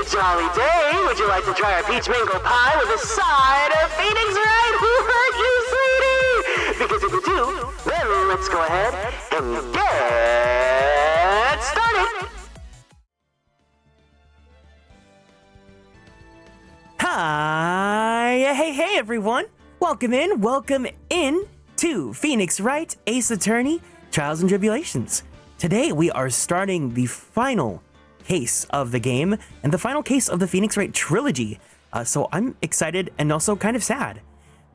Jolly day. Would you like to try our peach mango pie with a side of Phoenix Wright? Who hurt you, sweetie? Because if you do, then let's go ahead and get started. Hi, hey everyone. Welcome in to Phoenix Wright, Ace Attorney, Trials and Tribulations. Today we are starting the final case of the game and the final case of the Phoenix Wright trilogy. So I'm excited and also kind of sad.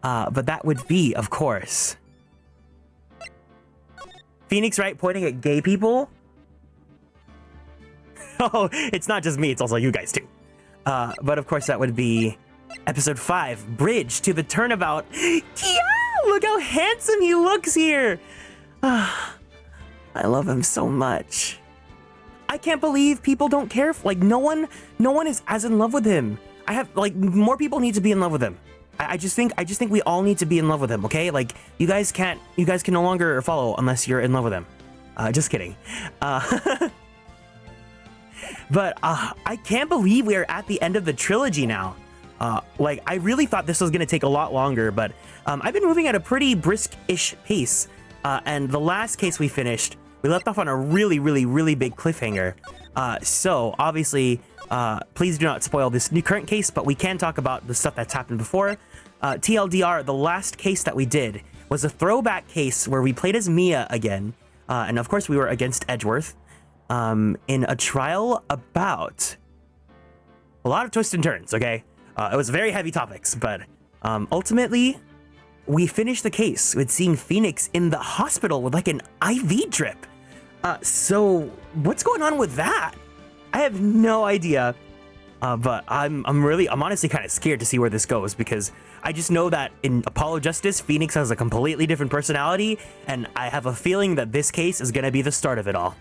But that would be, of course, Phoenix Wright pointing at gay people. Oh, it's not just me, it's also you guys too. But of course that would be episode 5, Bridge to the Turnabout. Yeah, look how handsome he looks here. I love him so much. I can't believe people don't care. Like no one is as in love with him. I have like more people need to be in love with him. I just think we all need to be in love with him. Okay, like you guys can no longer follow unless you're in love with him. Just kidding. But I can't believe we are at the end of the trilogy now. Like I really thought this was gonna take a lot longer, but I've been moving at a pretty brisk-ish pace. And the last case we finished, we left off on a really big cliffhanger. So obviously, please do not spoil this new current case, but we can talk about the stuff that's happened before. TLDR, the last case that we did was a throwback case where we played as Mia again. And of course we were against Edgeworth in a trial about a lot of twists and turns, okay? It was very heavy topics, but ultimately, we finished the case with seeing Phoenix in the hospital with like an IV drip. So what's going on with that? I have no idea. But I'm honestly kind of scared to see where this goes because I just know that in Apollo Justice, Phoenix has a completely different personality, and I have a feeling that this case is gonna be the start of it all.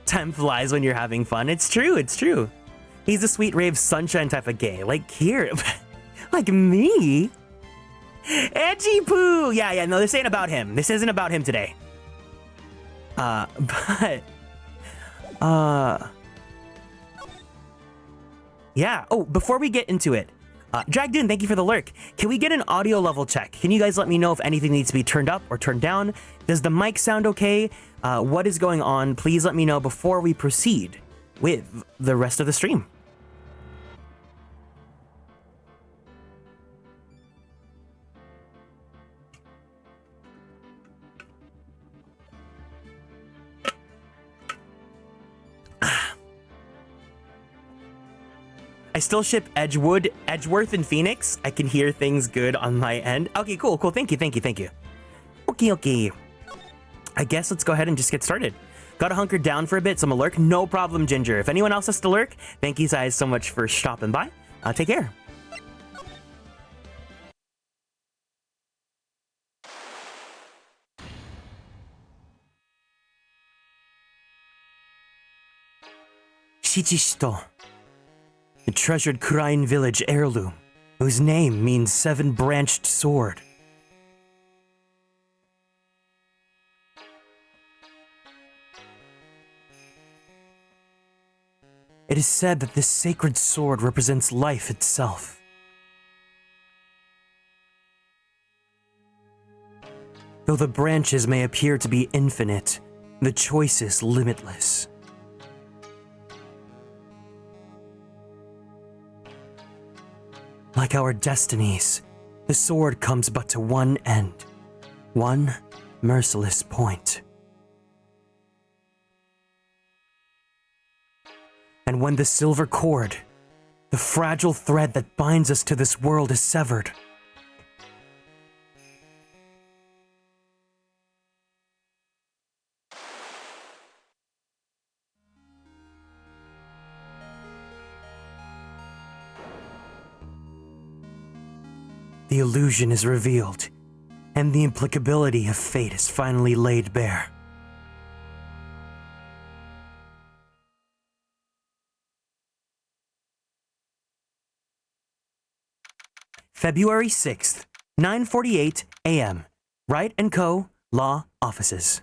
Time flies when you're having fun. It's true. He's a sweet rave sunshine type of gay, like Kieran, like me. Edgy poo. Yeah, no, this ain't about him. This isn't about him today. Yeah. Oh, before we get into it, Dragged In, thank you for the lurk. Can we get an audio level check? Can you guys let me know if anything needs to be turned up or turned down? Does the mic sound okay? What is going on? Please let me know before we proceed with the rest of the stream. I still ship Edgeworth, and Phoenix. I can hear things good on my end. Okay, cool. Thank you. Okay. I guess let's go ahead and just get started. Gotta hunker down for a bit, so I'm gonna lurk. No problem, Ginger. If anyone else has to lurk, thank you guys so much for stopping by. Take care. Shichishito. A treasured Kurain village heirloom, whose name means seven-branched sword. It is said that this sacred sword represents life itself. Though the branches may appear to be infinite, the choice is limitless. Like our destinies, the sword comes but to one end, one merciless point. And when the silver cord, the fragile thread that binds us to this world, is severed, The illusion is revealed, and the implicability of fate is finally laid bare. February 6th, 9:48 a.m. Wright & Co. Law Offices.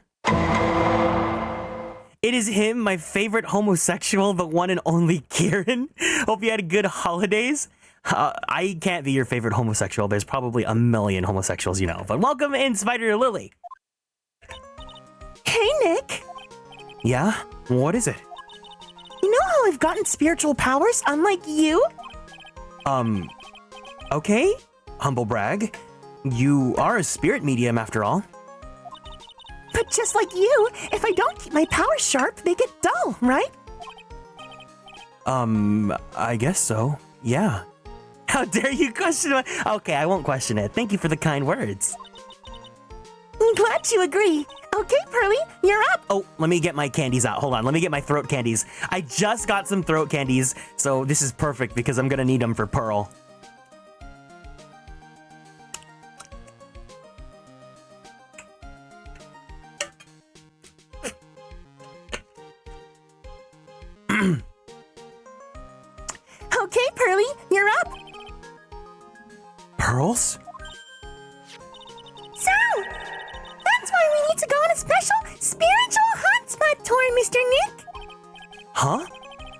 It is him, my favorite homosexual, the one and only Kieran. Hope you had good holidays. I can't be your favorite homosexual. There's probably a million homosexuals you know. But welcome in, Spider Lily. Hey, Nick. Yeah? What is it? You know how I've gotten spiritual powers, unlike you? Okay. Humble brag. You are a spirit medium after all. But just like you, if I don't keep my powers sharp, they get dull, right? I guess so. Yeah. How dare you question my... Okay, I won't question it. Thank you for the kind words. I'm glad you agree. Okay, Pearly, you're up. Oh, let me get my candies out. Hold on, let me get my throat candies. I just got some throat candies, so this is perfect because I'm gonna need them for Pearl. Okay, Pearly, you're up. Pearls? So, that's why we need to go on a special spiritual hotspot tour, Mr. Nick. Huh?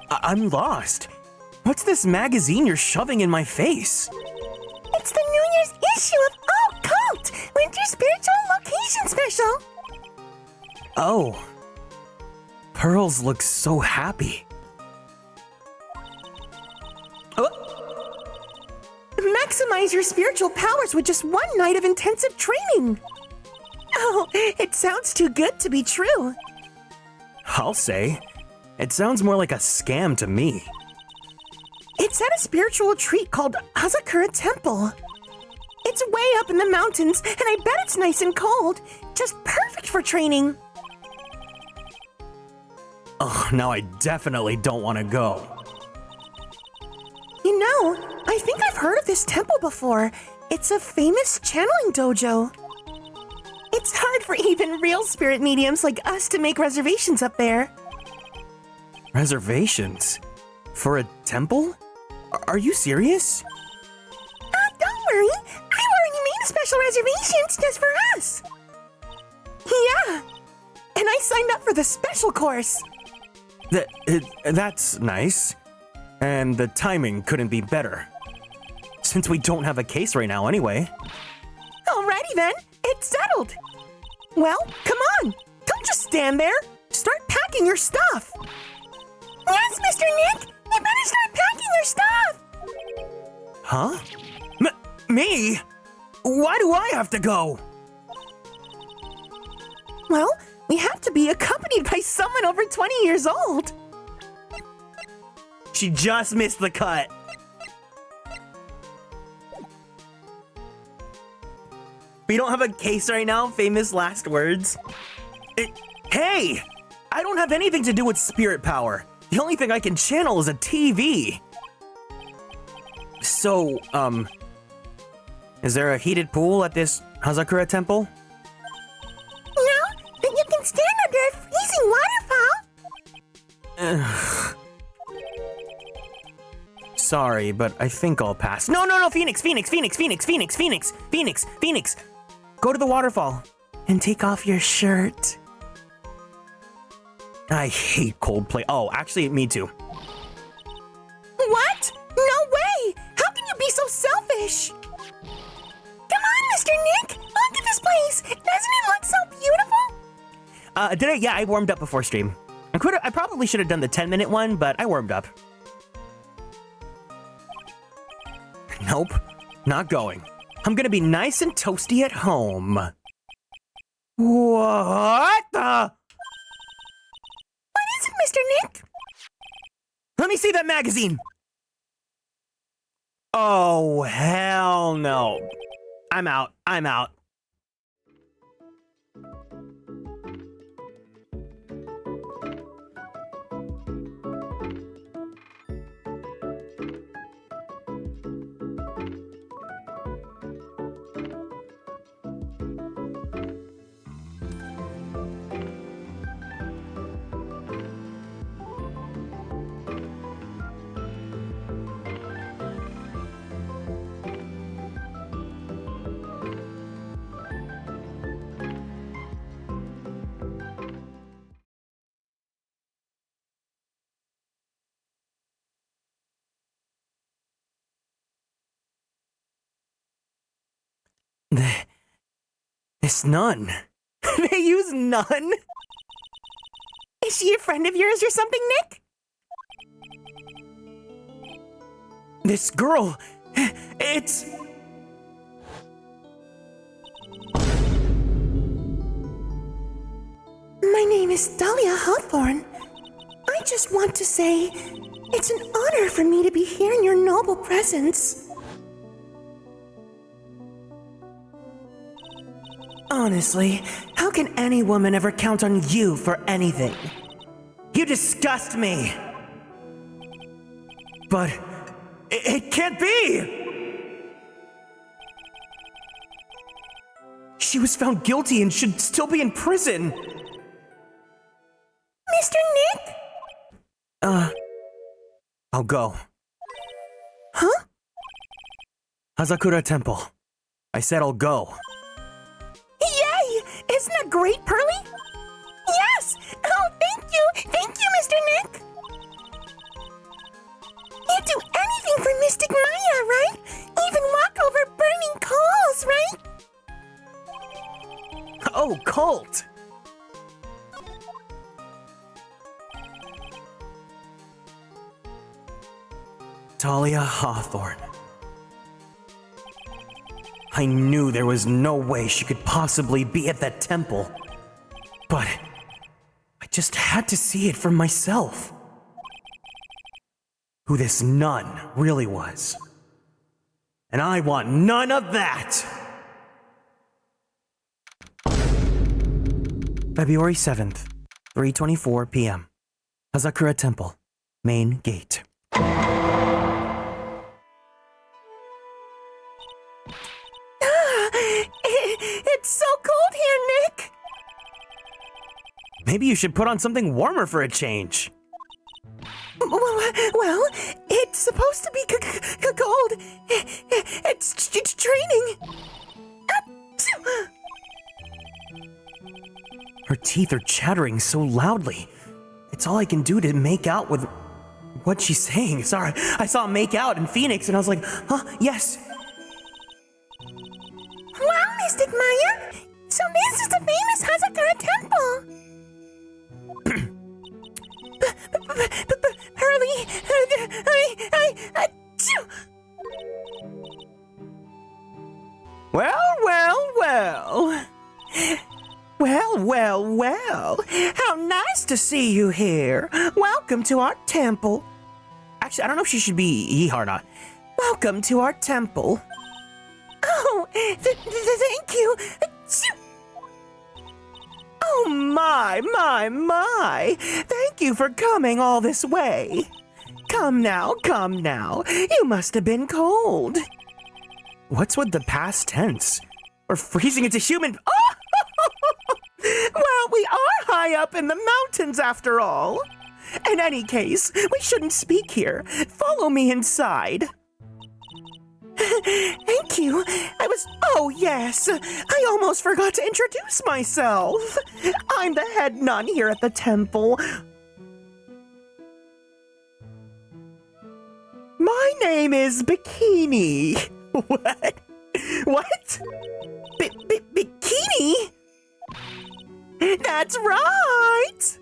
I'm lost. What's this magazine you're shoving in my face? It's the New Year's issue of Occult Winter Spiritual Location Special. Oh. Pearls looks so happy. Maximize your spiritual powers with just one night of intensive training. Oh, it sounds too good to be true. I'll say. It sounds more like a scam to me. It's at a spiritual retreat called Hazakura Temple. It's way up in the mountains, and I bet it's nice and cold. Just perfect for training. Oh, now I definitely don't want to go. You know, I think I've heard of this temple before. It's a famous channeling dojo. It's hard for even real spirit mediums like us to make reservations up there. Reservations? For a temple? Are you serious? Don't worry. I already made special reservations just for us. Yeah. And I signed up for the special course. That's nice. And the timing couldn't be better. Since we don't have a case right now anyway. Alrighty then. It's settled. Well, come on. Don't just stand there. Start packing your stuff. Yes, Mr. Nick. You better start packing your stuff. Huh? Me? Why do I have to go? Well, we have to be accompanied by someone over 20 years old. She just missed the cut. We don't have a case right now, famous last words. Hey! I don't have anything to do with spirit power. The only thing I can channel is a TV. So, is there a heated pool at this Hazakura temple? No, but you can stand under a freezing waterfall. Sorry, but I think I'll pass. No, Phoenix. Go to the waterfall and take off your shirt. I hate Coldplay. Oh, actually, me too. What? No way! How can you be so selfish? Come on, Mr. Nick! Look at this place! Doesn't it look so beautiful? Did I? Yeah, I warmed up before stream. I probably should have done the 10-minute one, but I warmed up. Nope, not going. I'm gonna be nice and toasty at home. What the? What is it, Mr. Nick? Let me see that magazine. Oh, hell no. I'm out. This nun. They use nun? Is she a friend of yours or something, Nick? This girl. It's... My name is Dahlia Hawthorne. I just want to say, it's an honor for me to be here in your noble presence. Honestly, how can any woman ever count on you for anything? You disgust me! But it can't be! She was found guilty and should still be in prison. Mr. Nick? I'll go. Huh? Hazakura Temple. I said I'll go. Yay! Isn't that great, Pearly? Yes! Oh, thank you! Thank you, Mr. Nick! You'd do anything for Mystic Maya, right? Even walk over burning coals, right? Oh, cult! Dahlia Hawthorne. I knew there was no way she could possibly be at that temple. But I just had to see it for myself. Who this nun really was. And I want none of that! February 7th, 3:24 p.m. Hazakura Temple, main gate. It's so cold here, Nick! Maybe you should put on something warmer for a change. Well, it's supposed to be cold. It's training. Her teeth are chattering so loudly. It's all I can do to make out with what she's saying. Sorry, I saw make out in Phoenix and I was like, huh, yes. Wow, Mystic Maya! So this is the famous Hazakura Temple! Hurley, Well. How nice to see you here. Welcome to our temple. Actually, I don't know if she should be Yeehaw or not. Welcome to our temple. Oh, thank you. Oh, my. Thank you for coming all this way. Come now. You must have been cold. What's with the past tense? Or freezing into human... Oh! Well, we are high up in the mountains after all. In any case, we shouldn't speak here. Follow me inside. Thank you. Oh, yes. I almost forgot to introduce myself. I'm the head nun here at the temple. My name is Bikini. What? Bikini? That's right.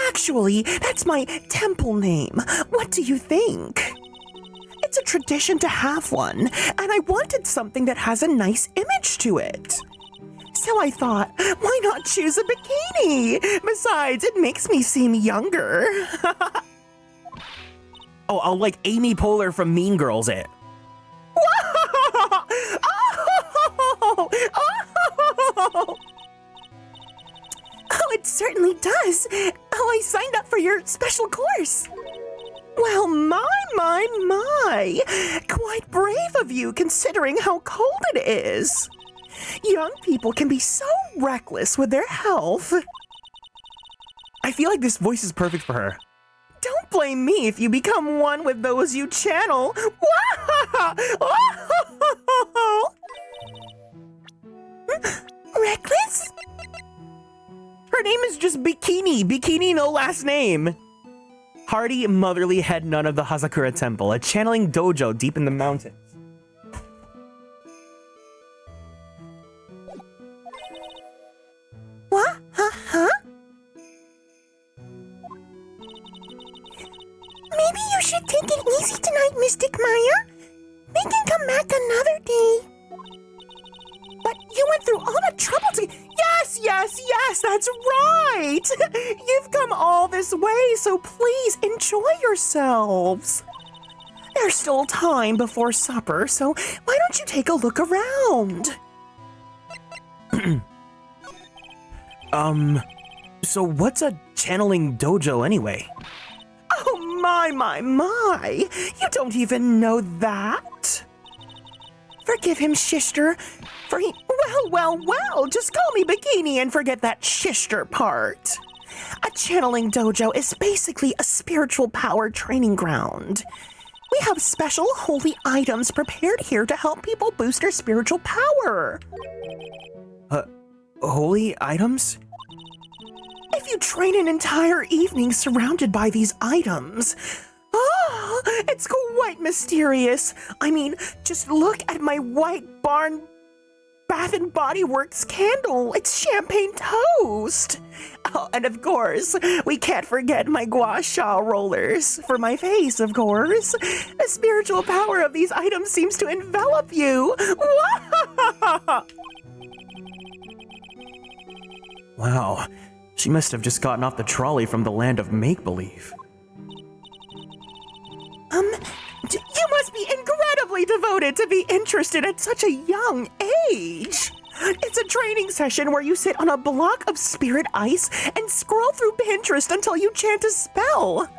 Actually, that's my temple name. What do you think? It's a tradition to have one, and I wanted something that has a nice image to it. So I thought, why not choose a bikini? Besides, it makes me seem younger. Oh, I'll like Amy Poehler from Mean Girls it. Oh, it certainly does. Oh, I signed up for your special course. Well, my. Quite brave of you considering how cold it is. Young people can be so reckless with their health. I feel like this voice is perfect for her. Don't blame me if you become one with those you channel. Reckless? Her name is just Bikini, no last name. Hardy, motherly head nun of the Hazakura Temple, a channeling dojo deep in the mountains. take it easy tonight, Mystic Maya. We can come back another day. But you went through all that trouble to... Yes, that's right! You've come all this way, so please enjoy yourselves. There's still time before supper, so why don't you take a look around? So what's a channeling dojo anyway? Oh, my. You don't even know that? Forgive him, Shishter, for he... Well, just call me Bikini and forget that Shishter part. A channeling dojo is basically a spiritual power training ground. We have special holy items prepared here to help people boost their spiritual power. Holy items? If you train an entire evening surrounded by these items... Oh, it's quite mysterious. I mean, just look at my White Barn Bath and Body Works candle. It's champagne toast. Oh, and of course, we can't forget my gua sha rollers for my face, of course. The spiritual power of these items seems to envelop you. Wow, she must have just gotten off the trolley from the land of make-believe. You must be incredibly devoted to be interested at such a young age. It's a training session where you sit on a block of spirit ice and scroll through Pinterest until you chant a spell.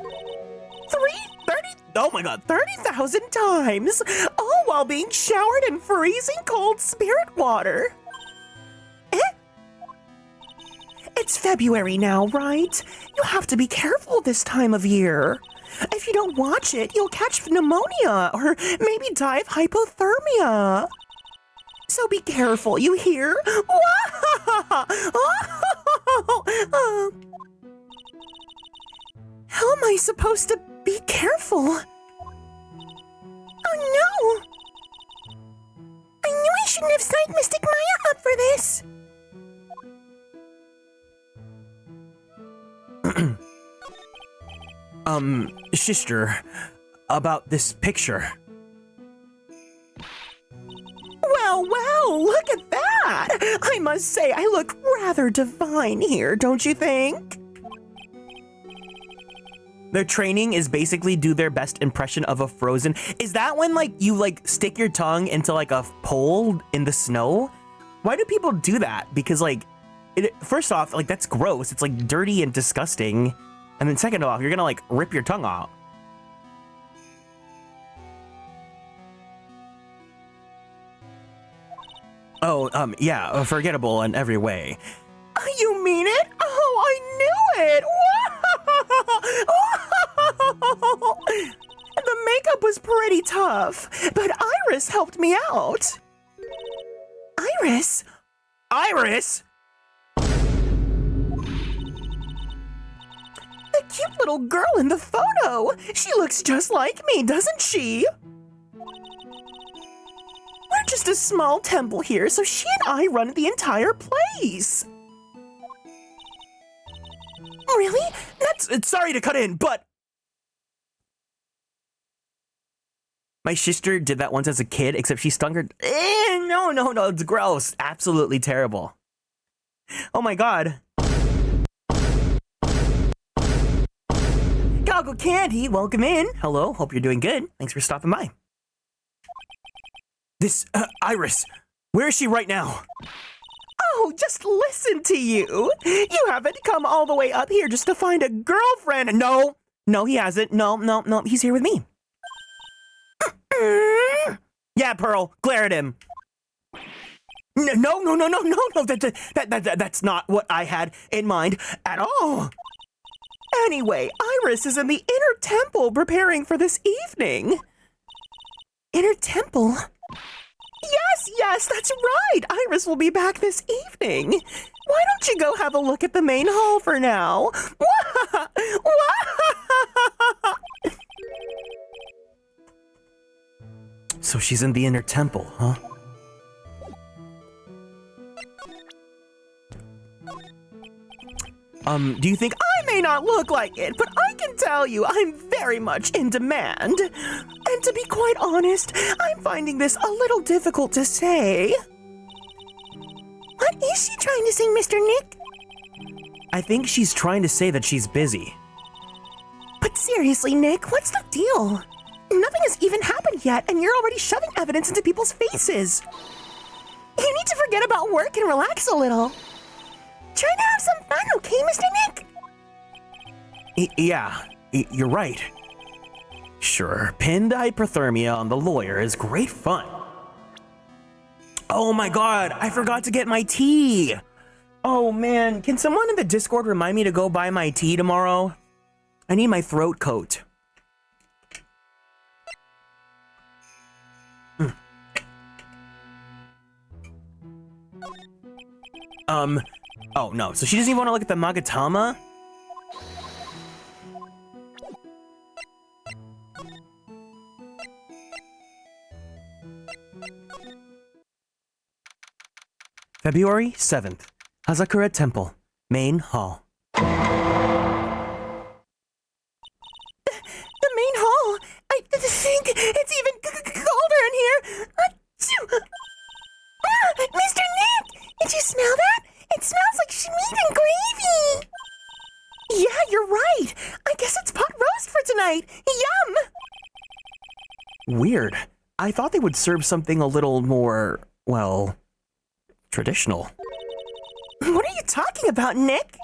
30,000 times, all while being showered in freezing cold spirit water. It's February now, right? You have to be careful this time of year. If you don't watch it, you'll catch pneumonia or maybe die of hypothermia. So be careful, you hear? How am I supposed to be careful? Oh no! I knew I shouldn't have psyched Mystic Maya up for this. Sister, about this picture. Well, look at that! I must say, I look rather divine here, don't you think? Their training is basically do their best impression of a frozen. Is that when you stick your tongue into a pole in the snow? Why do people do that? Because first off, that's gross. It's dirty and disgusting. And then second off, you're gonna rip your tongue out. Oh, yeah, forgettable in every way. You mean it? Oh, I knew it! The makeup was pretty tough, but Iris helped me out. Iris? The cute little girl in the photo. She looks just like me, doesn't she? We're just a small temple here, so she and I run the entire place. Really? It's sorry to cut in, but my sister did that once as a kid, except she stung her. No, it's gross. Absolutely terrible. Oh my god. Goggle Candy, welcome in. Hello, hope you're doing good. Thanks for stopping by. This, Iris, where is she right now? Oh, just listen to you. You haven't come all the way up here just to find a girlfriend. No, he hasn't. No, he's here with me. Yeah, Pearl, glare at him. No, that's not what I had in mind at all. Anyway, Iris is in the inner temple preparing for this evening. Inner temple? Yes, that's right. Iris will be back this evening. Why don't you go have a look at the main hall for now? So she's in the inner temple, huh? Do you think I may not look like it, but I can tell you I'm very much in demand. And to be quite honest, I'm finding this a little difficult to say. What is she trying to say, Mr. Nick? I think she's trying to say that she's busy. But seriously, Nick, what's the deal? Nothing has even happened yet, and you're already shoving evidence into people's faces. You need to forget about work and relax a little. Try to have some fun, okay, Mr. Nick? Yeah, you're right. Sure, pinned hyperthermia on the lawyer is great fun. Oh my god, I forgot to get my tea. Oh man, can someone in the Discord remind me to go buy my tea tomorrow? I need my throat coat. Oh no, so she doesn't even want to look at the Magatama? February 7th, Hazakura Temple, Main Hall. The main hall? I think it's even colder in here. Mr. Nick, did you smell that? It smells like meat and gravy. Yeah, you're right. I guess it's pot roast for tonight. Yum! Weird. I thought they would serve something a little more, well, traditional. What are you talking about, Nick?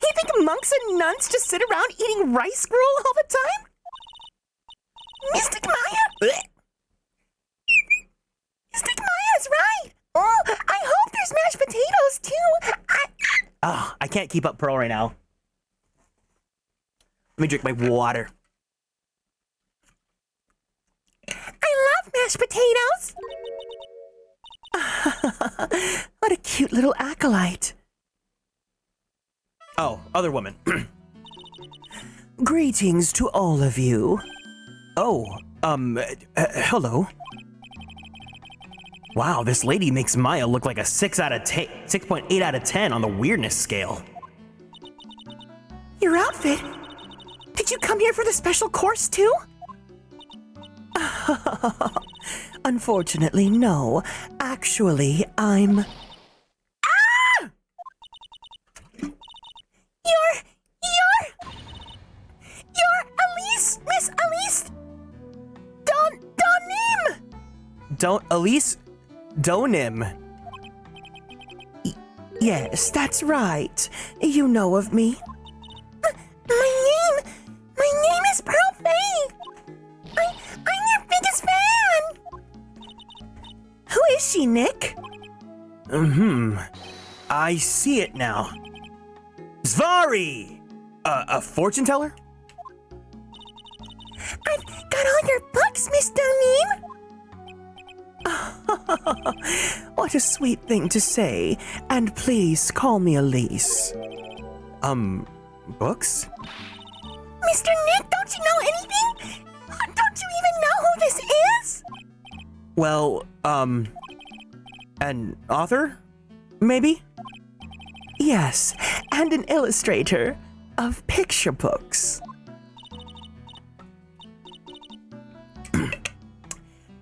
You think monks and nuns just sit around eating rice gruel all the time? Mystic Maya? Mystic Maya's right. Oh, I hope there's mashed potatoes too. I can't keep up, Pearl, right now. Let me drink my water. I love mashed potatoes. What a cute little acolyte. Oh, other woman. Greetings to all of you. Oh, hello. Wow, this lady makes Maya look like a 6.8 out of 10 on the weirdness scale. Your outfit? Did you come here for the special course too? Unfortunately, no. Actually, I'm... Ah! You're Elise, Miss Elise Donim! Elise Donim. Yes, that's right. You know of me. My name is Pearl Faye. I'm your biggest fan. Who is she, Nick? I see it now. Zvari! A fortune teller? I've got all your books, Miss Donim. What a sweet thing to say. And please call me Elise. Books? Mr. Nick, don't you know anything? Don't you even know who this is? Well, an author? Maybe? Yes, and an illustrator of picture books.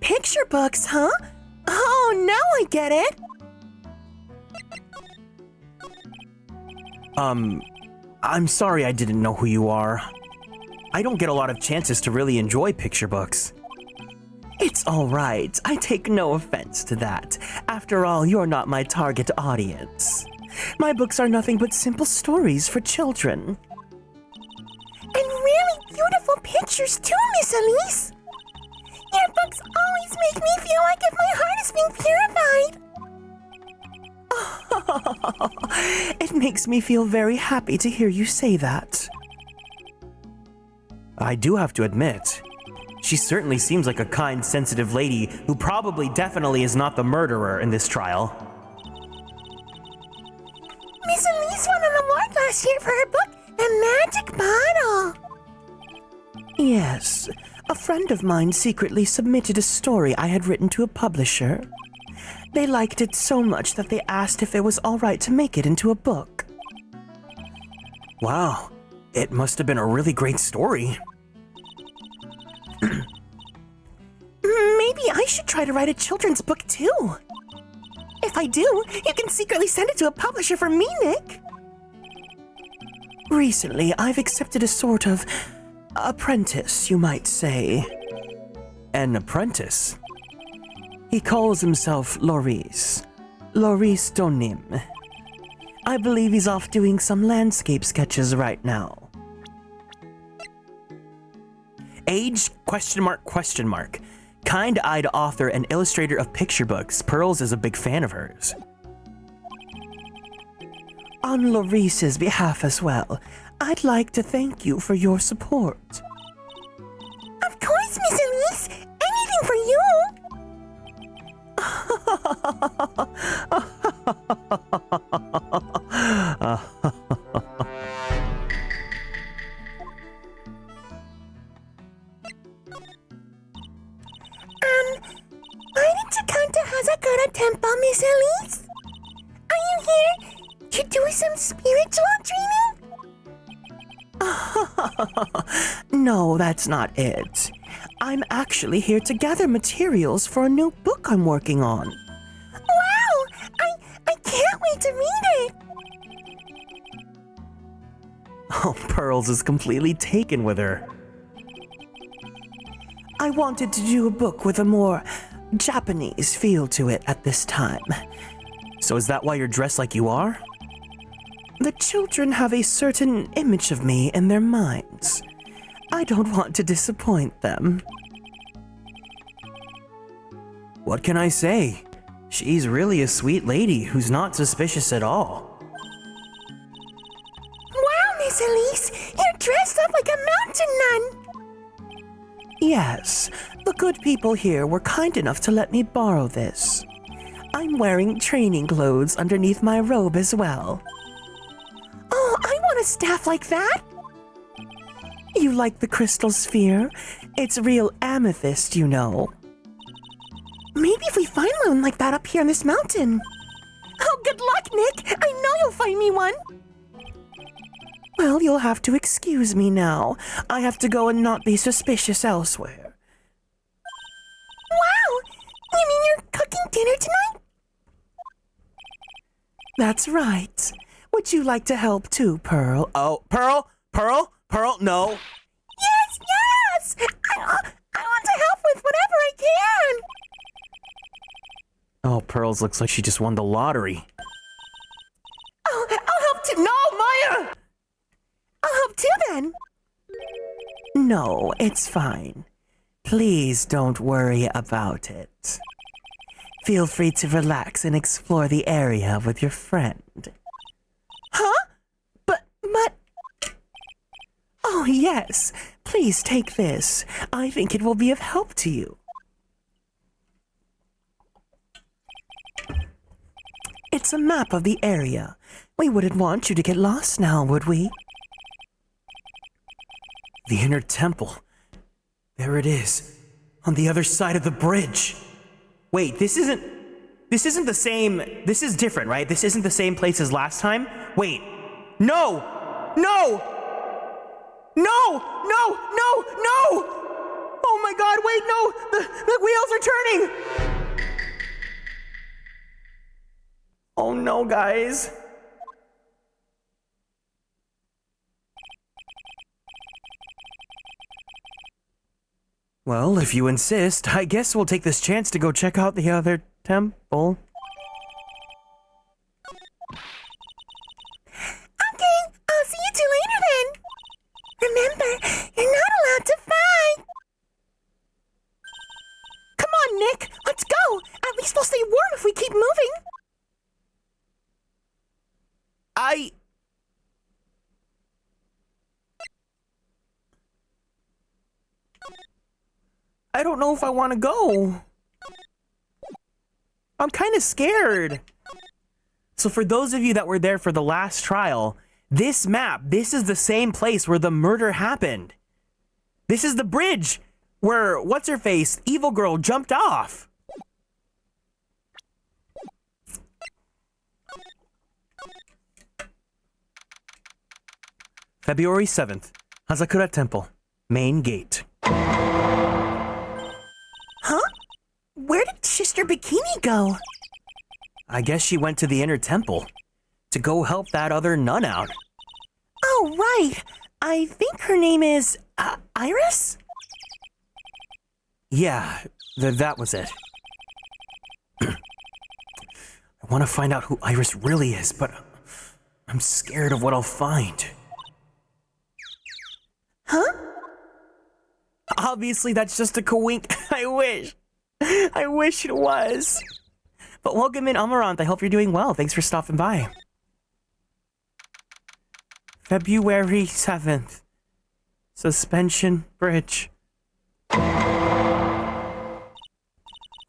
Picture books, huh? Oh, now I get it. I'm sorry I didn't know who you are. I don't get a lot of chances to really enjoy picture books. It's all right. I take no offense to that. After all, you're not my target audience. My books are nothing but simple stories for children. And really beautiful pictures too, Miss Elise. Your books always make me feel like if my heart is being purified. It makes me feel very happy to hear you say that. I do have to admit, she certainly seems like a kind, sensitive lady who probably definitely is not the murderer in this trial. Miss Elise won an award last year for her book, The Magic Bottle. Yes, a friend of mine secretly submitted a story I had written to a publisher. They liked it so much that they asked if it was all right to make it into a book. Wow, it must have been a really great story. Maybe I should try to write a children's book too. If I do, you can secretly send it to a publisher for me, Nick. Recently, I've accepted a sort of apprentice, you might say. An apprentice? He calls himself Loris Donim. I believe he's off doing some landscape sketches right now. Age? ? Kind-eyed author and illustrator of picture books, Pearls is a big fan of hers. On Loris's behalf as well, I'd like to thank you for your support. Of course, Miss Elise! Anything for you! Why did you come to Hazakura Temple, Miss Elise? Are you here to do some spiritual training? No, that's not it. I'm actually here to gather materials for a new book I'm working on. Wow! I can't wait to read it! Oh, Pearls is completely taken with her. I wanted to do a book with a more Japanese feel to it at this time. So is that why you're dressed like you are? The children have a certain image of me in their minds. I don't want to disappoint them. What can I say? She's really a sweet lady who's not suspicious at all. Wow, Miss Elise, you're dressed up like a mountain nun! Yes, the good people here were kind enough to let me borrow this. I'm wearing training clothes underneath my robe as well. Oh, I want a staff like that! You like the crystal sphere? It's real amethyst, you know. Maybe if we find one like that up here on this mountain. Oh, good luck, Nick! I know you'll find me one! Well, you'll have to excuse me now. I have to go and not be suspicious elsewhere. Wow! You mean you're cooking dinner tonight? That's right. Would you like to help too, Pearl? Oh, Pearl, no. Yes! I want to help with whatever I can! Oh, Pearls looks like she just won the lottery. I'll help too. No, Maya! I'll help too then. No, it's fine. Please don't worry about it. Feel free to relax and explore the area with your friend. Huh? But... Oh, yes. Please take this. I think it will be of help to you. It's a map of the area. We wouldn't want you to get lost now, would we? The inner temple. There it is. On the other side of the bridge. Wait, this isn't the same. This is different, right? This isn't the same place as last time? Wait. No! Oh my god, wait, no! The wheels are turning! Oh no, guys. Well, if you insist, I guess we'll take this chance to go check out the other temple. Okay, I'll see you two later then. Remember, you're not allowed to fight. Come on, Nick, let's go. At least we'll stay warm if we keep moving. I don't know if I want to go. I'm kind of scared. So for those of you that were there for the last trial, this map, this is the same place where the murder happened. This is the bridge where what's-her-face, evil girl, jumped off. February 7th, Hazakura Temple, main gate. Mr. Bikini go? I guess she went to the inner temple to go help that other nun out. Oh, right. I think her name is, Iris? Yeah, that was it. I want to find out who Iris really is, but I'm scared of what I'll find. Huh? Obviously, that's just a coink. I wish it was. But welcome in, Amaranth. I hope you're doing well. Thanks for stopping by. February 7th. Suspension Bridge. Wow!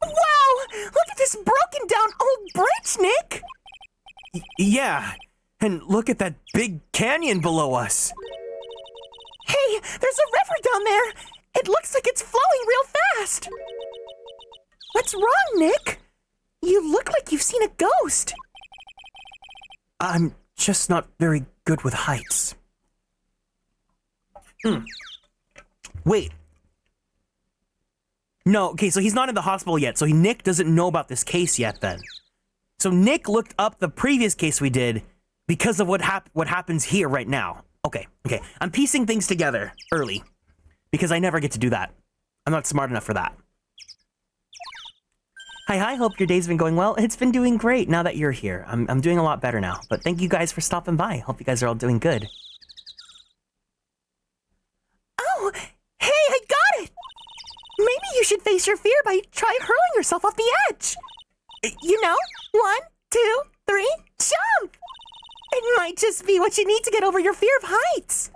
Look at this broken down old bridge, Nick! Yeah, and look at that big canyon below us. Hey, there's a river down there! It looks like it's flowing real fast! What's wrong, Nick? You look like you've seen a ghost. I'm just not very good with heights. Wait. No, okay, so he's not in the hospital yet, so Nick doesn't know about this case yet then. So Nick looked up the previous case we did because of what happens here right now. Okay. I'm piecing things together early because I never get to do that. I'm not smart enough for that. Hi, hope your day's been going well. It's been doing great now that you're here. I'm doing a lot better now, but thank you guys for stopping by. Hope you guys are all doing good. Oh, hey, I got it! Maybe you should face your fear by hurling yourself off the edge. You know, 1, 2, 3, jump! It might just be what you need to get over your fear of heights.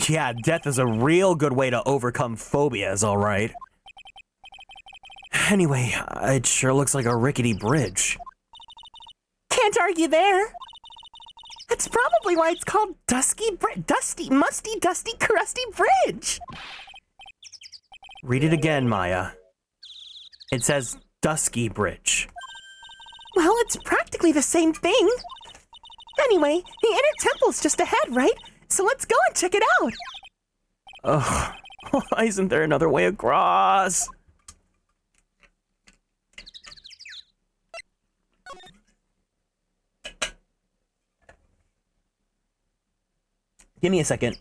Yeah, death is a real good way to overcome phobias, all right. Anyway, it sure looks like a rickety bridge. Can't argue there. That's probably why it's called Dusty, Crusty Bridge. Read it again, Maya. It says Dusky Bridge. Well, it's practically the same thing. Anyway, the inner temple's just ahead, right? So let's go and check it out. Ugh, why isn't there another way across? Give me a second.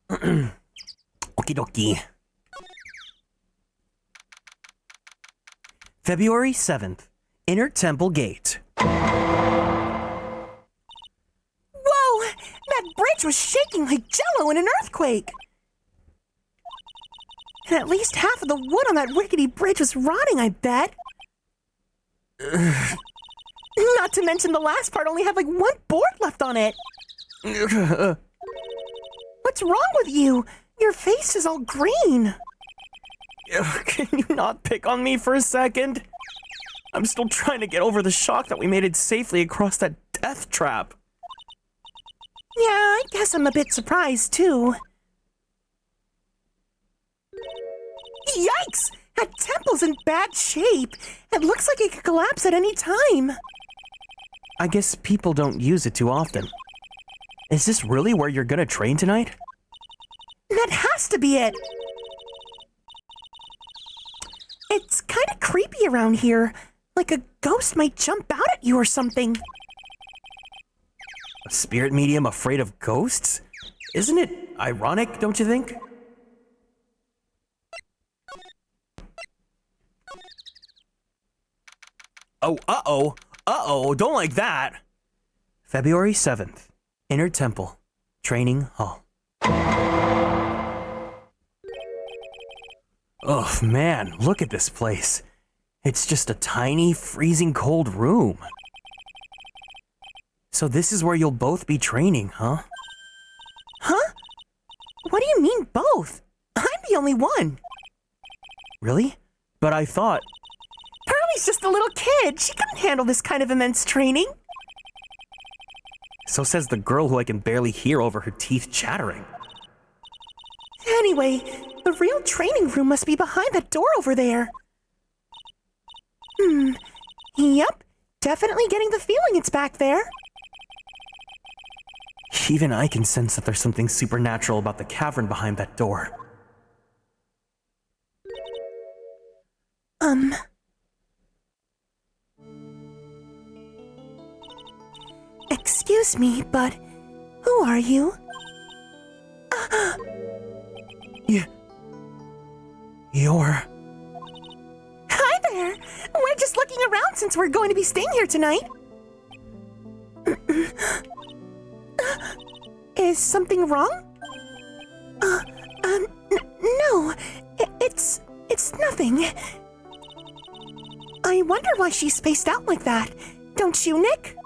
Okie dokie. February 7th, Inner Temple Gate. Whoa! That bridge was shaking like jello in an earthquake. And at least half of the wood on that rickety bridge was rotting, I bet. Not to mention the last part only had like one board left on it. What's wrong with you? Your face is all green. Can you not pick on me for a second? I'm still trying to get over the shock that we made it safely across that death trap. Yeah, I guess I'm a bit surprised, too. Yikes! That temple's in bad shape. It looks like it could collapse at any time. I guess people don't use it too often. Is this really where you're gonna train tonight? That has to be it. It's kind of creepy around here. Like a ghost might jump out at you or something. A spirit medium afraid of ghosts? Isn't it ironic, don't you think? Oh, uh-oh, don't like that. February 7th, Inner Temple, Training Hall. Oh man, look at this place. It's just a tiny, freezing cold room. So this is where you'll both be training, huh? Huh? What do you mean both? I'm the only one. Really? But I thought... Pearlie's just a little kid. She couldn't handle this kind of immense training. So says the girl who I can barely hear over her teeth chattering. Anyway, The real training room must be behind that door over there. Yep, definitely getting the feeling it's back there. Even I can sense that there's something supernatural about the cavern behind that door. Excuse me, but who are you? You're... Hi there! We're just looking around since we're going to be staying here tonight. Is something wrong? No. It's nothing. I wonder why she's spaced out like that. Don't you, Nick?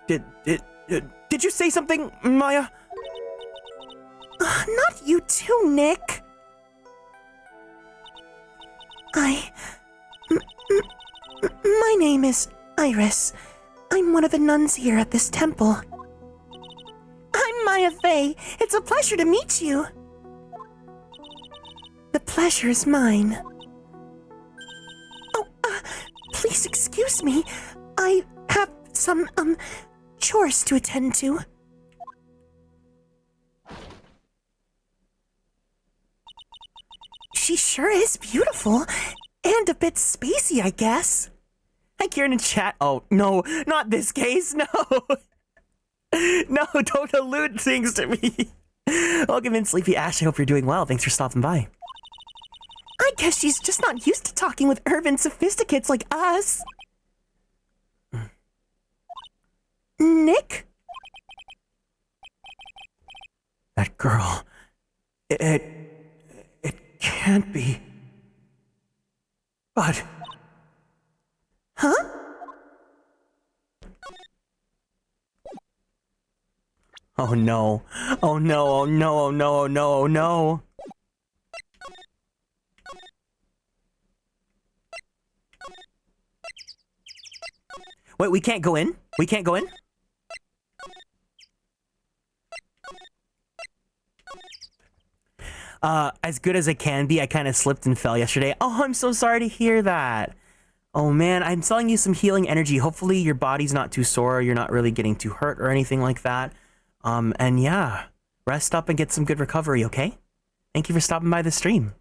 Did you say something, Maya? Not you too, Nick. My name is Iris. I'm one of the nuns here at this temple. I'm Maya Fey. It's a pleasure to meet you. The pleasure is mine. Oh, please excuse me. I have some, chores to attend to. She sure is beautiful. And a bit spacey, I guess. Hi, Kieran in chat. Oh, no, not this case, no. No, don't allude things to me. Welcome in, Sleepy Ash. I hope you're doing well. Thanks for stopping by. I guess she's just not used to talking with urban sophisticates like us. Nick? That girl. It can't be. But... Huh? Oh no. Oh no, oh no, oh no, oh no, oh no. Wait, we can't go in? We can't go in? As good as it can be, I kind of slipped and fell yesterday. Oh, I'm so sorry to hear that. Oh man, I'm selling you some healing energy. Hopefully your body's not too sore, you're not really getting too hurt or anything like that. And yeah, rest up and get some good recovery, okay? Thank you for stopping by the stream.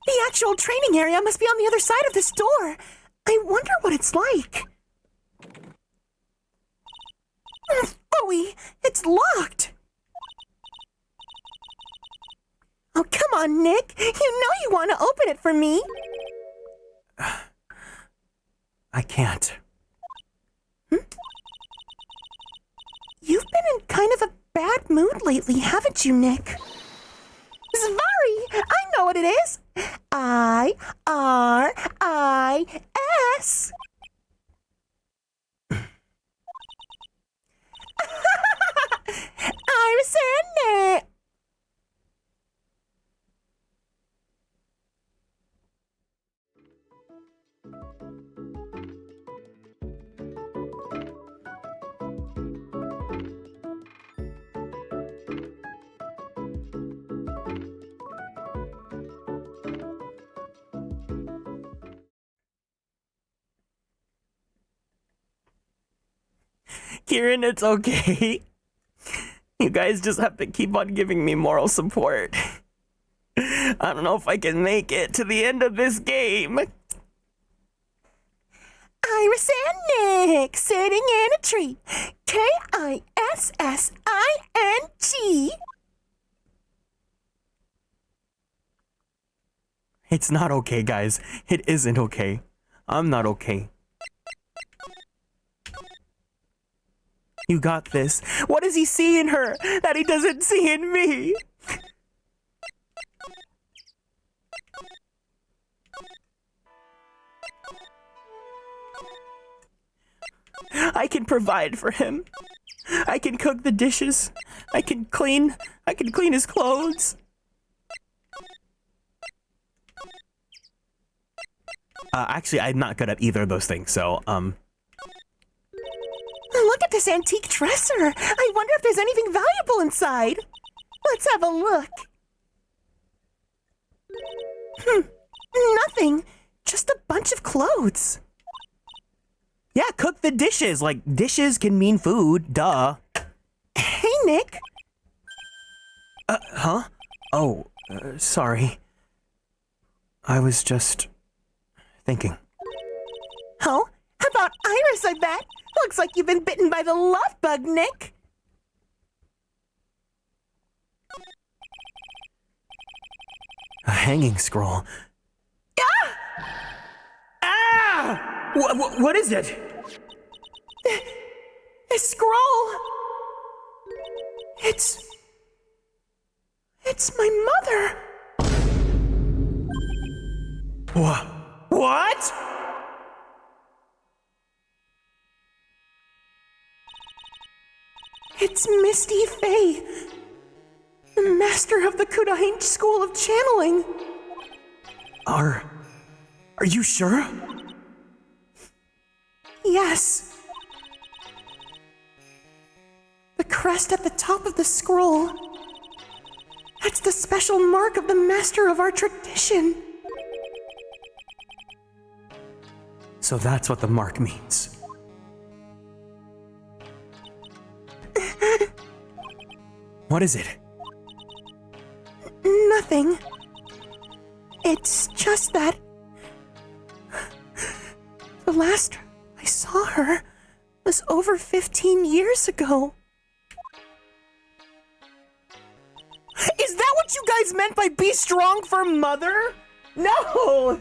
The actual training area must be on the other side of this door. I wonder what it's like. Chloe, it's locked. Oh, come on, Nick. You know you want to open it for me. I can't. You've been in kind of a bad mood lately, haven't you, Nick? Zvari! I know what it is! I-R-I-S! Iris and Nick! Kieran, it's okay. You guys just have to keep on giving me moral support. I don't know if I can make it to the end of this game. Iris and Nick sitting in a tree. K-I-S-S-I-N-G. It's not okay, guys. It isn't okay. I'm not okay. You got this. What does he see in her that he doesn't see in me? I can provide for him. I can cook the dishes. I can clean his clothes. Actually, I'm not good at either of those things, so, Look at this antique dresser. I wonder if there's anything valuable inside. Let's have a look. Nothing. Just a bunch of clothes. Yeah, cook the dishes. Like, dishes can mean food. Duh. Hey, Nick. Huh? Oh, sorry. I was just thinking. Oh, how about Iris, I bet? Looks like you've been bitten by the love bug, Nick. A hanging scroll. Ah! What is it? A scroll. It's my mother. What? It's Misty Faye, the master of the Kudahinch School of Channeling. Are you sure? Yes. The crest at the top of the scroll. That's the special mark of the master of our tradition. So that's what the mark means. What is it? Nothing. It's just that the last I saw her was over 15 years ago. Is that what you guys meant by be strong for mother? No!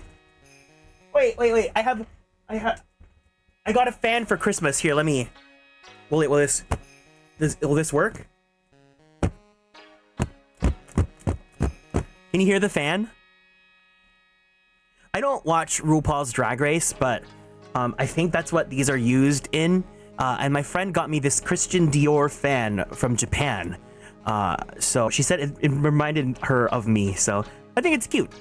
Wait. I got a fan for Christmas. Here, let me... Will this work? Can you hear the fan? I don't watch RuPaul's Drag Race, but I think that's what these are used in. And my friend got me this Christian Dior fan from Japan. So she said it reminded her of me, so I think it's cute.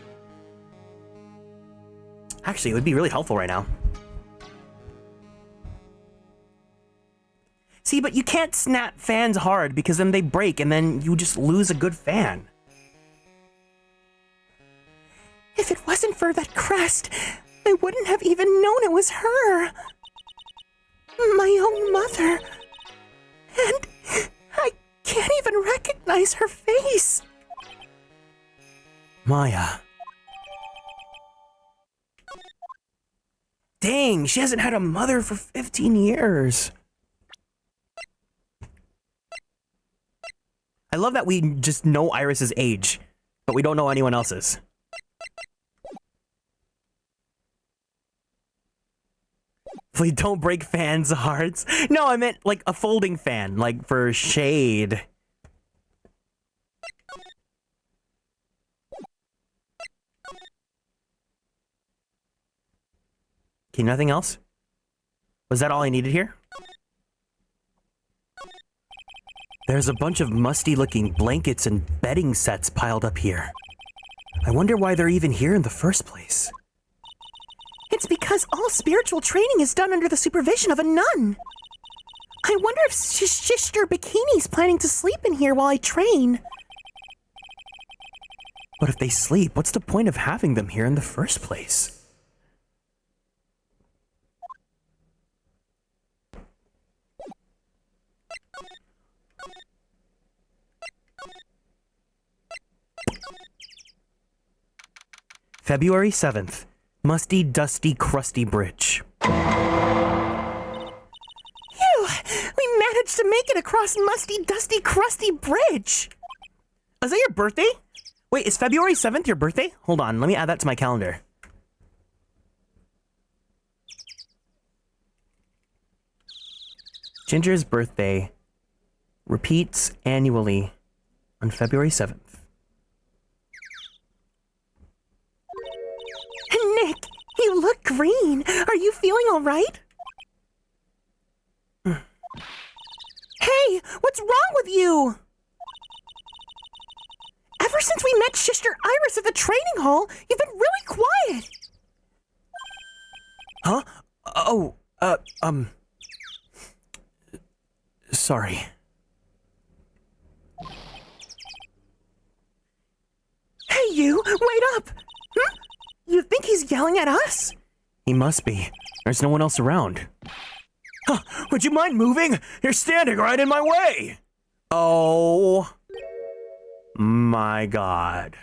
Actually, it would be really helpful right now. See, but you can't snap fans hard because then they break and then you just lose a good fan. If it wasn't for that crest, I wouldn't have even known it was her. My own mother. And I can't even recognize her face. Maya. Dang, she hasn't had a mother for 15 years. I love that we just know Iris's age, but we don't know anyone else's. Please don't break fans' hearts. No, I meant like a folding fan, like for shade. Okay, nothing else? Was that all I needed here? There's a bunch of musty-looking blankets and bedding sets piled up here. I wonder why they're even here in the first place. It's because all spiritual training is done under the supervision of a nun. I wonder if Sister Bikini's planning to sleep in here while I train. But if they sleep, what's the point of having them here in the first place? February 7th. Musty, dusty, crusty bridge. Phew! We managed to make it across musty, dusty, crusty bridge. Is that your birthday? Wait, is February 7th your birthday? Hold on, let me add that to my calendar. Ginger's birthday repeats annually on February 7th. Nick, you look green. Are you feeling all right? Hey, what's wrong with you? Ever since we met Sister Iris at the training hall, you've been really quiet. Huh? Oh, Sorry. Hey, you! Wait up! Hmm? You think he's yelling at us? He must be. There's no one else around. Huh, would you mind moving? You're standing right in my way! Oh... my God.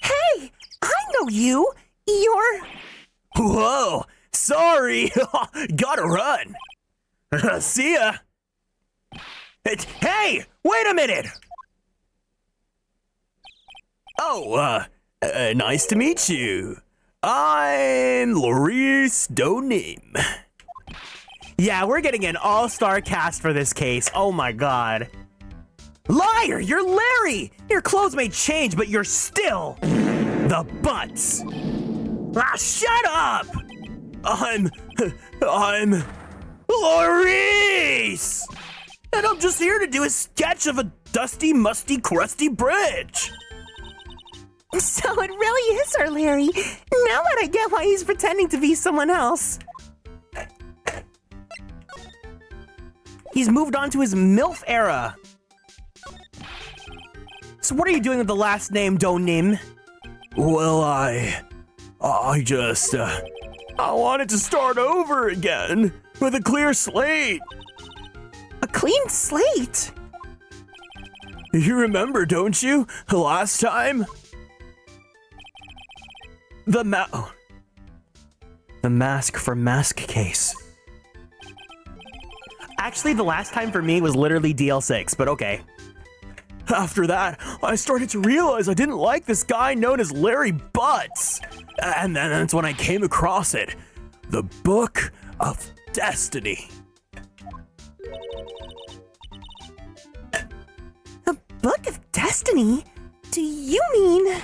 Hey, I know you! You're... Whoa! Sorry! Gotta run! See ya! Hey! Wait a minute! Oh, nice to meet you. I'm Maurice Donim. Yeah, we're getting an all-star cast for this case. Oh my God. Liar! You're Larry! Your clothes may change, but you're still the butts. Ah, shut up! I'm Maurice! And I'm just here to do a sketch of a dusty, musty, crusty bridge. So it really is our Larry. Now that I get why he's pretending to be someone else. He's moved on to his MILF era. So what are you doing with the last name Donim? Well, I wanted to start over again with a clear slate. A clean slate? You remember, don't you? The last time? The mask for mask case. Actually, the last time for me was literally DL6, but okay. After that, I started to realize I didn't like this guy known as Larry Butts. And then that's when I came across it. The Book of Destiny. The Book of Destiny? Do you mean...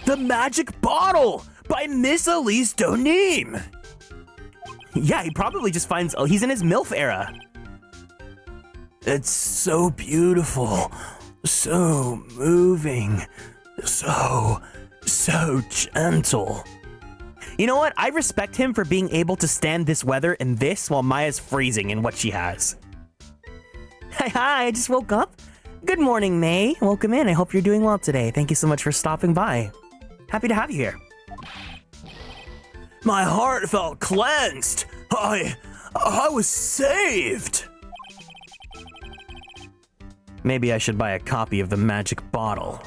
The Magic Bottle by Miss Elise Donim. Yeah, he probably just finds, he's in his MILF era. It's so beautiful, so moving, so gentle. You know what? I respect him for being able to stand this weather and this while Maya's freezing in what she has. Hi, I just woke up. Good morning, May. Welcome in. I hope you're doing well today. Thank you so much for stopping by. Happy to have you here. My heart felt cleansed. I was saved. Maybe I should buy a copy of the Magic Bottle.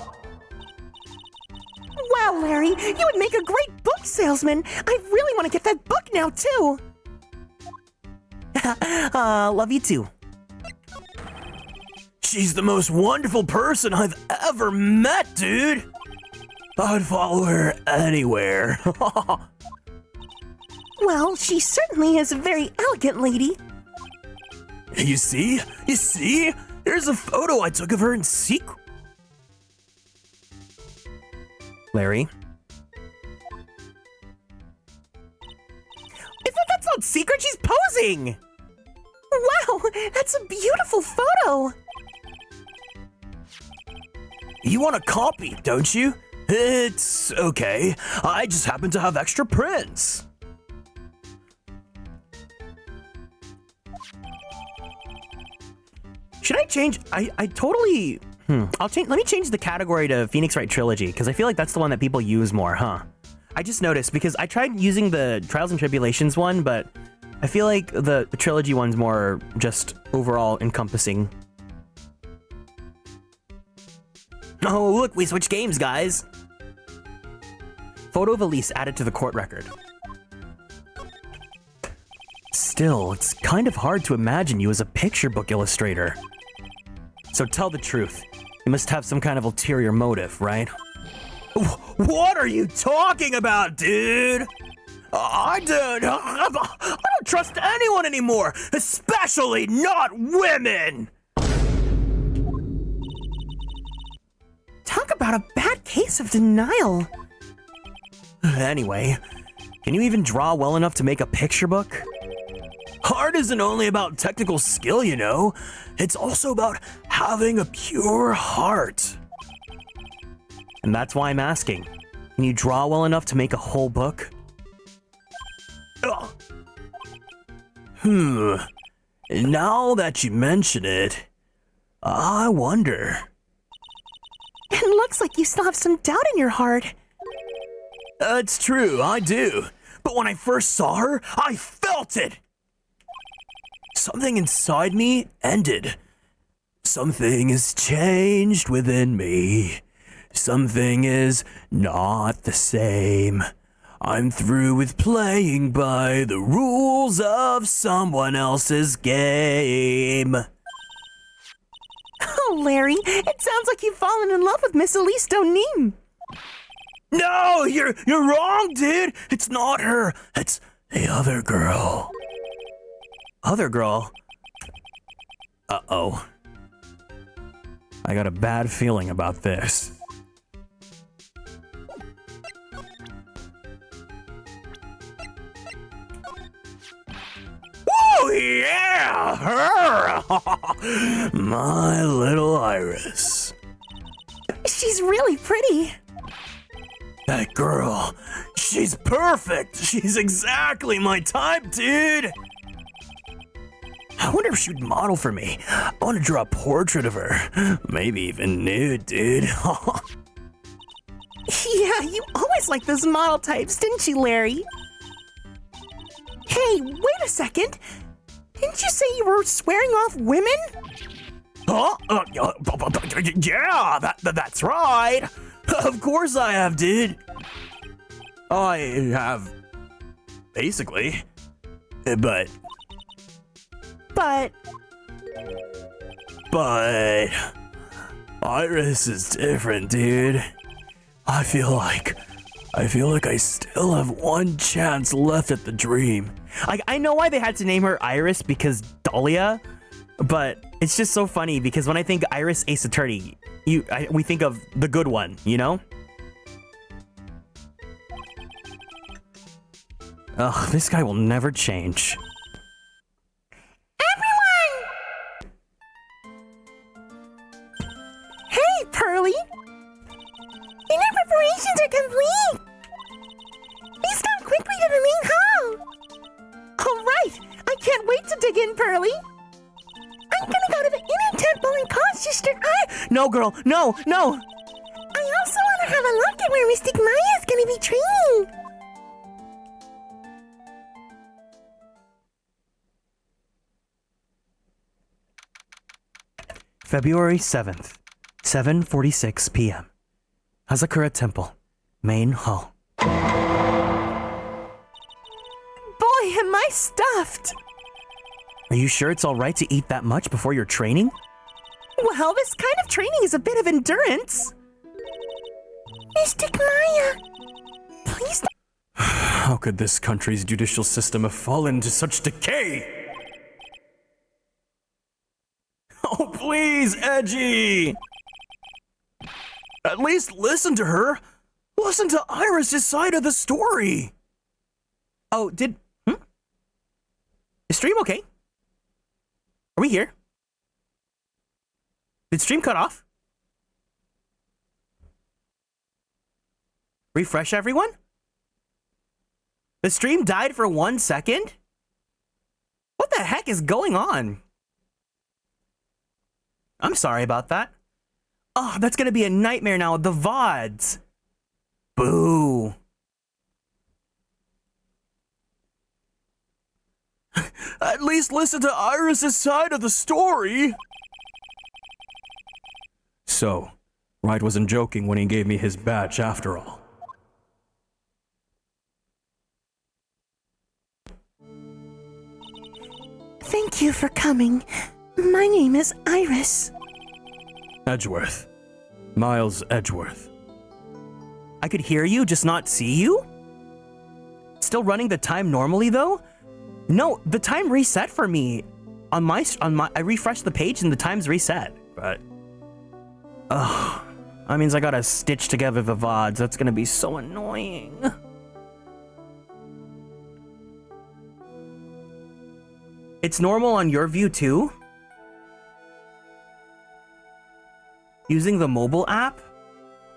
Wow, Larry, you would make a great book salesman. I really want to get that book now, too. Love you too. She's the most wonderful person I've ever met, dude. I'd follow her anywhere. Well, she certainly is a very elegant lady. You see? There's a photo I took of her in secret. Larry? That's not secret, she's posing! Wow, that's a beautiful photo. You want a copy, don't you? It's okay. I just happen to have extra prints. Should I change? I totally... let me change the category to Phoenix Wright Trilogy, because I feel like that's the one that people use more, huh? I just noticed, because I tried using the Trials and Tribulations one, but I feel like the Trilogy one's more just overall encompassing. Oh, look, we switched games, guys. Photo of Elise added to the court record. Still, it's kind of hard to imagine you as a picture book illustrator. So tell the truth. You must have some kind of ulterior motive, right? What are you talking about, dude? I don't trust anyone anymore, especially not women! Talk about a bad case of denial. Anyway, can you even draw well enough to make a picture book? Art isn't only about technical skill, you know. It's also about having a pure heart. And that's why I'm asking. Can you draw well enough to make a whole book? Ugh. Now that you mention it, I wonder. It looks like you still have some doubt in your heart. It's true, I do. But when I first saw her, I felt it. Something inside me ended. Something has changed within me. Something is not the same. I'm through with playing by the rules of someone else's game. Oh, Larry, it sounds like you've fallen in love with Miss Elise O'Neem. No, you're wrong, dude. It's not her. It's the other girl. Other girl? Uh-oh. I got a bad feeling about this. Oh yeah, her! My little Iris. She's really pretty. That girl, she's perfect. She's exactly my type, dude. I wonder if she'd model for me. I want to draw a portrait of her. Maybe even nude, dude. Yeah, you always liked those model types, didn't you, Larry? Hey, wait a second. Didn't you say you were swearing off women? Huh? Yeah, that's right. Of course I have, dude. I have, basically. But Iris is different, dude. I feel like I still have one chance left at the dream. I know why they had to name her Iris, because Dahlia, but it's just so funny because when I think Iris Ace Attorney, we think of the good one, you know? Ugh, this guy will never change. Hey, Pearly! Dinner preparations are complete! Please come quickly to the main hall! All right! I can't wait to dig in, Pearly! I'm gonna go to the inner temple and call Sister No, girl, no! I also want to have a look at where Mystic Maya is gonna be training! February 7th, 7:46 p.m. Hazakura Temple, main hall. Boy, am I stuffed! Are you sure it's all right to eat that much before your training? Well, this kind of training is a bit of endurance. Mystic Maya, please don't. How could this country's judicial system have fallen to such decay? Oh, please, Edgy! At least listen to her. Listen to Iris' side of the story. Oh, is stream okay? Are we here? Did stream cut off? Refresh, everyone? The stream died for 1 second? What the heck is going on? I'm sorry about that. Oh, that's gonna be a nightmare now with the VODs. Boo. At least listen to Iris' side of the story. So, Wright wasn't joking when he gave me his badge after all. Thank you for coming. My name is Iris. Edgeworth. Miles Edgeworth. I could hear you, just not see you? Still running the time normally, though? No, the time reset for me. I refreshed the page and the time's reset, but... Ugh. That means I gotta stitch together the VODs. That's gonna be so annoying. It's normal on your view, too? Using the mobile app?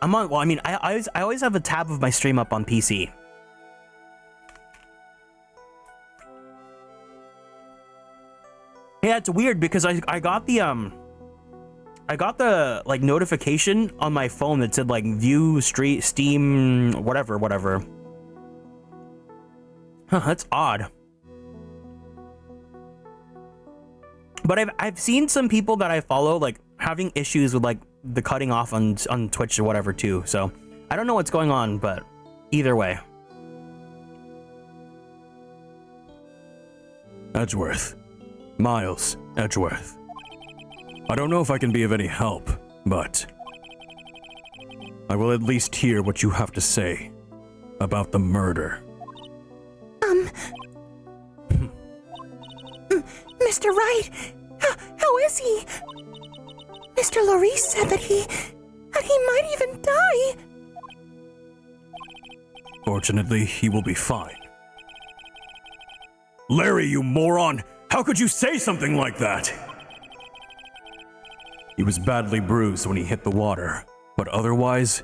I'm on. Well, I mean, I always have a tab of my stream up on PC. Yeah, it's weird because I got the like notification on my phone that said like view Steam whatever. Huh, that's odd. But I've seen some people that I follow like having issues with like the cutting off on Twitch or whatever too. So I don't know what's going on, but either way. Edgeworth. Miles Edgeworth. I don't know if I can be of any help, but I will at least hear what you have to say about the murder. Mr. Wright, how is he? Mr. Laurice said that he might even die. Fortunately, he will be fine. Larry, you moron! How could you say something like that? He was badly bruised when he hit the water, but otherwise,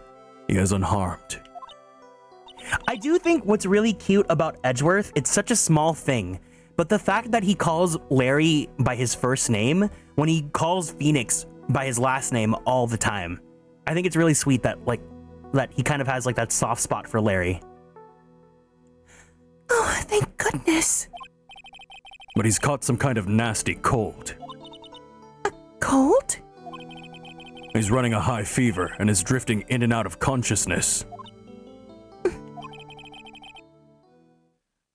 he is unharmed. I do think what's really cute about Edgeworth, it's such a small thing, but the fact that he calls Larry by his first name when he calls Phoenix by his last name all the time. I think it's really sweet that that he kind of has like that soft spot for Larry. Oh, thank goodness. But he's caught some kind of nasty cold. Cold? He's running a high fever and is drifting in and out of consciousness.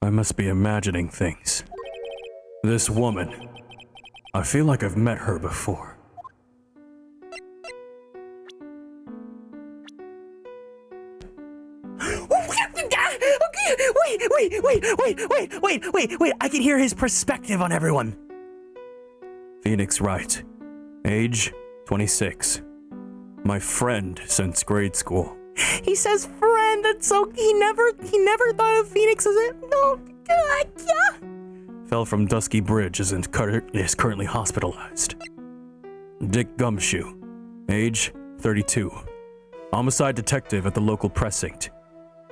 I must be imagining things. This woman, I feel like I've met her before. Wait, I can hear his perspective on everyone. Phoenix Wright, age 26. My friend since grade school. He says friend, that's so, he never thought of Phoenix as a, no, yeah. Fell from Dusky Bridge is currently hospitalized. Dick Gumshoe, age 32. Homicide detective at the local precinct.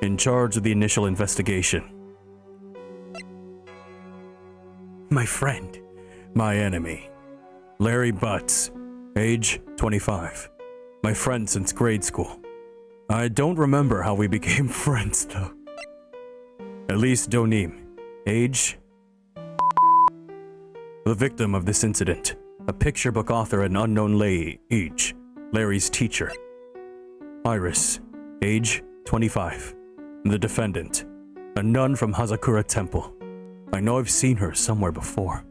In charge of the initial investigation. My friend. My enemy. Larry Butts, age 25. My friend since grade school. I don't remember how we became friends though. Elise Donim, age... The victim of this incident, a picture book author and unknown lay, age, Larry's teacher. Iris, age 25. The defendant, a nun from Hazakura Temple. I know I've seen her somewhere before.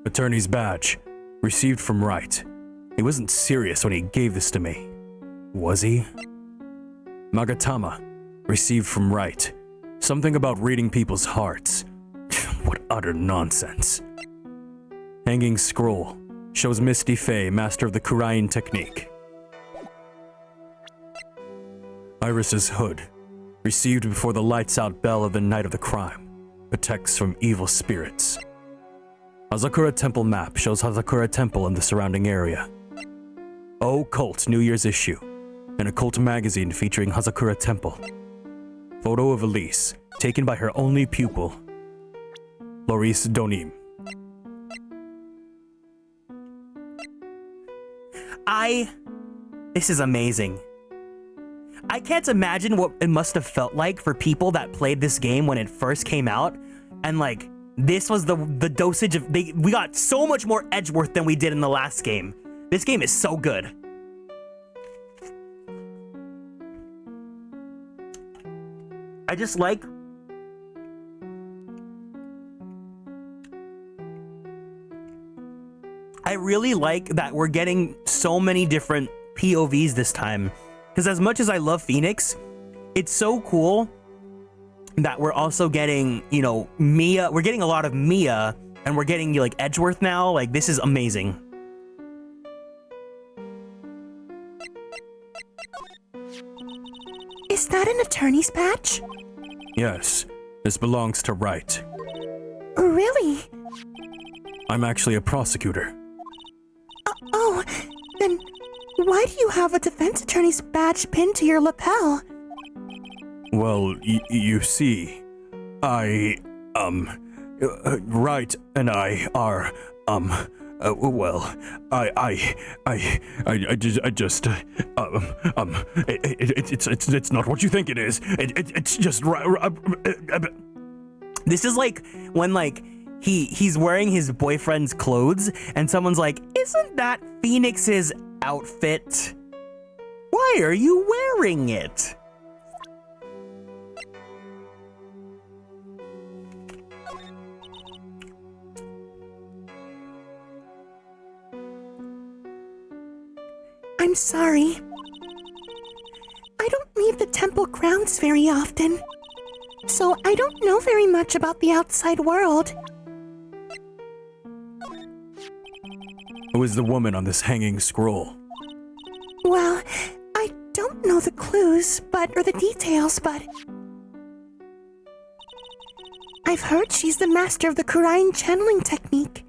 Attorney's badge, received from Wright. He wasn't serious when he gave this to me. Was he? Magatama, received from Wright. Something about reading people's hearts. What utter nonsense. Hanging scroll, shows Misty Faye, master of the Kurain technique. Iris's hood, received before the lights-out bell of the night of the crime, protects from evil spirits. Hazakura Temple map shows Hazakura Temple and the surrounding area. Occult New Year's issue, an occult magazine featuring Hazakura Temple. Photo of Elise, taken by her only pupil, Laurice Donim. This is amazing. I can't imagine what it must have felt like for people that played this game when it first came out, and like, this was the dosage of, we got so much more Edgeworth than we did in the last game. This game is so good. I just like... I really like that we're getting so many different POVs this time. Because as much as I love Phoenix, it's so cool that we're also getting, you know, Mia. We're getting a lot of Mia, and we're getting, like, Edgeworth now. Like, this is amazing. Is that an attorney's badge? Yes, this belongs to Wright. Really? I'm actually a prosecutor. Oh, why do you have a defense attorney's badge pinned to your lapel? Well, you see, Wright and I are, well, it's not what you think it is. It's just This is like when like he's wearing his boyfriend's clothes and someone's like, "Isn't that Phoenix's outfit? Why are you wearing it?" I'm sorry. I don't leave the temple grounds very often, so I don't know very much about the outside world. Who is the woman on this hanging scroll? Well, I don't know the clues, or the details, but I've heard she's the master of the Kurain channeling technique.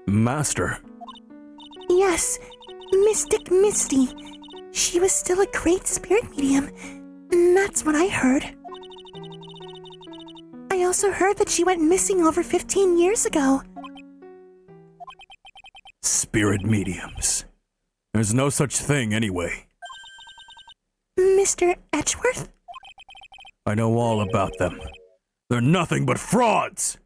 Master? Yes, Mystic Misty. She was still a great spirit medium. That's what I heard. I also heard that she went missing over 15 years ago. Spirit mediums. There's no such thing anyway. Mr. Edgeworth? I know all about them. They're nothing but frauds!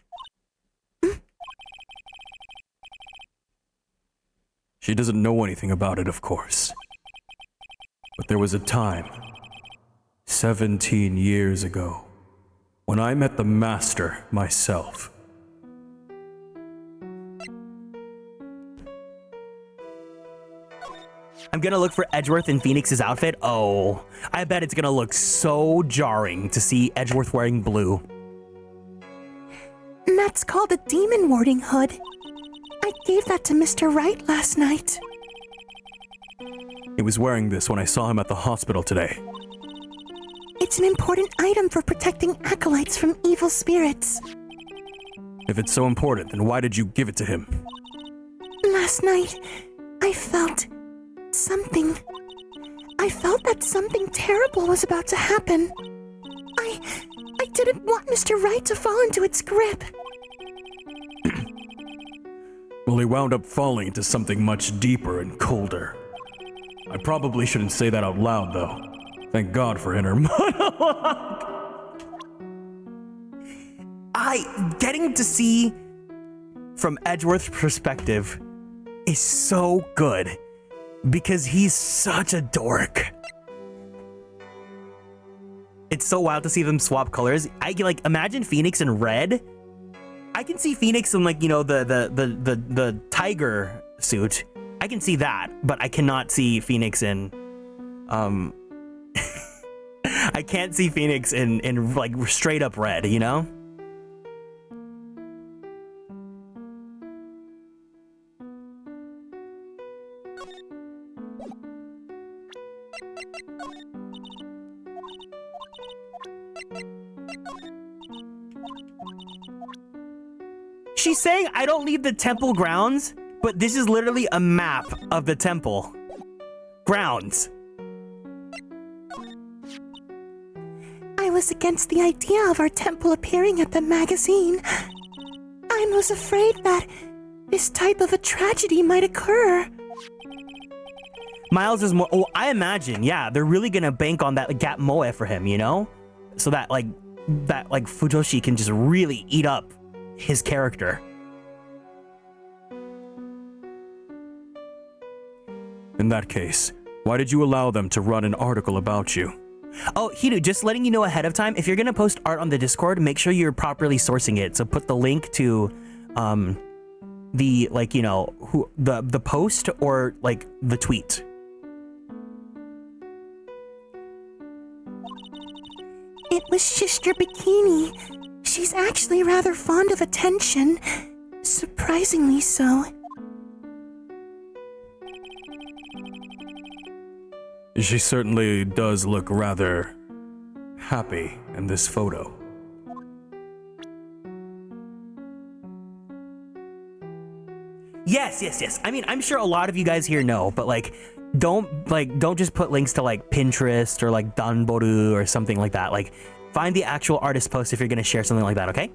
She doesn't know anything about it, of course. But there was a time, 17 years ago, when I met the Master myself. I'm gonna look for Edgeworth in Phoenix's outfit. Oh, I bet it's gonna look so jarring to see Edgeworth wearing blue. That's called a demon warding hood. I gave that to Mr. Wright last night. He was wearing this when I saw him at the hospital today. It's an important item for protecting acolytes from evil spirits. If it's so important, then why did you give it to him? Last night, I felt something. I felt that something terrible was about to happen. I didn't want Mr. Wright to fall into its grip. Well, he wound up falling into something much deeper and colder. I probably shouldn't say that out loud, though. Thank God for inner monologue. Getting to see from Edgeworth's perspective is so good because he's such a dork. It's so wild to see them swap colors. I can imagine Phoenix in red. I can see Phoenix in the tiger suit. I can see that, but I cannot see Phoenix in I can't see Phoenix in like straight up red, you know? She's saying I don't leave the temple grounds, but this is literally a map of the temple grounds. I was against the idea of our temple appearing at the magazine. I was afraid that this type of a tragedy might occur. Miles is more. Oh, I imagine. Yeah, they're really gonna bank on that Gap Moe for him, you know, so that Fujoshi can just really eat up his character. In that case, why did you allow them to run an article about you? Oh, Hiru, just letting you know ahead of time, if you're gonna post art on the Discord, make sure you're properly sourcing it. So put the link to the the post or like the tweet. It was just your bikini. She's actually rather fond of attention. Surprisingly so. She certainly does look rather happy in this photo. Yes. I mean, I'm sure a lot of you guys here know, but like, don't just put links to like Pinterest or like Danboru or something like that. Like, find the actual artist post if you're gonna share something like that, okay?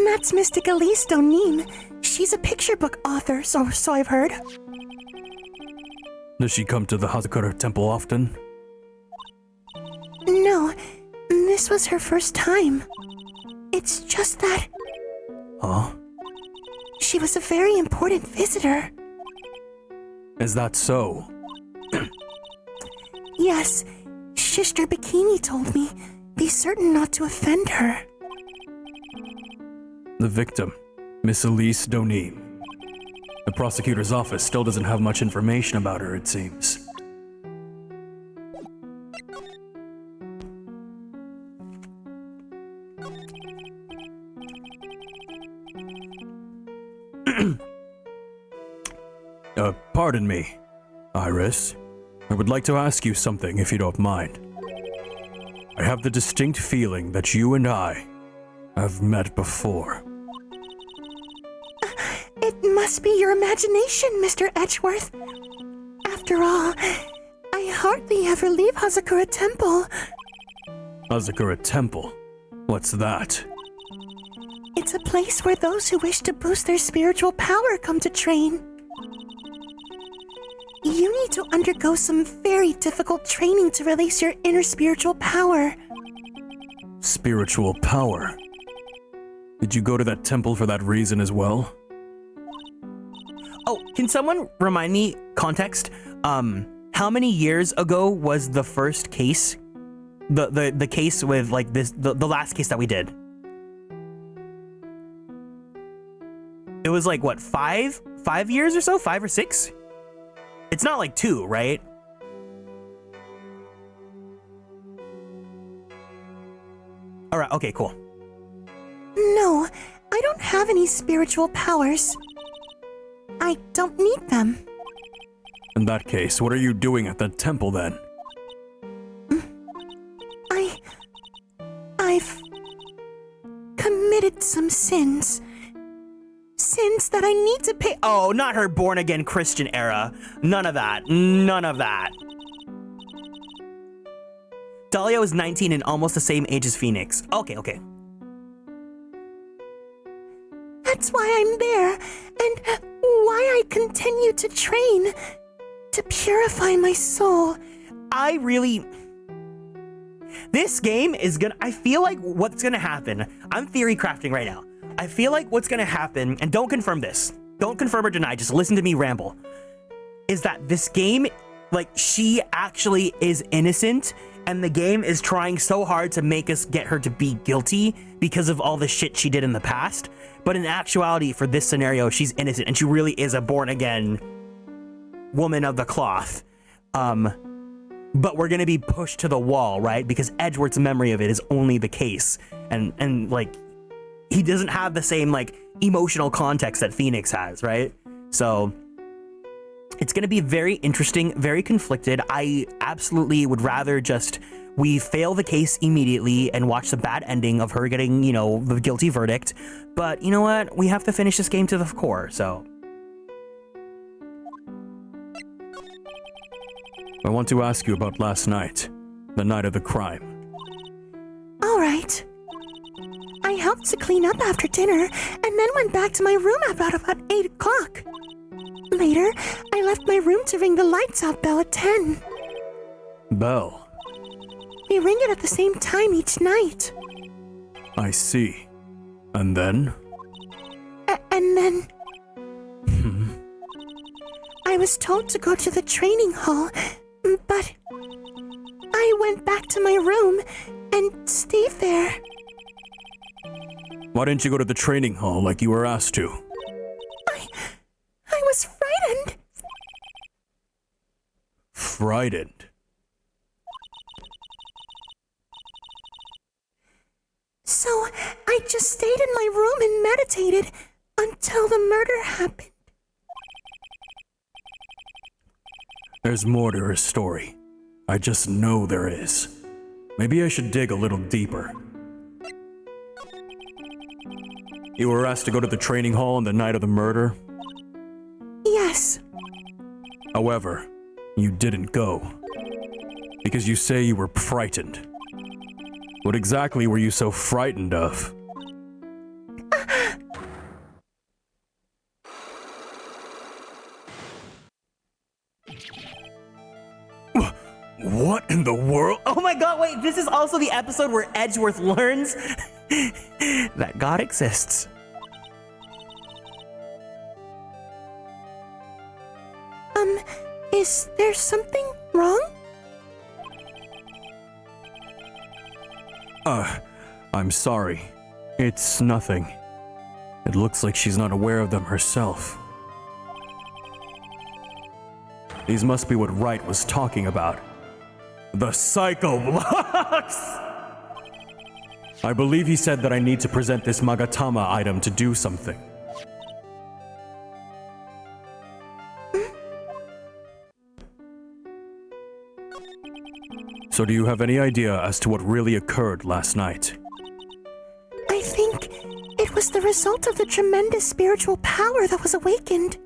That's Mystic Elise Donim. She's a picture book author, so I've heard. Does she come to the Hazakura temple often? No, this was her first time. It's just that Huh? she was a very important visitor. Is that so? Yes, Sister Bikini told me. Be certain not to offend her. The victim, Miss Elise Donim. The prosecutor's office still doesn't have much information about her, it seems. Pardon me, Iris. I would like to ask you something if you don't mind. I have the distinct feeling that you and I have met before. It must be your imagination, Mr. Edgeworth. After all, I hardly ever leave Hazakura Temple. Hazakura Temple? What's that? It's a place where those who wish to boost their spiritual power come to train. You need to undergo some very difficult training to release your inner spiritual power. Spiritual power? Did you go to that temple for that reason as well? Oh, can someone remind me, context, how many years ago was the first case? The case with like this, the last case that we did? It was like what, 5 years or so? 5 or 6? It's not like 2, right? All right, okay, cool. No, I don't have any spiritual powers. I don't need them. In that case, what are you doing at that temple then? I've committed some sins. Sins that I need to pay. Oh, not her born again Christian era. None of that. None of that. Dahlia was 19 and almost the same age as Phoenix. Okay. That's why I'm there, and why I continue to train to purify my soul. This game is gonna, I feel like what's gonna happen, I'm theory crafting right now. I feel like what's gonna happen, and don't confirm this, don't confirm or deny, just listen to me ramble, is that this game, like, she actually is innocent, and the game is trying so hard to make us get her to be guilty because of all the shit she did in the past. But in actuality, for this scenario, she's innocent, and she really is a born-again woman of the cloth. But we're gonna be pushed to the wall, right? Because Edgeworth's memory of it is only the case, and like, he doesn't have the same like emotional context that Phoenix has, right? So it's gonna be very interesting, very conflicted. I absolutely would rather just we fail the case immediately and watch the bad ending of her getting, you know, the guilty verdict. But you know what? We have to finish this game to the core, so. I want to ask you about last night, the night of the crime. All right. I helped to clean up after dinner and then went back to my room about 8 o'clock. Later, I left my room to ring the lights out bell at 10. Bell? We ring it at the same time each night. I see. And then? And then... I was told to go to the training hall, but I went back to my room and stayed there. Why didn't you go to the training hall like you were asked to? I was frightened. Frightened? So I just stayed in my room and meditated until the murder happened. There's more to her story. I just know there is. Maybe I should dig a little deeper. You were asked to go to the training hall on the night of the murder. Yes. However, you didn't go. Because you say you were frightened. What exactly were you so frightened of? What in the world? Oh my god, wait, this is also the episode where Edgeworth learns that God exists. Is there something wrong? I'm sorry. It's nothing. It looks like she's not aware of them herself. These must be what Wright was talking about. The psycho blocks! I believe he said that I need to present this Magatama item to do something. So do you have any idea as to what really occurred last night? I think it was the result of the tremendous spiritual power that was awakened.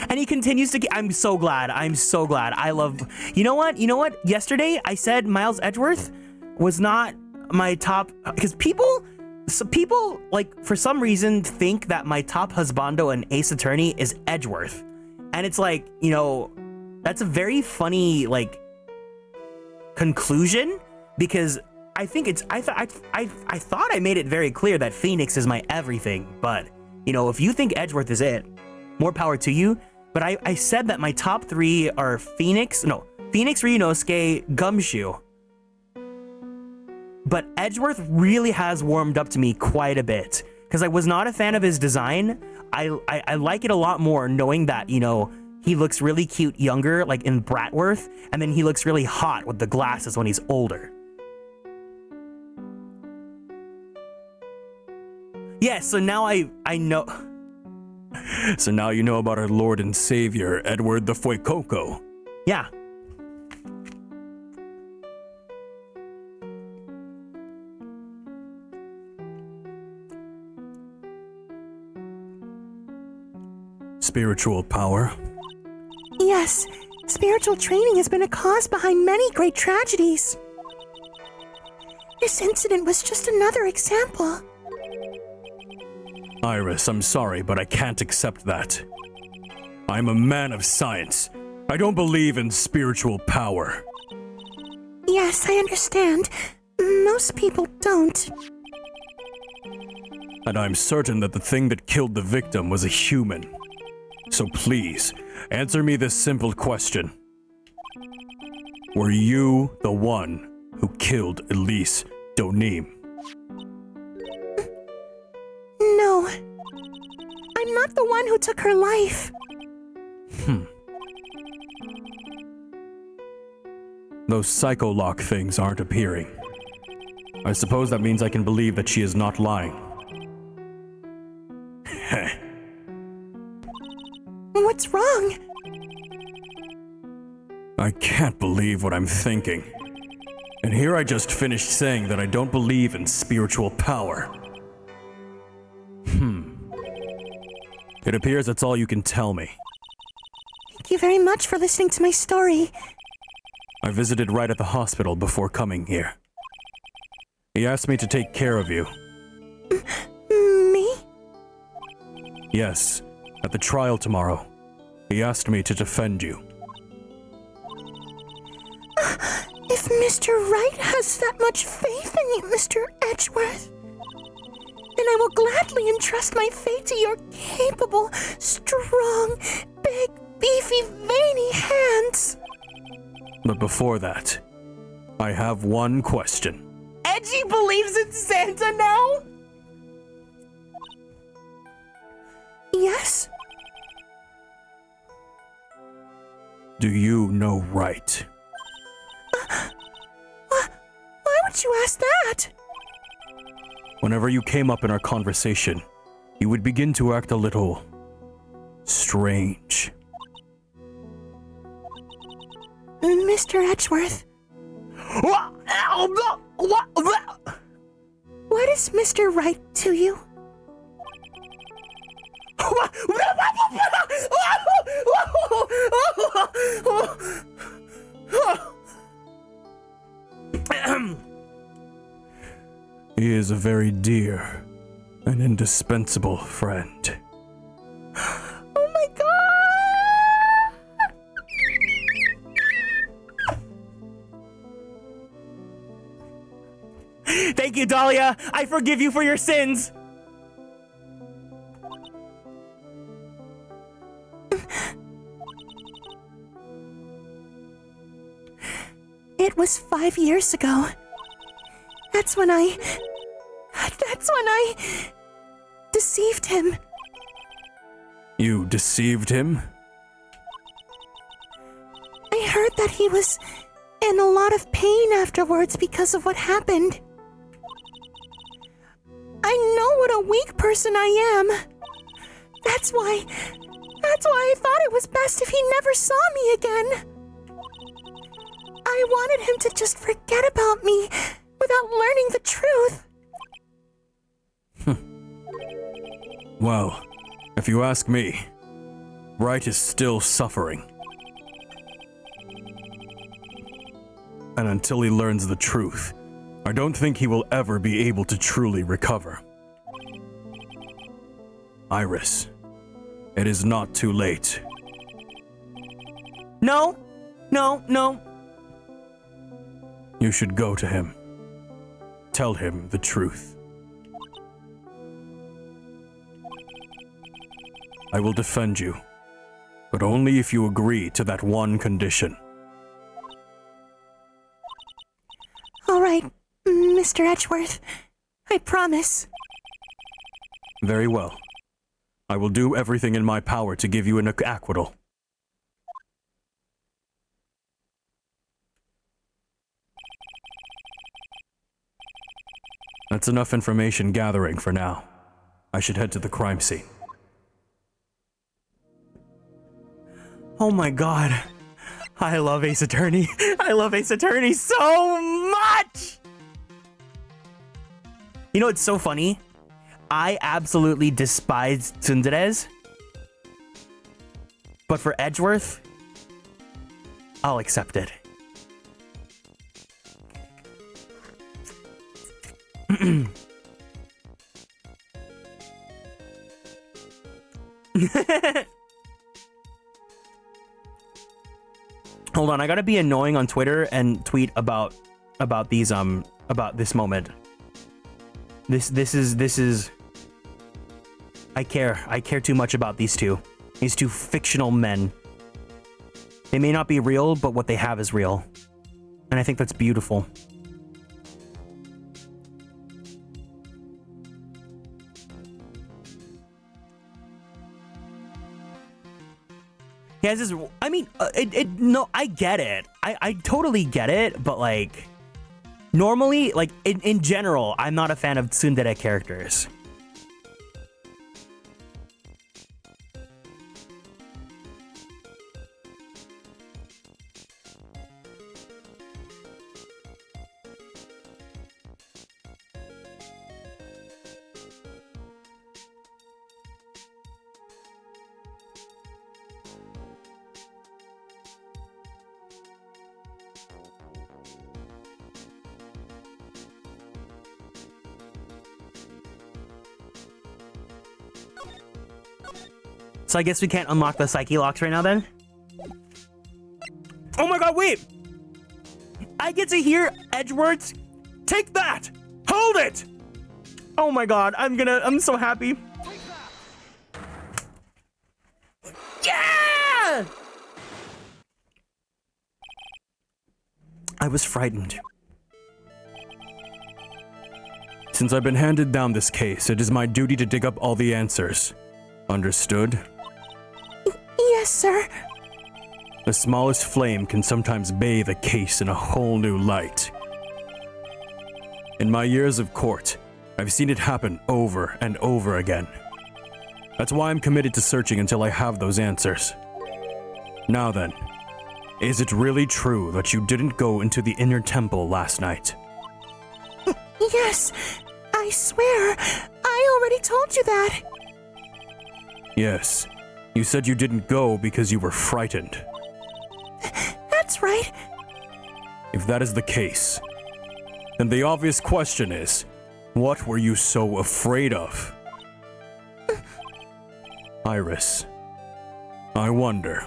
And he continues to I'm so glad. I love... You know what? Yesterday, I said Miles Edgeworth was not my top... Because people, like, for some reason, think that my top husbando and Ace Attorney is Edgeworth. And it's like, you know, that's a very funny, like, conclusion. Because I think it's... I thought I made it very clear that Phoenix is my everything. But, you know, if you think Edgeworth is it, more power to you. But I said that my top 3 are Phoenix, Ryunosuke, Gumshoe. But Edgeworth really has warmed up to me quite a bit. Because I was not a fan of his design. I like it a lot more knowing that, you know, he looks really cute younger, like in Bratworth. And then he looks really hot with the glasses when he's older. Yeah, so now I know... So now you know about our Lord and Savior, Edward the Fuecoco. Yeah. Spiritual power? Yes, spiritual training has been a cause behind many great tragedies. This incident was just another example. Iris, I'm sorry, but I can't accept that. I'm a man of science. I don't believe in spiritual power. Yes, I understand. Most people don't. And I'm certain that the thing that killed the victim was a human. So please, answer me this simple question. Were you the one who killed Elise Donim? No. I'm not the one who took her life. Those psycho-lock things aren't appearing. I suppose that means I can believe that she is not lying. What's wrong? I can't believe what I'm thinking. And here I just finished saying that I don't believe in spiritual power. It appears that's all you can tell me. Thank you very much for listening to my story. I visited Wright at the hospital before coming here. He asked me to take care of you. Me? Yes, at the trial tomorrow. He asked me to defend you. If Mr. Wright has that much faith in you, Mr. Edgeworth, then I will gladly entrust my fate to your capable, strong, big, beefy, veiny hands. But before that, I have one question. Edgy believes in Santa now? Yes? Do you know Wright? Why would you ask that? Whenever you came up in our conversation, you would begin to act a little strange. Mr. Edgeworth, what is Mr. Wright to you? He is a very dear and indispensable friend. Oh my god! Thank you, Dahlia. I forgive you for your sins. It was 5 years ago. That's when I deceived him. You deceived him? I heard that he was in a lot of pain afterwards because of what happened. I know what a weak person I am. That's why I thought it was best if he never saw me again. I wanted him to just forget about me without learning the truth. Well, if you ask me, Wright is still suffering. And until he learns the truth, I don't think he will ever be able to truly recover. Iris, it is not too late. No. You should go to him. Tell him the truth. I will defend you, but only if you agree to that one condition. All right, Mr. Edgeworth. I promise. Very well. I will do everything in my power to give you an acquittal. That's enough information gathering for now. I should head to the crime scene. Oh my god. I love Ace Attorney. I love Ace Attorney so much! You know what's so funny? I absolutely despise tsunderes. But for Edgeworth, I'll accept it. Hold on, I gotta be annoying on Twitter and tweet about these about this moment. This is I care too much about these two fictional men. They may not be real, but what they have is real. And I think that's beautiful. Yeah, this is, I mean, no, I get it. I totally get it, but like, normally, like, in general, I'm not a fan of tsundere characters. So I guess we can't unlock the psyche locks right now then? Oh my god, wait! I get to hear Edgeworth. Take that! Hold it! Oh my god, I'm so happy. Yeah! I was frightened. Since I've been handed down this case, it is my duty to dig up all the answers. Understood? Yes, sir. The smallest flame can sometimes bathe a case in a whole new light. In my years of court, I've seen it happen over and over again. That's why I'm committed to searching until I have those answers. Now then, is it really true that you didn't go into the inner temple last night? Yes, I swear. I already told you that. Yes. You said you didn't go because you were frightened. That's right. If that is the case, then the obvious question is, what were you so afraid of? Iris, I wonder,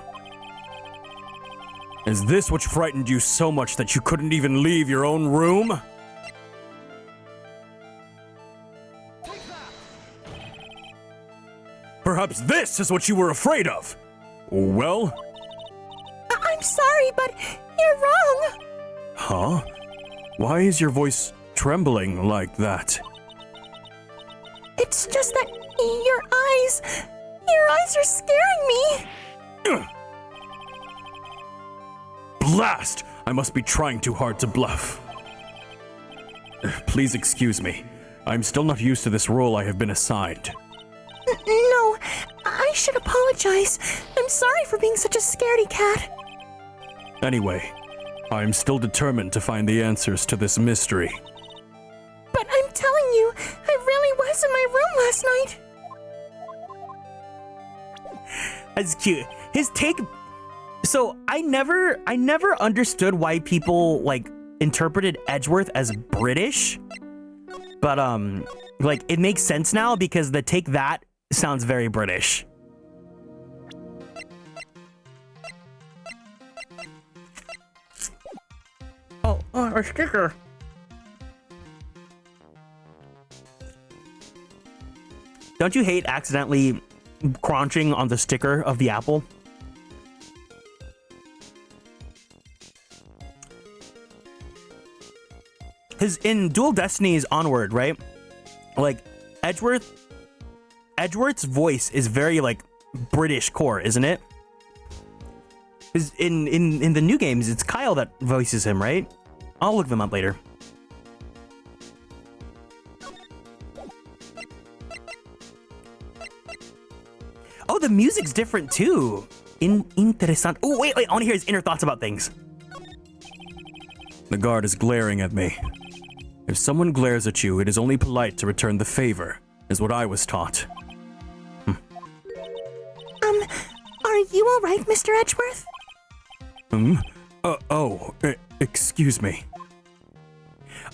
is this what frightened you so much that you couldn't even leave your own room? Perhaps this is what you were afraid of. Well? I'm sorry, but you're wrong. Huh? Why is your voice trembling like that? It's just that your eyes are scaring me. Ugh. Blast! I must be trying too hard to bluff. Please excuse me. I'm still not used to this role I have been assigned. No, I should apologize. I'm sorry for being such a scaredy cat. Anyway, I'm still determined to find the answers to this mystery. But I'm telling you, I really was in my room last night. That's cute. His take. So I never understood why people like interpreted Edgeworth as British, but like it makes sense now because the take that sounds very British. Oh, a sticker. Don't you hate accidentally crunching on the sticker of the apple? In Dual Destinies Onward, right? Like Edgeworth's voice is very like British core, isn't it? Because in the new games, it's Kyle that voices him, right? I'll look them up later. Oh, the music's different too. Interessant. Oh, wait, I want to hear his inner thoughts about things. The guard is glaring at me. If someone glares at you, it is only polite to return the favor, is what I was taught. Are you all right, Mr. Edgeworth? Excuse me.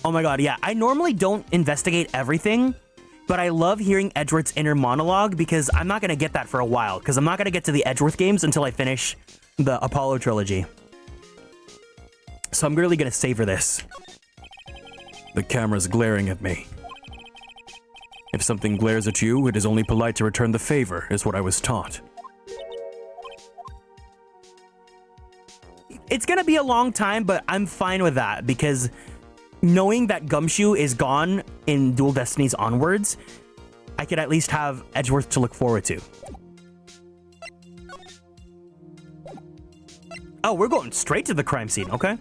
Oh my god, yeah, I normally don't investigate everything, but I love hearing Edgeworth's inner monologue because I'm not gonna get that for a while, because I'm not gonna get to the Edgeworth games until I finish the Apollo trilogy. So I'm really gonna savor this. The camera's glaring at me. If something glares at you, it is only polite to return the favor, is what I was taught. It's gonna be a long time, but I'm fine with that because knowing that Gumshoe is gone in Dual Destinies onwards, I could at least have Edgeworth to look forward to. Oh, we're going straight to the crime scene, okay?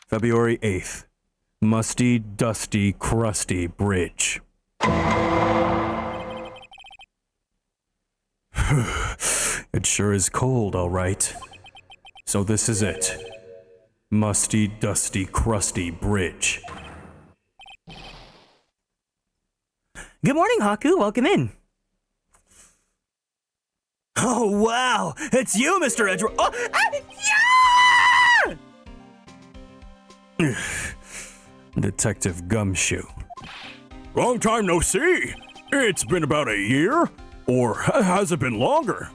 February 8th. Musty, dusty, crusty bridge. It sure is cold, all right. So this is it. Musty, dusty, crusty bridge. Good morning, Haku. Welcome in. Oh, wow. It's you, Mr. Edgeworth. Oh, yeah! Detective Gumshoe. Long time no see. It's been about a year? Or has it been longer?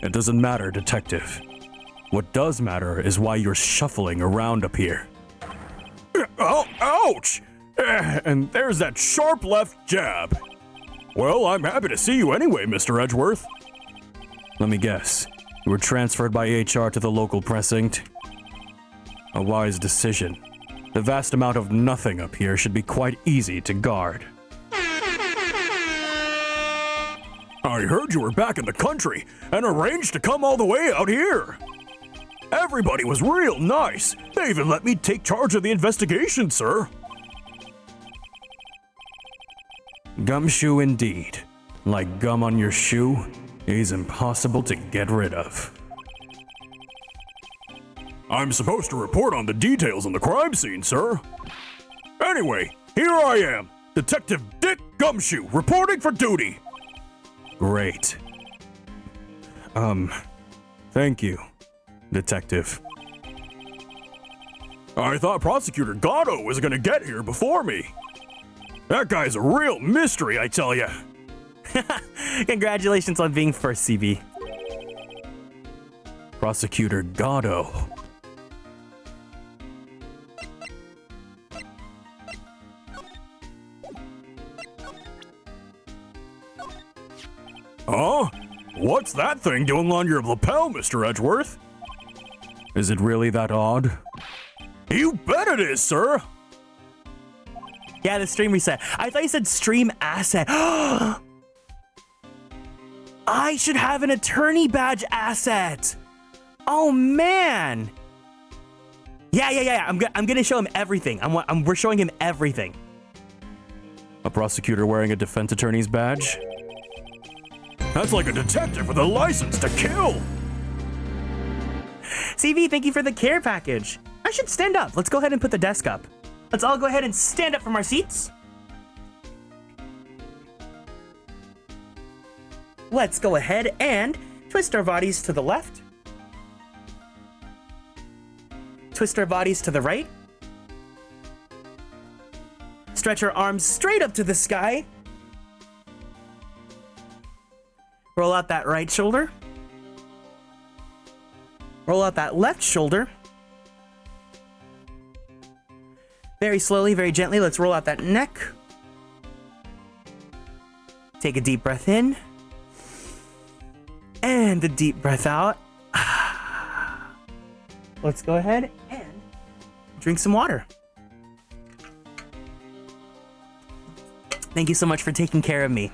It doesn't matter, Detective. What does matter is why you're shuffling around up here. Oh, ouch! And there's that sharp left jab. Well, I'm happy to see you anyway, Mr. Edgeworth. Let me guess. You were transferred by HR to the local precinct? A wise decision. The vast amount of nothing up here should be quite easy to guard. I heard you were back in the country and arranged to come all the way out here. Everybody was real nice. They even let me take charge of the investigation, sir. Gumshoe indeed. Like gum on your shoe, he's impossible to get rid of. I'm supposed to report on the details on the crime scene, sir. Anyway, here I am, Detective Dick Gumshoe, reporting for duty! Great. Thank you, Detective. I thought Prosecutor Gatto was gonna get here before me. That guy's a real mystery, I tell ya. Congratulations on being first, CB. Prosecutor Gatto. Huh? What's that thing doing on your lapel, Mr. Edgeworth? Is it really that odd? You bet it is, sir! Yeah, the stream reset. I thought you said stream asset. I should have an attorney badge asset. Oh, man. Yeah. I'm gonna show him everything. We're showing him everything. A prosecutor wearing a defense attorney's badge? That's like a detective with a license to kill! CV, thank you for the care package. I should stand up. Let's go ahead and put the desk up. Let's all go ahead and stand up from our seats. Let's go ahead and twist our bodies to the left. Twist our bodies to the right. Stretch our arms straight up to the sky. Roll out that right shoulder. Roll out that left shoulder. Very slowly, very gently, let's roll out that neck. Take a deep breath in. And a deep breath out. Let's go ahead and drink some water. Thank you so much for taking care of me.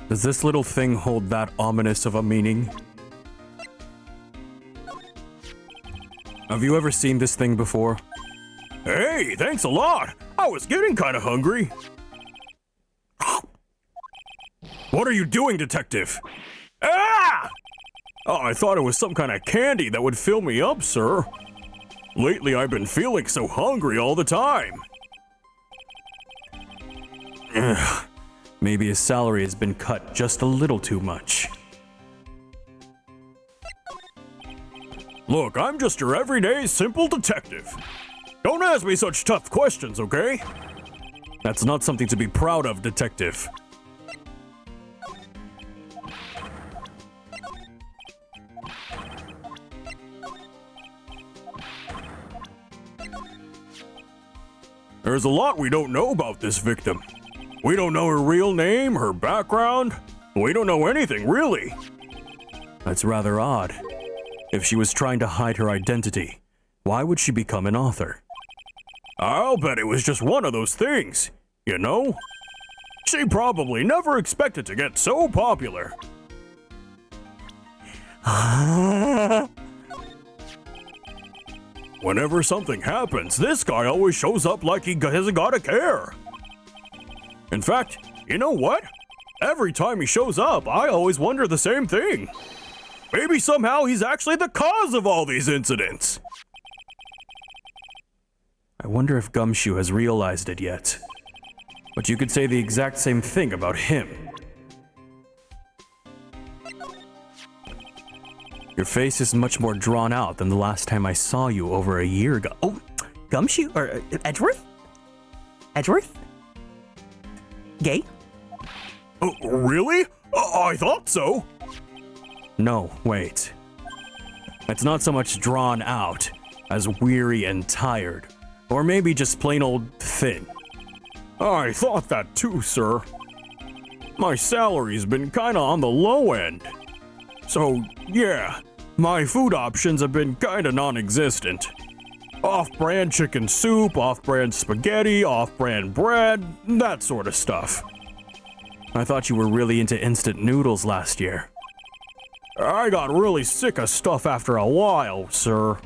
Does this little thing hold that ominous of a meaning? Have you ever seen this thing before? Hey, thanks a lot! I was getting kinda hungry. What are you doing, Detective? Ah! Oh, I thought it was some kind of candy that would fill me up, sir. Lately, I've been feeling so hungry all the time. Ugh. Maybe his salary has been cut just a little too much. Look, I'm just your everyday simple detective. Don't ask me such tough questions, okay? That's not something to be proud of, Detective. There's a lot we don't know about this victim. We don't know her real name, her background. We don't know anything, really. That's rather odd. If she was trying to hide her identity, why would she become an author? I'll bet it was just one of those things, you know? She probably never expected to get so popular. Whenever something happens, this guy always shows up like he hasn't got a care. In fact, you know what? Every time he shows up, I always wonder the same thing. Maybe somehow he's actually the cause of all these incidents. I wonder if Gumshoe has realized it yet. But you could say the exact same thing about him. Your face is much more drawn out than the last time I saw you over a year ago. Oh, Gumshoe or Edgeworth? Edgeworth? Gay? Oh, really? I thought so. No, wait. It's not so much drawn out as weary and tired, or maybe just plain old thin. I thought that too, sir. My salary's been kinda on the low end. So, yeah, my food options have been kinda non-existent. Off-brand chicken soup, off-brand spaghetti, off-brand bread, that sort of stuff. I thought you were really into instant noodles last year. I got really sick of stuff after a while, sir.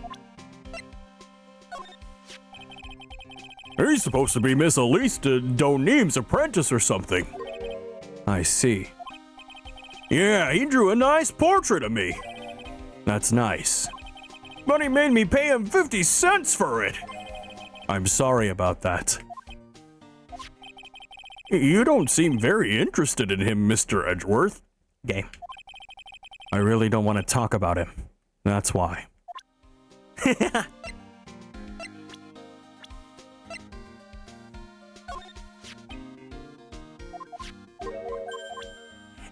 He's supposed to be Miss Elise Donim's apprentice or something. I see. Yeah, he drew a nice portrait of me. That's nice. but he made me pay him 50 cents for it. I'm sorry about that. You don't seem very interested in him, Mr. Edgeworth. Okay. I really don't want to talk about him. That's why.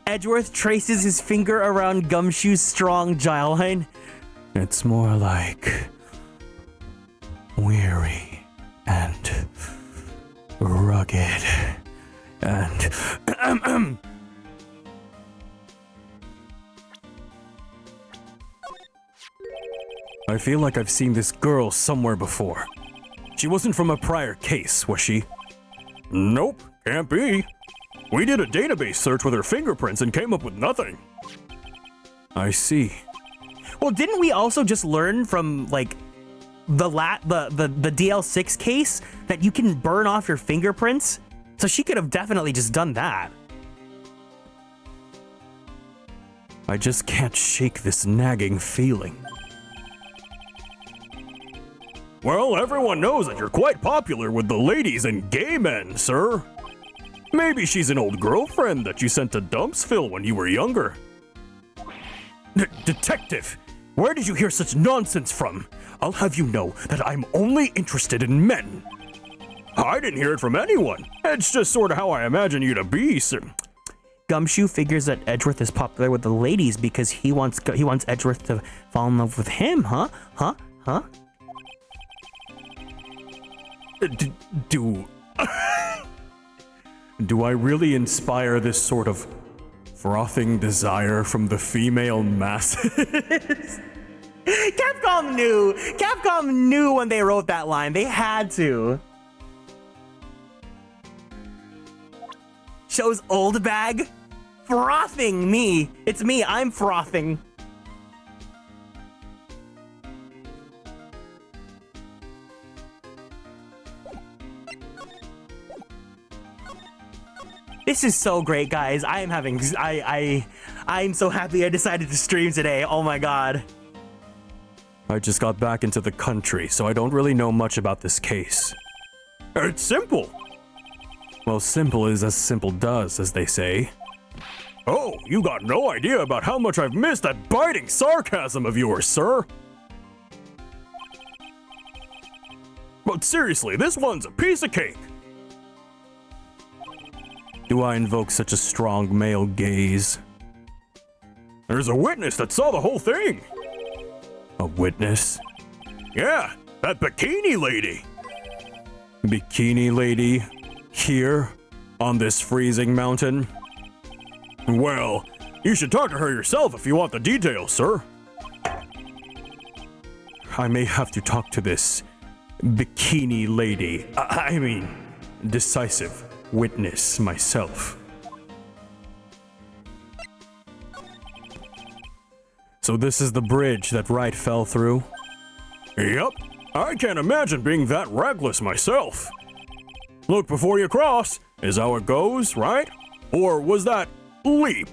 Edgeworth traces his finger around Gumshoe's strong jawline. It's more like weary and rugged and I feel like I've seen this girl somewhere before. She wasn't from a prior case, was she? Nope, can't be. We did a database search with her fingerprints and came up with nothing. I see. Well, didn't we also just learn from like the DL6 case that you can burn off your fingerprints? So she could have definitely just done that. I just can't shake this nagging feeling. Well, everyone knows that you're quite popular with the ladies and gay men, sir. Maybe she's an old girlfriend that you sent to Dumpsville when you were younger. Detective, where did you hear such nonsense from? I'll have you know that I'm only interested in men. I didn't hear it from anyone. It's just sort of how I imagine you to be, sir. Gumshoe figures that Edgeworth is popular with the ladies because he wants Edgeworth to fall in love with him, huh? Do I really inspire this sort of frothing desire from the female masses? Capcom knew when they wrote that line. They had to. Shows old bag frothing me. It's me. I'm frothing. This is so great, guys. I'm so happy I decided to stream today. Oh my god. I just got back into the country, so I don't really know much about this case. It's simple. Well, simple is as simple does, as they say. Oh, you got no idea about how much I've missed that biting sarcasm of yours, sir. But seriously, this one's a piece of cake. Do I invoke such a strong male gaze? There's a witness that saw the whole thing. A witness? Yeah, that bikini lady. Bikini lady? Here? On this freezing mountain? Well, you should talk to her yourself if you want the details, sir. I may have to talk to this bikini lady. I mean, decisive witness myself. So this is the bridge that Wright fell through? Yep. I can't imagine being that reckless myself. Look before you cross is how it goes, right? Or was that leap?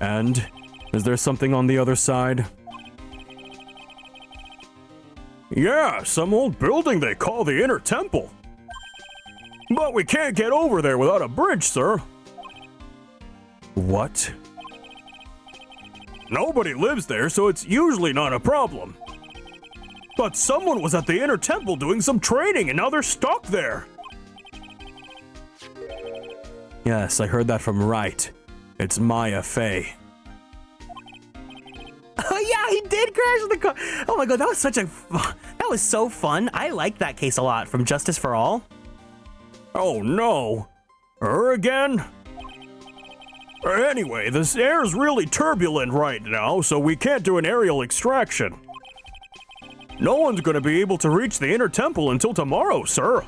And is there something on the other side? Yeah, some old building they call the Inner Temple. But we can't get over there without a bridge, sir. What? Nobody lives there, so it's usually not a problem. But someone was at the Inner Temple doing some training, and now they're stuck there. Yes, I heard that from Wright. It's Maya Fey. Oh yeah, he did crash the car. Oh my god, that was so fun. I liked that case a lot from Justice for All. Oh no, her again? Anyway, this air's really turbulent right now, so we can't do an aerial extraction. No one's gonna be able to reach the Inner Temple until tomorrow, sir.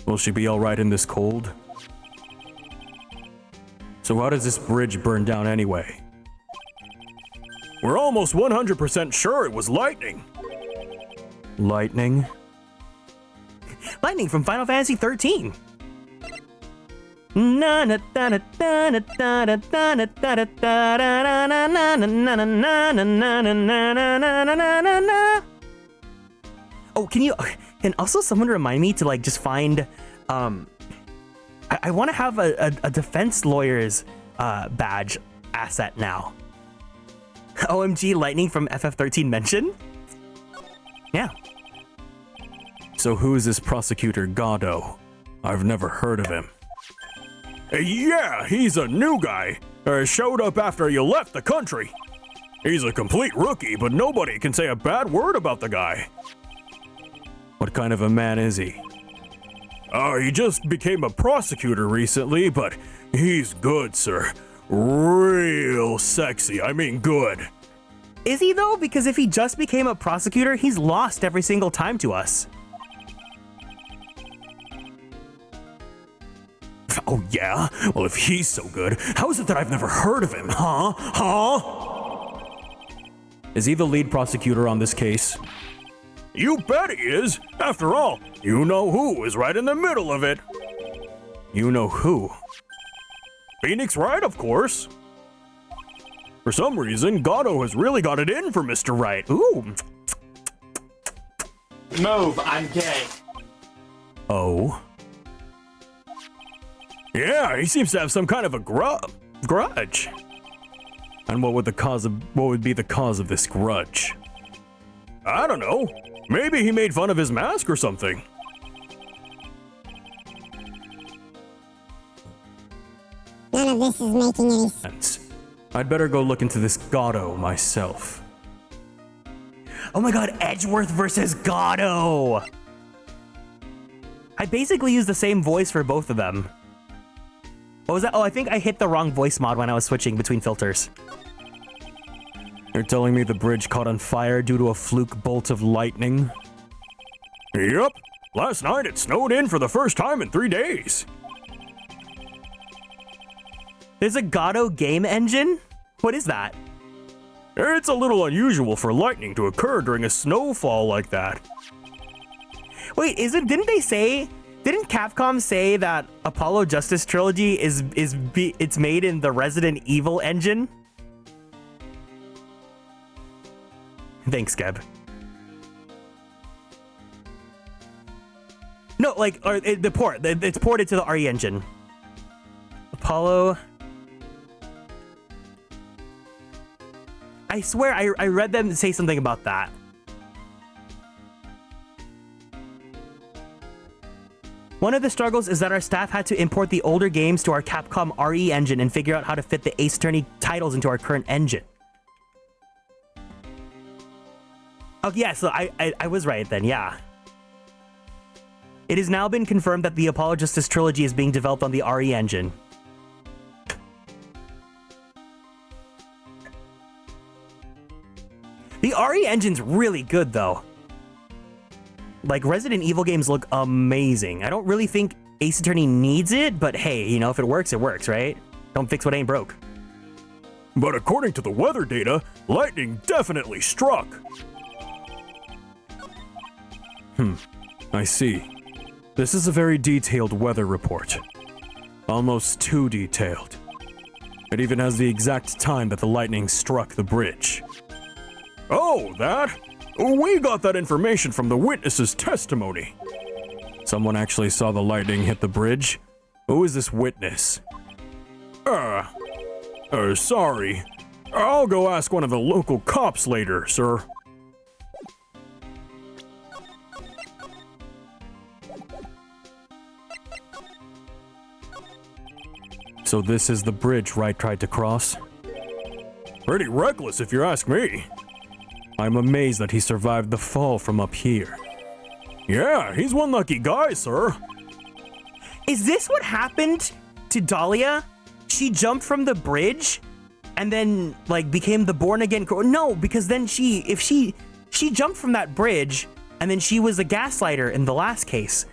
Will she be alright in this cold? So how does this bridge burn down anyway? We're almost 100% sure it was lightning. Lightning? Lightning from Final Fantasy 13. Na na na na na na na na na na na na na. Oh, can also someone remind me to like just find I want to have a defense lawyer's badge asset now. OMG lightning from FF13 mention? Yeah. So who is this prosecutor Gado? I've never heard of him. Yeah, he's a new guy. Showed up after you left the country. He's a complete rookie, but nobody can say a bad word about the guy. What kind of a man is he? He just became a prosecutor recently, but he's good, sir. Real sexy, I mean good. Is he though? Because if he just became a prosecutor, he's lost every single time to us. Oh yeah? Well, if he's so good, how is it that I've never heard of him, huh? Is he the lead prosecutor on this case? You bet he is! After all, you know who is right in the middle of it. You know who? Phoenix Wright, of course. For some reason, Gado has really got it in for Mr. Wright. Ooh. Move, I'm gay. Oh? Yeah, he seems to have some kind of a grudge. And what would be the cause of this grudge? I don't know. Maybe he made fun of his mask or something. None of this is making any sense. I'd better go look into this Gado myself. Oh my god, Edgeworth versus Gado! I basically used the same voice for both of them. What was that? Oh, I think I hit the wrong voice mod when I was switching between filters. You're telling me the bridge caught on fire due to a fluke bolt of lightning? Yep. Last night it snowed in for the first time in 3 days. There's a Gado game engine? What is that? It's a little unusual for lightning to occur during a snowfall like that. Wait, didn't Capcom say that Apollo Justice Trilogy it's made in the Resident Evil engine? Thanks, Geb. No, like it's ported to the RE engine. Apollo. I swear I read them say something about that. One of the struggles is that our staff had to import the older games to our Capcom RE engine and figure out how to fit the Ace Attorney titles into our current engine. Oh yeah, so I was right then, yeah. It has now been confirmed that the Apollo Justice Trilogy is being developed on the RE engine. The RE engine's really good though. Like, Resident Evil games look amazing. I don't really think Ace Attorney needs it, but hey, you know, if it works, right? Don't fix what ain't broke. But according to the weather data, lightning definitely struck. I see. This is a very detailed weather report. Almost too detailed. It even has the exact time that the lightning struck the bridge. Oh, that? We got that information from the witness's testimony. Someone actually saw the lightning hit the bridge? Who is this witness? Sorry. I'll go ask one of the local cops later, sir. So this is the bridge Wright tried to cross? Pretty reckless if you ask me. I'm amazed that he survived the fall from up here. Yeah, he's one lucky guy, sir. Is this what happened to Dahlia? She jumped from the bridge and then like became the born again. No, because then she jumped from that bridge and then she was a gaslighter in the last case.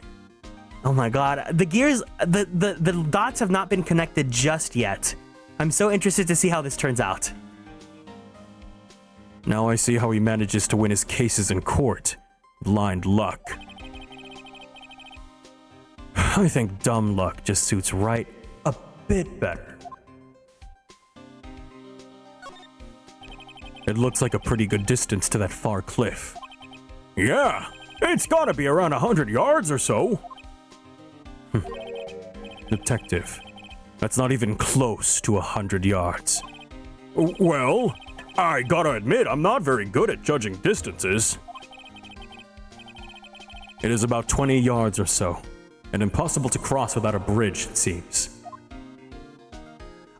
Oh my god, the dots have not been connected just yet. I'm so interested to see how this turns out. Now I see how he manages to win his cases in court. Blind luck. I think dumb luck just suits Wright bit better. It looks like a pretty good distance to that far cliff. Yeah, it's gotta be around 100 yards or so. Detective, that's not even close to 100 yards. Well, I gotta admit, I'm not very good at judging distances. It is about 20 yards or so, and impossible to cross without a bridge, it seems.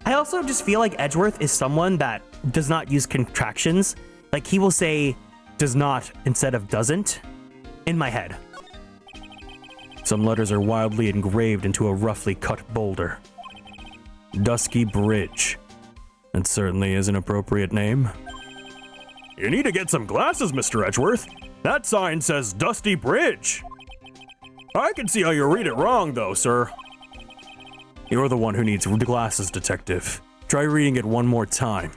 I also just feel like Edgeworth is someone that does not use contractions. Like, he will say does not instead of doesn't in my head. Some letters are wildly engraved into a roughly cut boulder. Dusky Bridge. That certainly is an appropriate name. You need to get some glasses, Mr. Edgeworth. That sign says Dusty Bridge. I can see how you read it wrong, though, sir. You're the one who needs glasses, Detective. Try reading it one more time.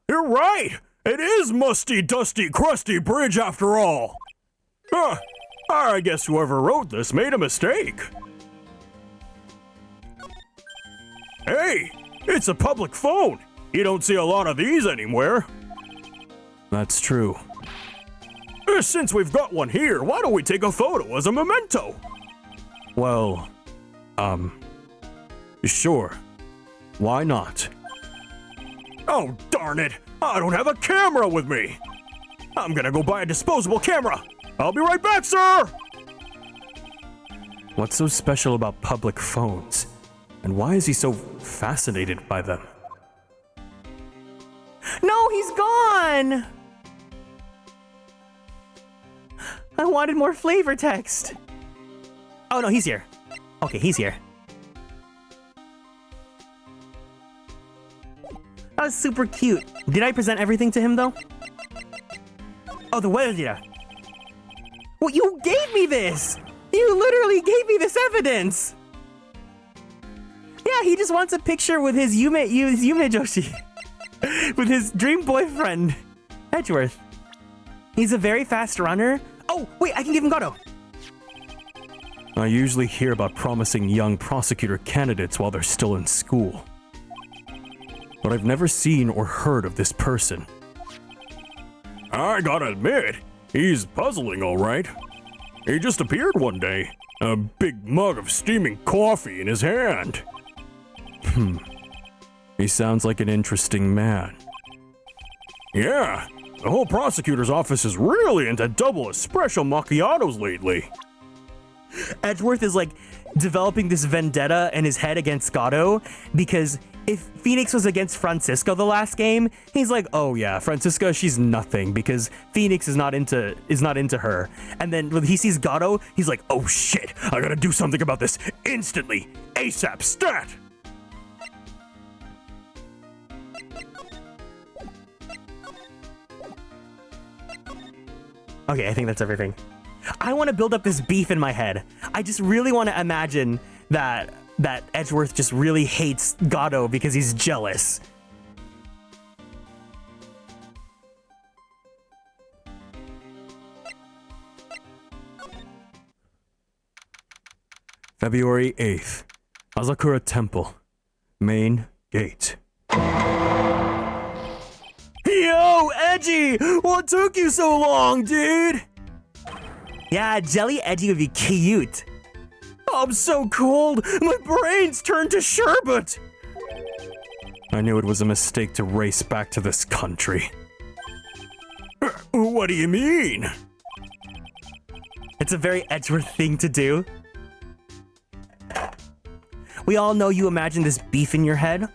You're right! It is Musty, Dusty, Crusty Bridge after all! I guess whoever wrote this made a mistake. Hey, it's a public phone! You don't see a lot of these anywhere. That's true. Since we've got one here, why don't we take a photo as a memento? Well, sure. Why not? Oh, darn it! I don't have a camera with me! I'm gonna go buy a disposable camera! I'll be right back, sir! What's so special about public phones? And why is he so fascinated by them? No, he's gone! I wanted more flavor text. Oh no, he's here. Okay, he's here. That was super cute. Did I present everything to him though? Oh, the weather data. Well, you gave me this! You literally gave me this evidence! Yeah, he just wants a picture with his Yume Joshi. With his dream boyfriend, Edgeworth. He's a very fast runner. Oh, wait, I can give him Gato. I usually hear about promising young prosecutor candidates while they're still in school. But I've never seen or heard of this person. I gotta admit, he's puzzling, all right. He just appeared one day, a big mug of steaming coffee in his hand. He sounds like an interesting man. Yeah, the whole prosecutor's office is really into double espresso macchiatos lately. Edgeworth is like developing this vendetta in his head against Gato because if Phoenix was against Francisco the last game, he's like, oh yeah, Francisca, she's nothing because Phoenix is not into her. And then when he sees Gato, he's like, oh shit, I gotta do something about this instantly, ASAP, stat! Okay, I think that's everything. I want to build up this beef in my head. I just really want to imagine that Edgeworth just really hates Gato because he's jealous. February 8th, Hazakura Temple, main gate. Yo, Edgy! What took you so long, dude? Yeah, Jelly Edgy would be cute. I'm so cold, my brain's turned to sherbet. I knew it was a mistake to race back to this country. What do you mean? It's a very Edgeworth thing to do. We all know you imagine this beef in your head.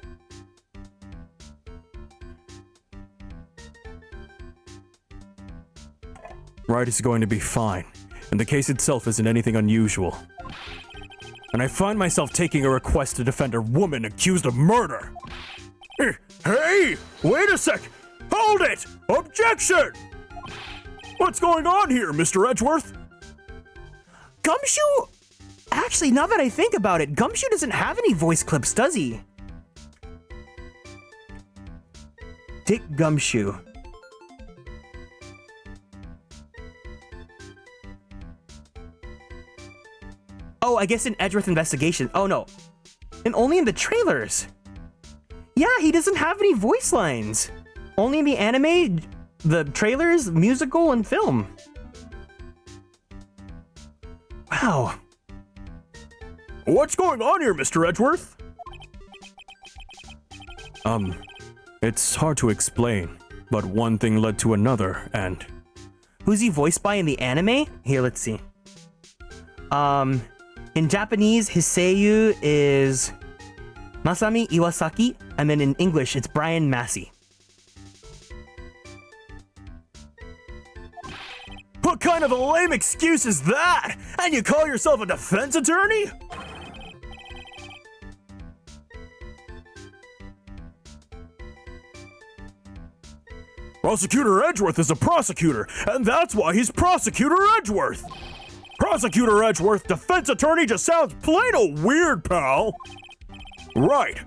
Wright is going to be fine, and the case itself isn't anything unusual. And I find myself taking a request to defend a woman accused of murder. Hey, wait a sec! Hold it! Objection! What's going on here, Mr. Edgeworth? Gumshoe? Actually, now that I think about it, Gumshoe doesn't have any voice clips, does he? Dick Gumshoe. Oh, I guess in Edgeworth Investigation. Oh no. And only in the trailers. Yeah, he doesn't have any voice lines. Only in the anime, the trailers, musical, and film. Wow. What's going on here, Mr. Edgeworth? It's hard to explain, but one thing led to another, and... Who's he voiced by in the anime? Here, let's see. In Japanese, his seiyuu is Masami Iwasaki, and then in English, it's Brian Massey. What kind of a lame excuse is that? And you call yourself a defense attorney? Prosecutor Edgeworth is a prosecutor, and that's why he's Prosecutor Edgeworth. Prosecutor Edgeworth, defense attorney just sounds plain old weird, pal. Right.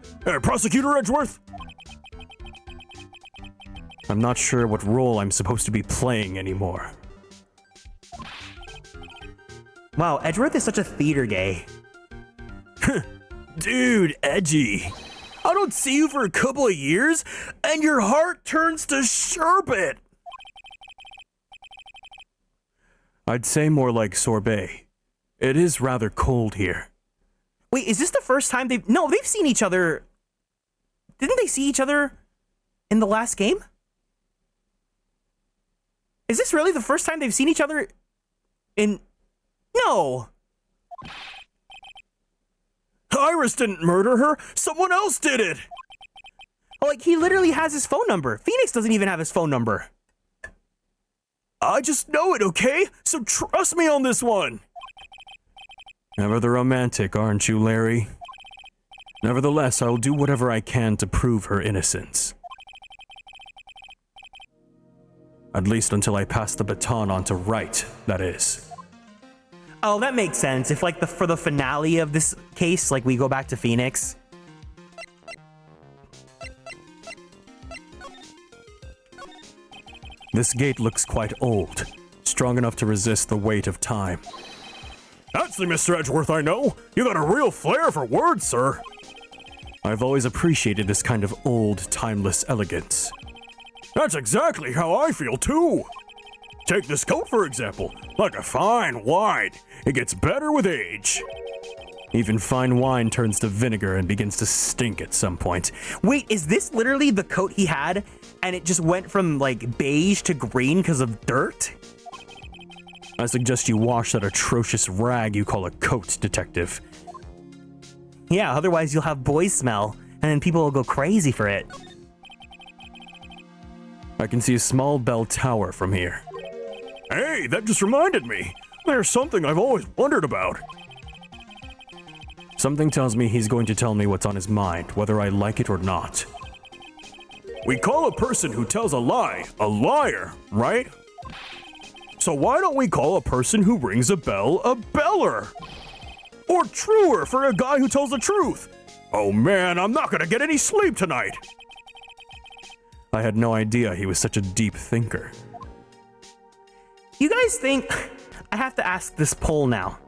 Prosecutor Edgeworth? I'm not sure what role I'm supposed to be playing anymore. Wow, Edgeworth is such a theater gay. Dude, edgy. I don't see you for a couple of years, and your heart turns to sherbet. I'd say more like sorbet. It is rather cold here. Wait, is this the first time they've... No, they've seen each other... Didn't they see each other in the last game? Is this really the first time they've seen each other in... No! Iris didn't murder her! Someone else did it! Like, he literally has his phone number. Phoenix doesn't even have his phone number. I just know it, okay? So trust me on this one! Ever the romantic, aren't you, Larry? Nevertheless, I'll do whatever I can to prove her innocence. At least until I pass the baton on to Wright, that is. Oh, that makes sense. If, like, for the finale of this case, like, we go back to Phoenix. This gate looks quite old, strong enough to resist the weight of time. That's the Mr. Edgeworth I know! You got a real flair for words, sir! I've always appreciated this kind of old, timeless elegance. That's exactly how I feel, too! Take this coat, for example. Like a fine wine. It gets better with age. Even fine wine turns to vinegar and begins to stink at some point. Wait, is this literally the coat he had, and it just went from, like, beige to green because of dirt? I suggest you wash that atrocious rag you call a coat, detective. Yeah, otherwise you'll have boy smell, and then people will go crazy for it. I can see a small bell tower from here. Hey, that just reminded me. There's something I've always wondered about. Something tells me he's going to tell me what's on his mind, whether I like it or not. We call a person who tells a lie a liar, right? So why don't we call a person who rings a bell a beller? Or truer for a guy who tells the truth. Oh man, I'm not gonna get any sleep tonight. I had no idea he was such a deep thinker. You guys think... I have to ask this poll now.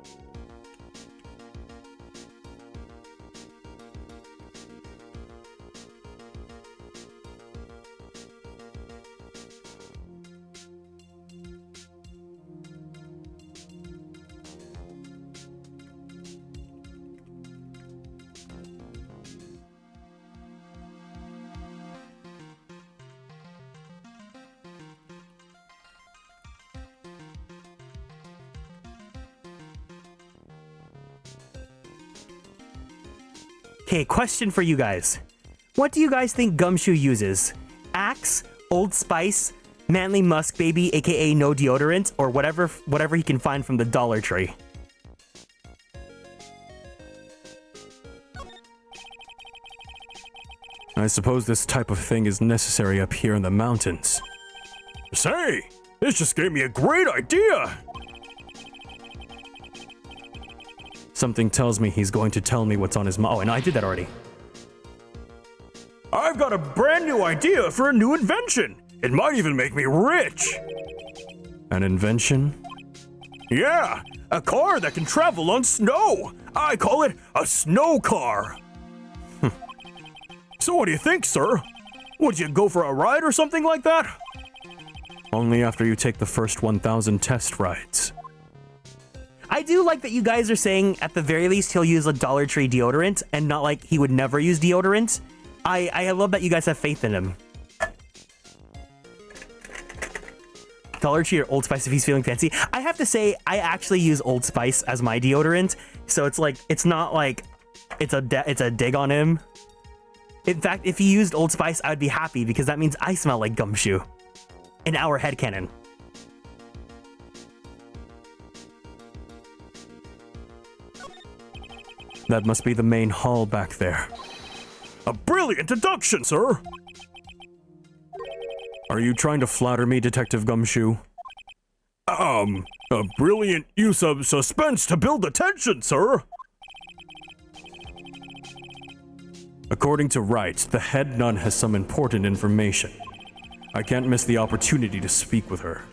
Okay, question for you guys. What do you guys think Gumshoe uses? Axe, Old Spice, Manly Musk Baby, aka no deodorant, or whatever he can find from the Dollar Tree? I suppose this type of thing is necessary up here in the mountains. Say, this just gave me a great idea! Something tells me he's going to tell me what's on his mind. Oh, and I did that already. I've got a brand new idea for a new invention. It might even make me rich. An invention? Yeah, a car that can travel on snow. I call it a snow car. So what do you think, sir? Would you go for a ride or something like that? Only after you take the first 1,000 test rides. I do like that you guys are saying at the very least he'll use a Dollar Tree deodorant and not like he would never use deodorant. I love that you guys have faith in him. Dollar Tree or Old Spice if he's feeling fancy. I have to say, I actually use Old Spice as my deodorant, so it's like, it's not like it's a dig on him. In fact, if he used Old Spice, I would be happy because that means I smell like gumshoe. In our headcanon. That must be the main hall back there. A brilliant deduction, sir! Are you trying to flatter me, Detective Gumshoe? A brilliant use of suspense to build the tension, sir! According to Wright, the head nun has some important information. I can't miss the opportunity to speak with her.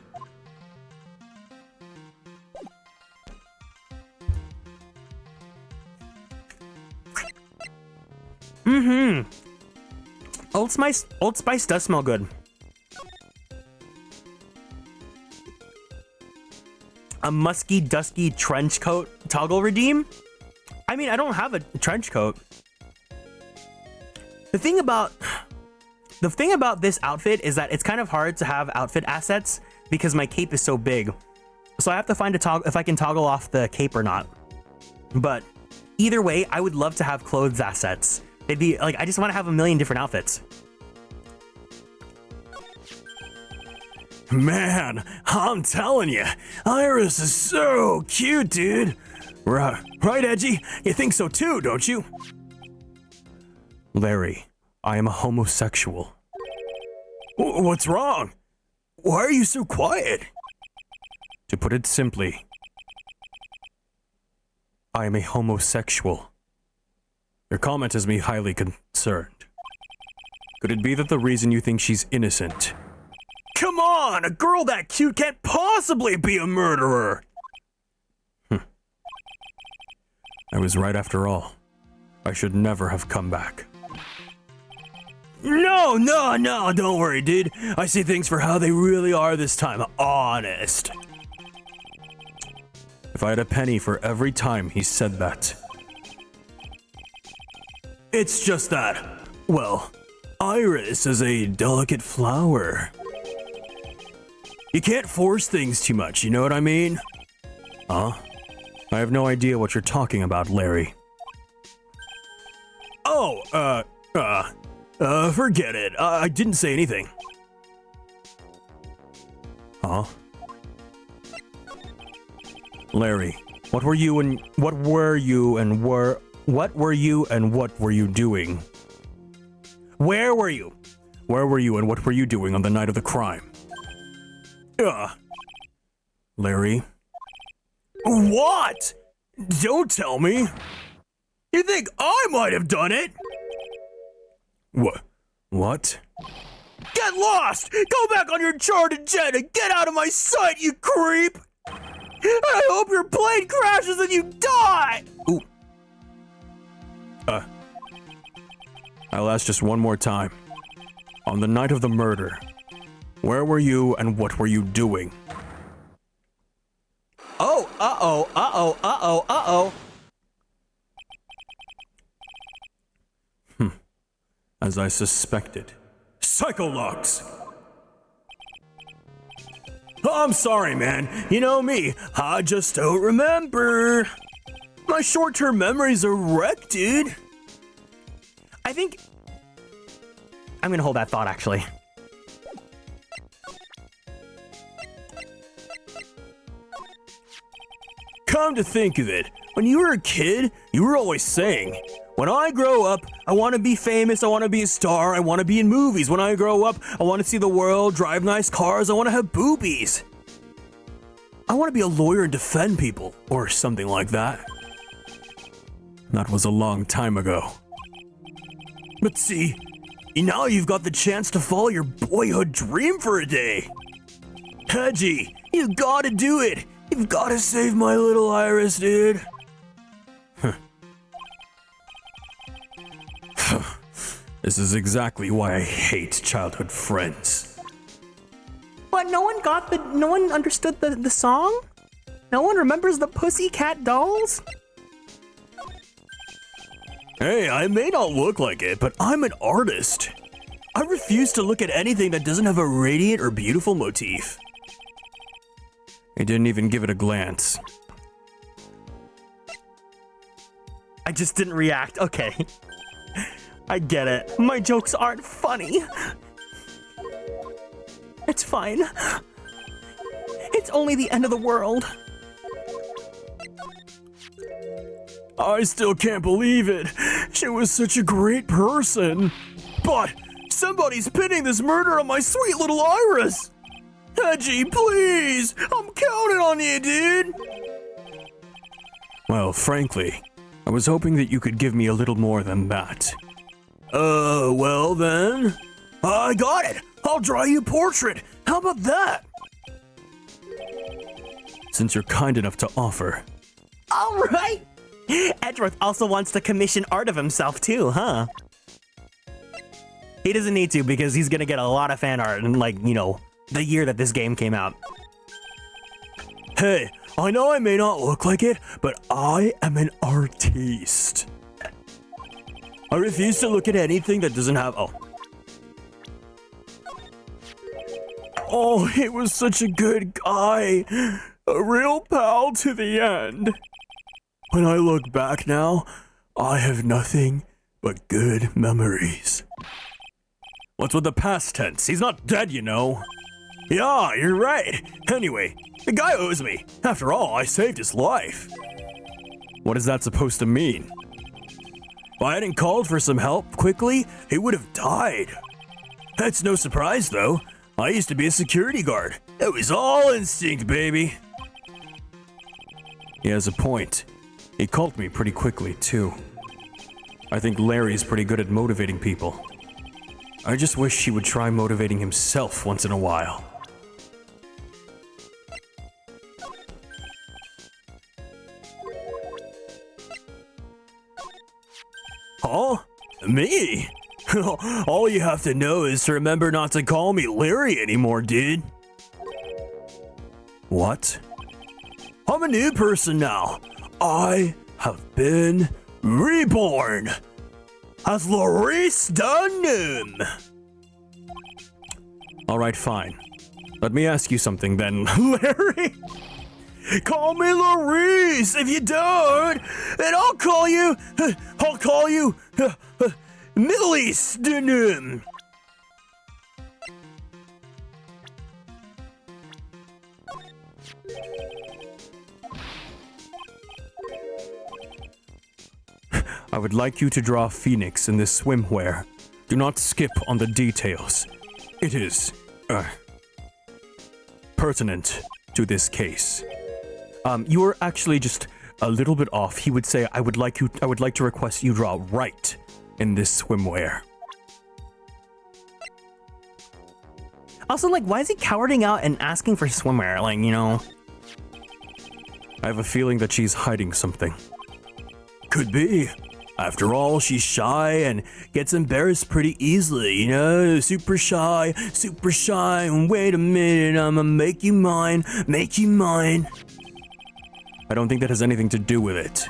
Old Spice does smell good. A musky, dusky trench coat toggle redeem? I mean, I don't have a trench coat. The thing about this outfit is that it's kind of hard to have outfit assets because my cape is so big. So I have to find if I can toggle off the cape or not. But either way, I would love to have clothes assets. It'd be like, I just want to have a million different outfits. Man, I'm telling you, Iris is so cute, dude. Right, Edgy? You think so too, don't you? Larry, I am a homosexual. What's wrong? Why are you so quiet? To put it simply, I am a homosexual. Your comment has me highly concerned. Could it be that the reason you think she's innocent? Come on, a girl that cute can't possibly be a murderer! I was right after all. I should never have come back. No, don't worry, dude. I see things for how they really are this time, honest. If I had a penny for every time he said that. It's just that, well, Iris is a delicate flower. You can't force things too much, you know what I mean? Huh? I have no idea what you're talking about, Larry. Oh, forget it. I didn't say anything. Huh? Larry, what were you and what were you doing? Where were you? Where were you and what were you doing on the night of the crime? Larry? What? Don't tell me. You think I might have done it? What? Get lost! Go back on your chartered jet and get out of my sight, you creep! I hope your plane crashes and you die! Ooh. I'll ask just one more time. On the night of the murder, where were you and what were you doing? Oh, uh-oh. As I suspected. Psycholocks! I'm sorry, man. You know me. I just don't remember. My short-term memories are wrecked, dude. I think I'm gonna hold that thought, actually. Come to think of it, when you were a kid, you were always saying, when I grow up, I want to be famous, I want to be a star, I want to be in movies. When I grow up, I want to see the world, drive nice cars, I want to have boobies. I want to be a lawyer and defend people, or something like that. That was a long time ago. But see, now you've got the chance to follow your boyhood dream for a day. Hedgie, you gotta do it. You've got to save my little Iris, dude. This is exactly why I hate childhood friends. But no one understood the song? No one remembers the Pussycat Dolls? Hey, I may not look like it, but I'm an artist. I refuse to look at anything that doesn't have a radiant or beautiful motif. He didn't even give it a glance. I just didn't react. Okay. I get it. My jokes aren't funny. It's fine. It's only the end of the world. I still can't believe it. She was such a great person. But somebody's pinning this murder on my sweet little Iris. Edgy, please. I'm counting on you, dude. Well, frankly, I was hoping that you could give me a little more than that. Well then. I got it. I'll draw you a portrait. How about that? Since you're kind enough to offer. All right. Edgeworth also wants to commission art of himself too, huh? He doesn't need to because he's gonna get a lot of fan art in, like, you know, the year that this game came out. Hey, I know I may not look like it, but I am an artiste. I refuse to look at anything that doesn't have... Oh, he was such a good guy. A real pal to the end. When I look back now, I have nothing but good memories. What's with the past tense? He's not dead, you know. Yeah, you're right. Anyway, the guy owes me. After all, I saved his life. What is that supposed to mean? If I hadn't called for some help quickly, he would have died. It's no surprise, though. I used to be a security guard. It was all instinct, baby. He has a point. He called me pretty quickly, too. I think Larry's pretty good at motivating people. I just wish he would try motivating himself once in a while. Huh? Me? All you have to know is to remember not to call me Larry anymore, dude. What? I'm a new person now. I have been reborn as Laurice Dunham. Alright, fine. Let me ask you something then, Larry. Call me Laurice. If you don't, then I'll call you Middle East Dunham. I would like you to draw a phoenix in this swimwear. Do not skip on the details. It is, pertinent to this case. You were actually just a little bit off. He would say, I would like to request you draw Wright in this swimwear. Also, like, why is he cowarding out and asking for swimwear? Like, you know. I have a feeling that she's hiding something. Could be. After all, she's shy and gets embarrassed pretty easily, you know? Super shy, and wait a minute, I'ma make you mine. I don't think that has anything to do with it.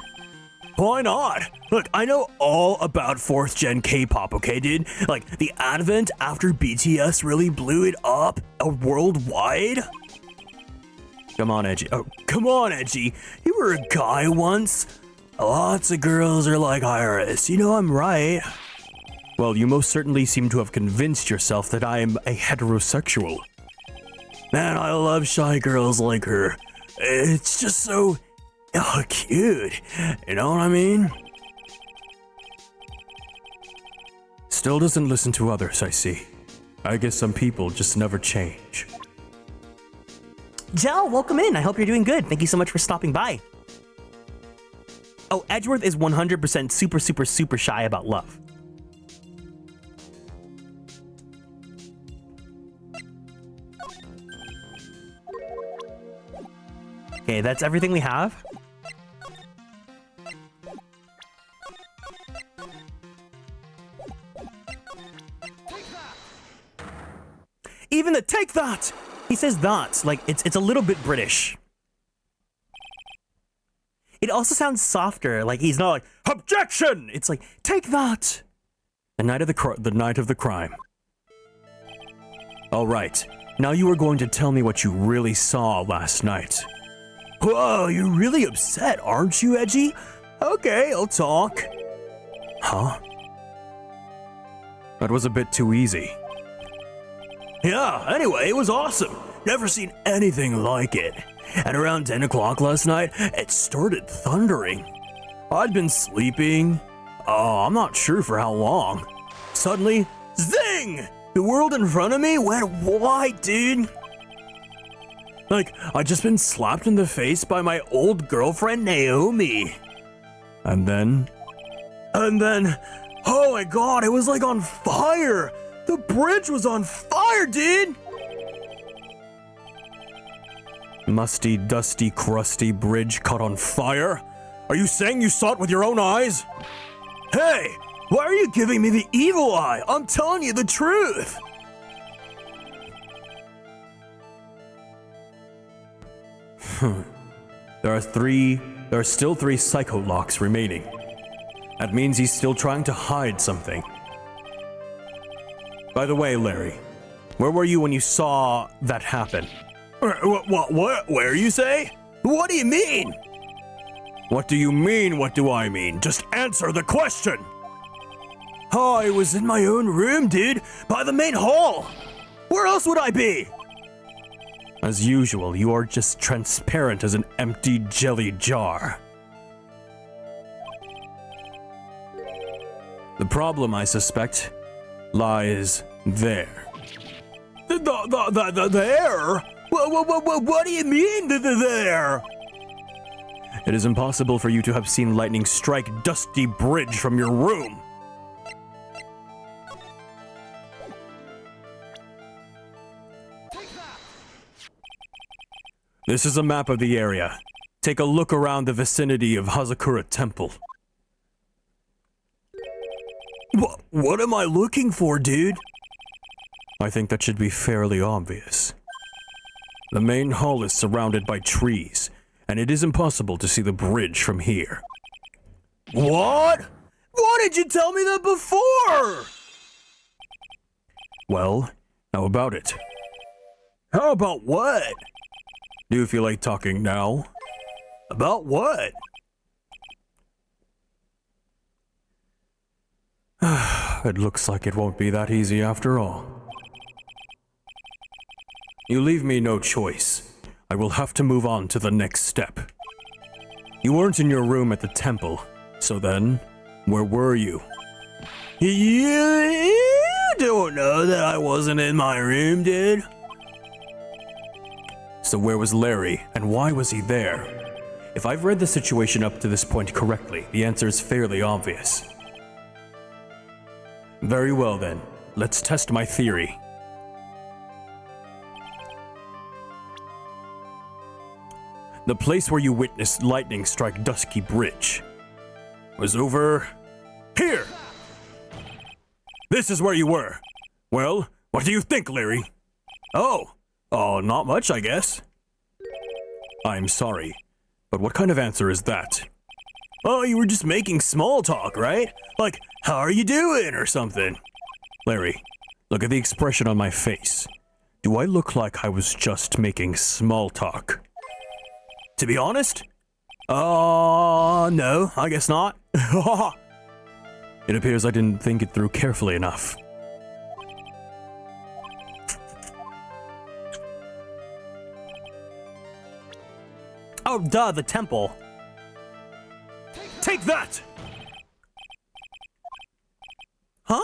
Why not? Look, I know all about 4th gen K-pop, okay, dude? Like, the advent after BTS really blew it up worldwide. Come on, Edgy. Oh, come on, Edgy. You were a guy once. Lots of girls are like Iris. You know I'm right. Well, you most certainly seem to have convinced yourself that I am a heterosexual. Man, I love shy girls like her. It's just so... cute. You know what I mean? Still doesn't listen to others, I see. I guess some people just never change. Jel, welcome in. I hope you're doing good. Thank you so much for stopping by. Oh, Edgeworth is 100% super shy about love. Okay, that's everything we have. Even the take that! He says that, like it's a little bit British. It also sounds softer, like he's not like, objection! It's like, take that! The night of the crime. All right, now you are going to tell me what you really saw last night. Whoa, you're really upset, aren't you, Edgy? Okay, I'll talk. Huh? That was a bit too easy. Yeah, anyway, it was awesome. Never seen anything like it. And around 10 o'clock last night, it started thundering. I'd been sleeping. I'm not sure for how long. Suddenly, zing! The world in front of me went white, dude. Like, I'd just been slapped in the face by my old girlfriend, Naomi. And then, oh my god, it was like on fire. The bridge was on fire, dude. musty, dusty, crusty bridge caught on fire? Are you saying you saw it with your own eyes? Hey, why are you giving me the evil eye? I'm telling you the truth. There are still three psycho locks remaining. That means he's still trying to hide something. By the way, Larry, where were you when you saw that happen? What? Where you say? What do you mean? What do you mean, what do I mean? Just answer the question! Oh, I was in my own room, dude, by the main hall. Where else would I be? As usual, you are just transparent as an empty jelly jar. The problem, I suspect, lies there. There? What do you mean, there? It is impossible for you to have seen lightning strike Dusty Bridge from your room. This is a map of the area. Take a look around the vicinity of Hazakura Temple. What am I looking for, dude? I think that should be fairly obvious. The main hall is surrounded by trees, and it is impossible to see the bridge from here. What? Why did you tell me that before? Well, how about it? How about what? Do you feel like talking now? About what? It looks like it won't be that easy after all. You leave me no choice. I will have to move on to the next step. You weren't in your room at the temple, so then, where were you? You don't know that I wasn't in my room, dude. So where was Larry, and why was he there? If I've read the situation up to this point correctly, the answer is fairly obvious. Very well then, let's test my theory. The place where you witnessed lightning strike Dusky Bridge was over here. This is where you were. Well, what do you think, Larry? Oh, not much, I guess. I'm sorry, but what kind of answer is that? Oh, you were just making small talk, right? Like, how are you doing or something? Larry, look at the expression on my face. Do I look like I was just making small talk? To be honest? No, I guess not. It appears I didn't think it through carefully enough. Oh, duh, the temple. Take that! Huh?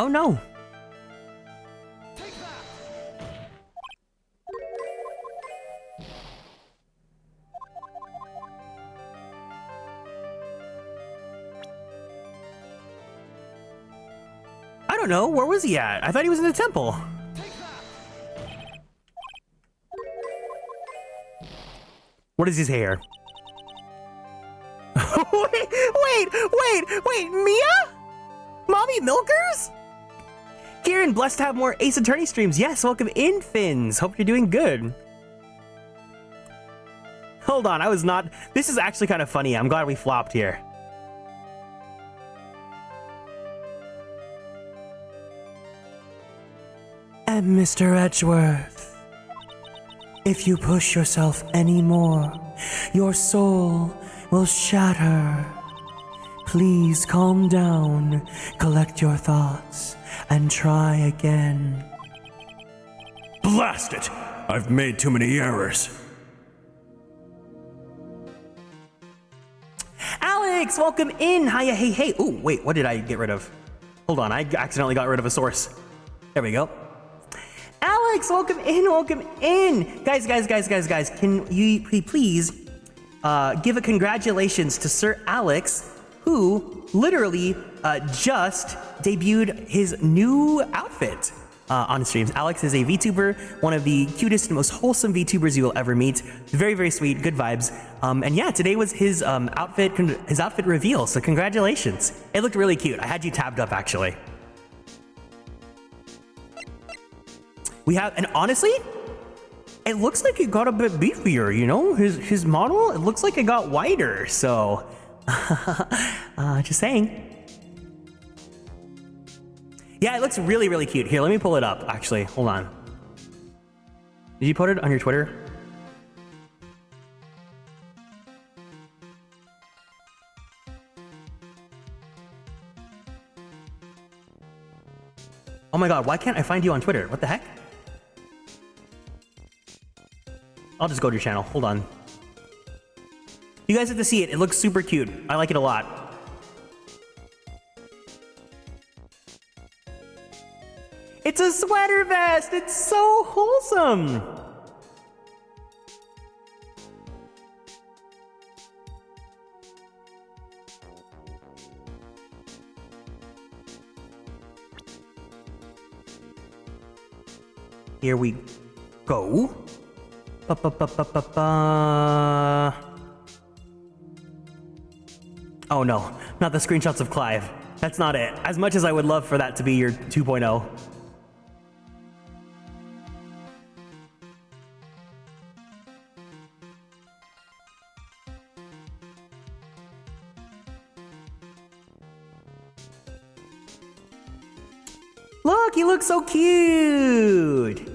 Oh no. don't know. Where was he at? I thought he was in the temple. What is his hair? wait, Mia? Mommy Milkers? Kieran, blessed to have more Ace Attorney streams. Yes, welcome in, Finns. Hope you're doing good. Hold on, I was not... This is actually kind of funny. I'm glad we flopped here. And Mr. Edgeworth, if you push yourself any more, your soul will shatter. Please calm down, collect your thoughts, and try again. Blast it! I've made too many errors. Alex, welcome in. Hiya, hey. Oh, wait, what did I get rid of? Hold on, I accidentally got rid of a source. There we go. Alex, welcome in. Guys, can you please give a congratulations to Sir Alex, who literally just debuted his new outfit on streams. Alex is a VTuber, one of the cutest and most wholesome VTubers you will ever meet. Very, very sweet, good vibes. And yeah, today was his outfit reveal, so congratulations. It looked really cute. I had you tabbed up, actually. We have, and honestly, it looks like it got a bit beefier, you know? His model, it looks like it got wider, so... just saying. Yeah, it looks really, really cute. Here, let me pull it up, actually. Hold on. Did you put it on your Twitter? Oh my god, why can't I find you on Twitter? What the heck? I'll just go to your channel. Hold on. You guys have to see it. It looks super cute. I like it a lot. It's a sweater vest. It's so wholesome. Here we go. Oh no, not the screenshots of Clive. That's not it. As much as I would love for that to be your 2.0. Look, he looks so cute.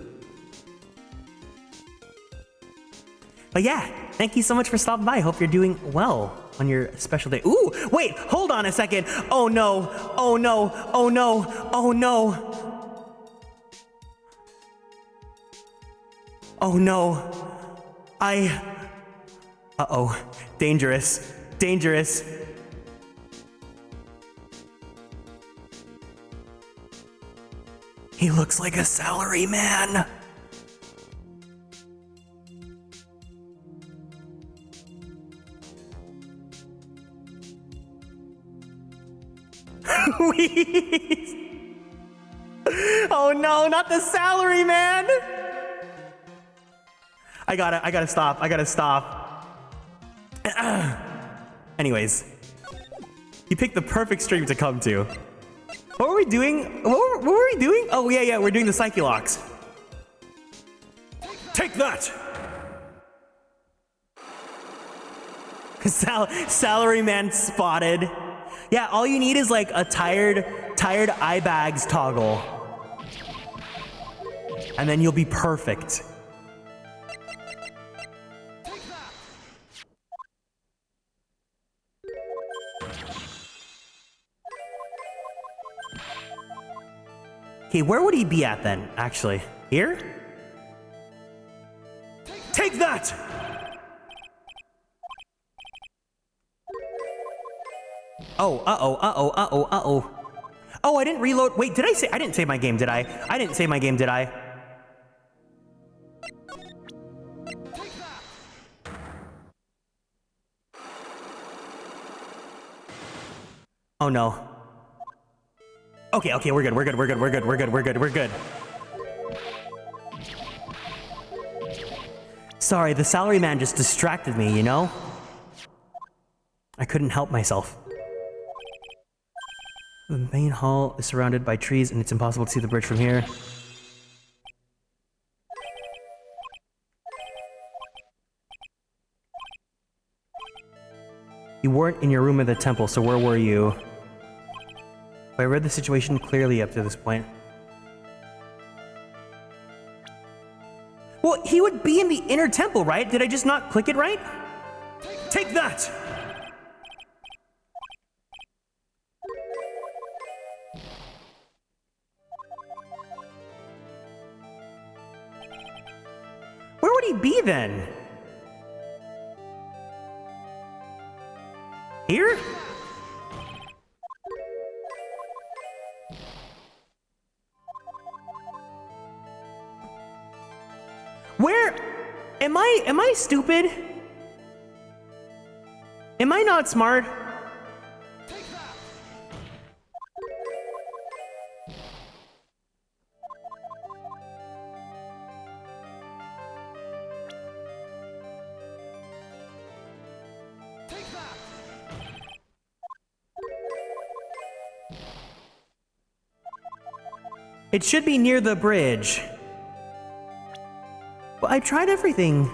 But yeah, thank you so much for stopping by. Hope you're doing well on your special day. Ooh, wait, hold on a second. Oh no, oh no, oh no, oh no. Oh no. Uh-oh, dangerous, dangerous. He looks like a salary man. Oh no, not the salary man! I gotta stop. Anyways, you picked the perfect stream to come to. What were we doing? What were we doing? Oh yeah, we're doing the Psyche Locks. Take that! Salary man spotted. Yeah, all you need is like a tired eye bags toggle. And then you'll be perfect. Okay, where would he be at then, actually? Here? Take that! Oh, uh-oh. Oh, I didn't reload. Wait, I didn't save my game, did I? I didn't save my game, did I? Oh no. Okay, we're good. Sorry, the salary man just distracted me, you know? I couldn't help myself. The main hall is surrounded by trees and it's impossible to see the bridge from here. You weren't in your room at the temple, so where were you? I read the situation clearly up to this point. Well, he would be in the inner temple, right? Did I just not click it right? Take that! Where would he be then? Here? Where? Am I stupid? Am I not smart? It should be near the bridge. Well, I tried everything.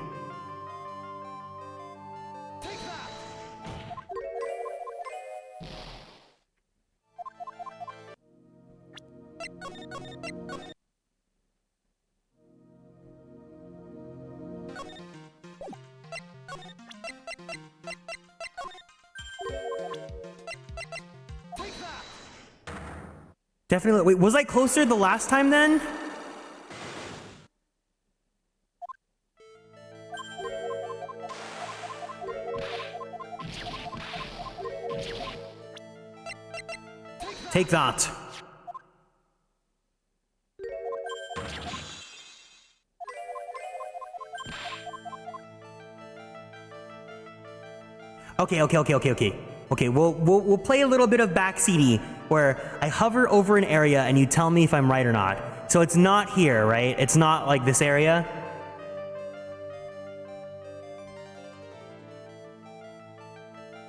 Definitely. Wait, was I closer the last time then? Take that. Okay. Okay, we'll play a little bit of backseaty where I hover over an area and you tell me if I'm right or not. So it's not here, right? It's not like this area.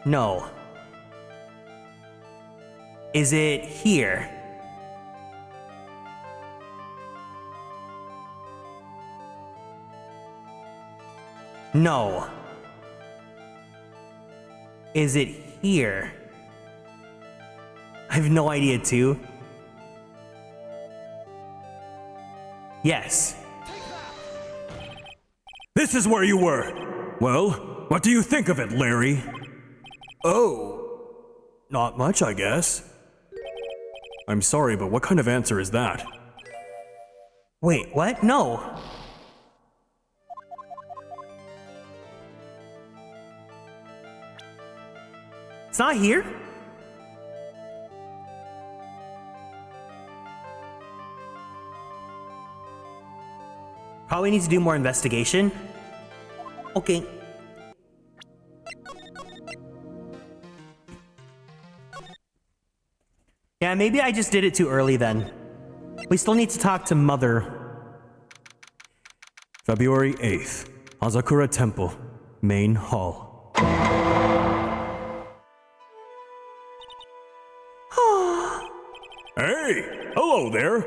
No. Is it here? No. Is it here? I have no idea, too. Yes. This is where you were. Well, what do you think of it, Larry? Oh. Not much, I guess. I'm sorry, but what kind of answer is that? Wait, what? No. It's not here? Probably need to do more investigation. Okay. Yeah, maybe I just did it too early then. We still need to talk to Mother. February 8th, Hazakura Temple, Main Hall. Hey, hello there.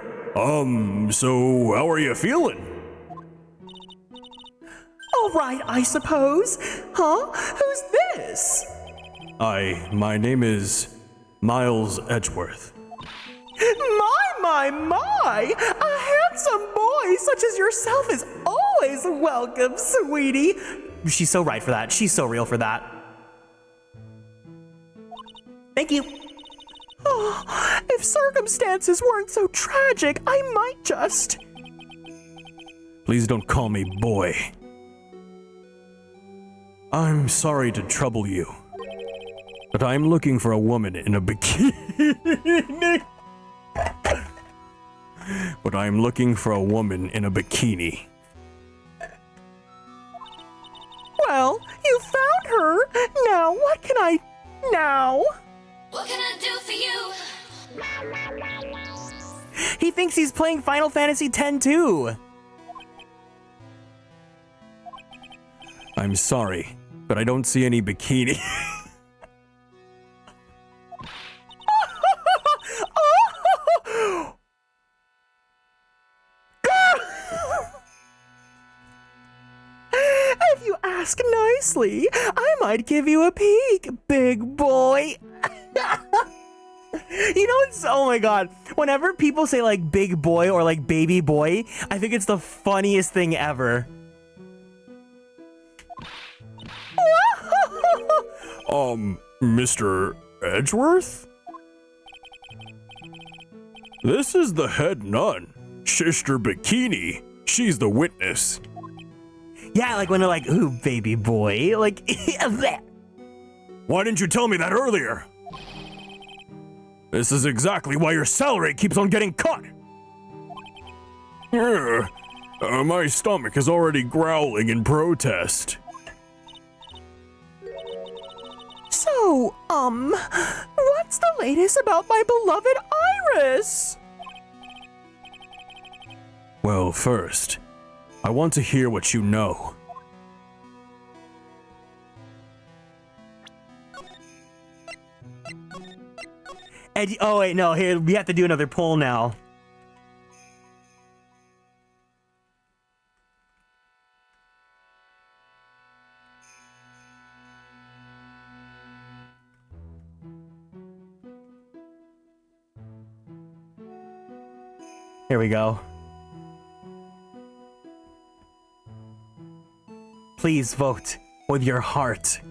So how are you feeling? All right, I suppose. Huh? Who's this? My name is Miles Edgeworth. My! A handsome boy such as yourself is always welcome, sweetie. She's so right for that. She's so real for that. Thank you. Oh, if circumstances weren't so tragic, I might just... Please don't call me boy. I'm sorry to trouble you, but I'm looking for a woman in a bikini. Well, you found her. Now, what can I... Now? What can I do for you? He thinks he's playing Final Fantasy X too. I'm sorry, but I don't see any bikini. If you ask nicely, I might give you a peek, big boy. You know, it's, oh my god, whenever people say like big boy or like baby boy, I think it's the funniest thing ever. Mr. Edgeworth? This is the head nun, Sister Bikini. She's the witness. Yeah, like when they're like, ooh, baby boy, like, Why didn't you tell me that earlier? This is exactly why your salary keeps on getting cut. My stomach is already growling in protest. So, what's the latest about my beloved Iris? Well, first, I want to hear what you know. oh wait, no, here, we have to do another poll now. Here we go. Please vote with your heart.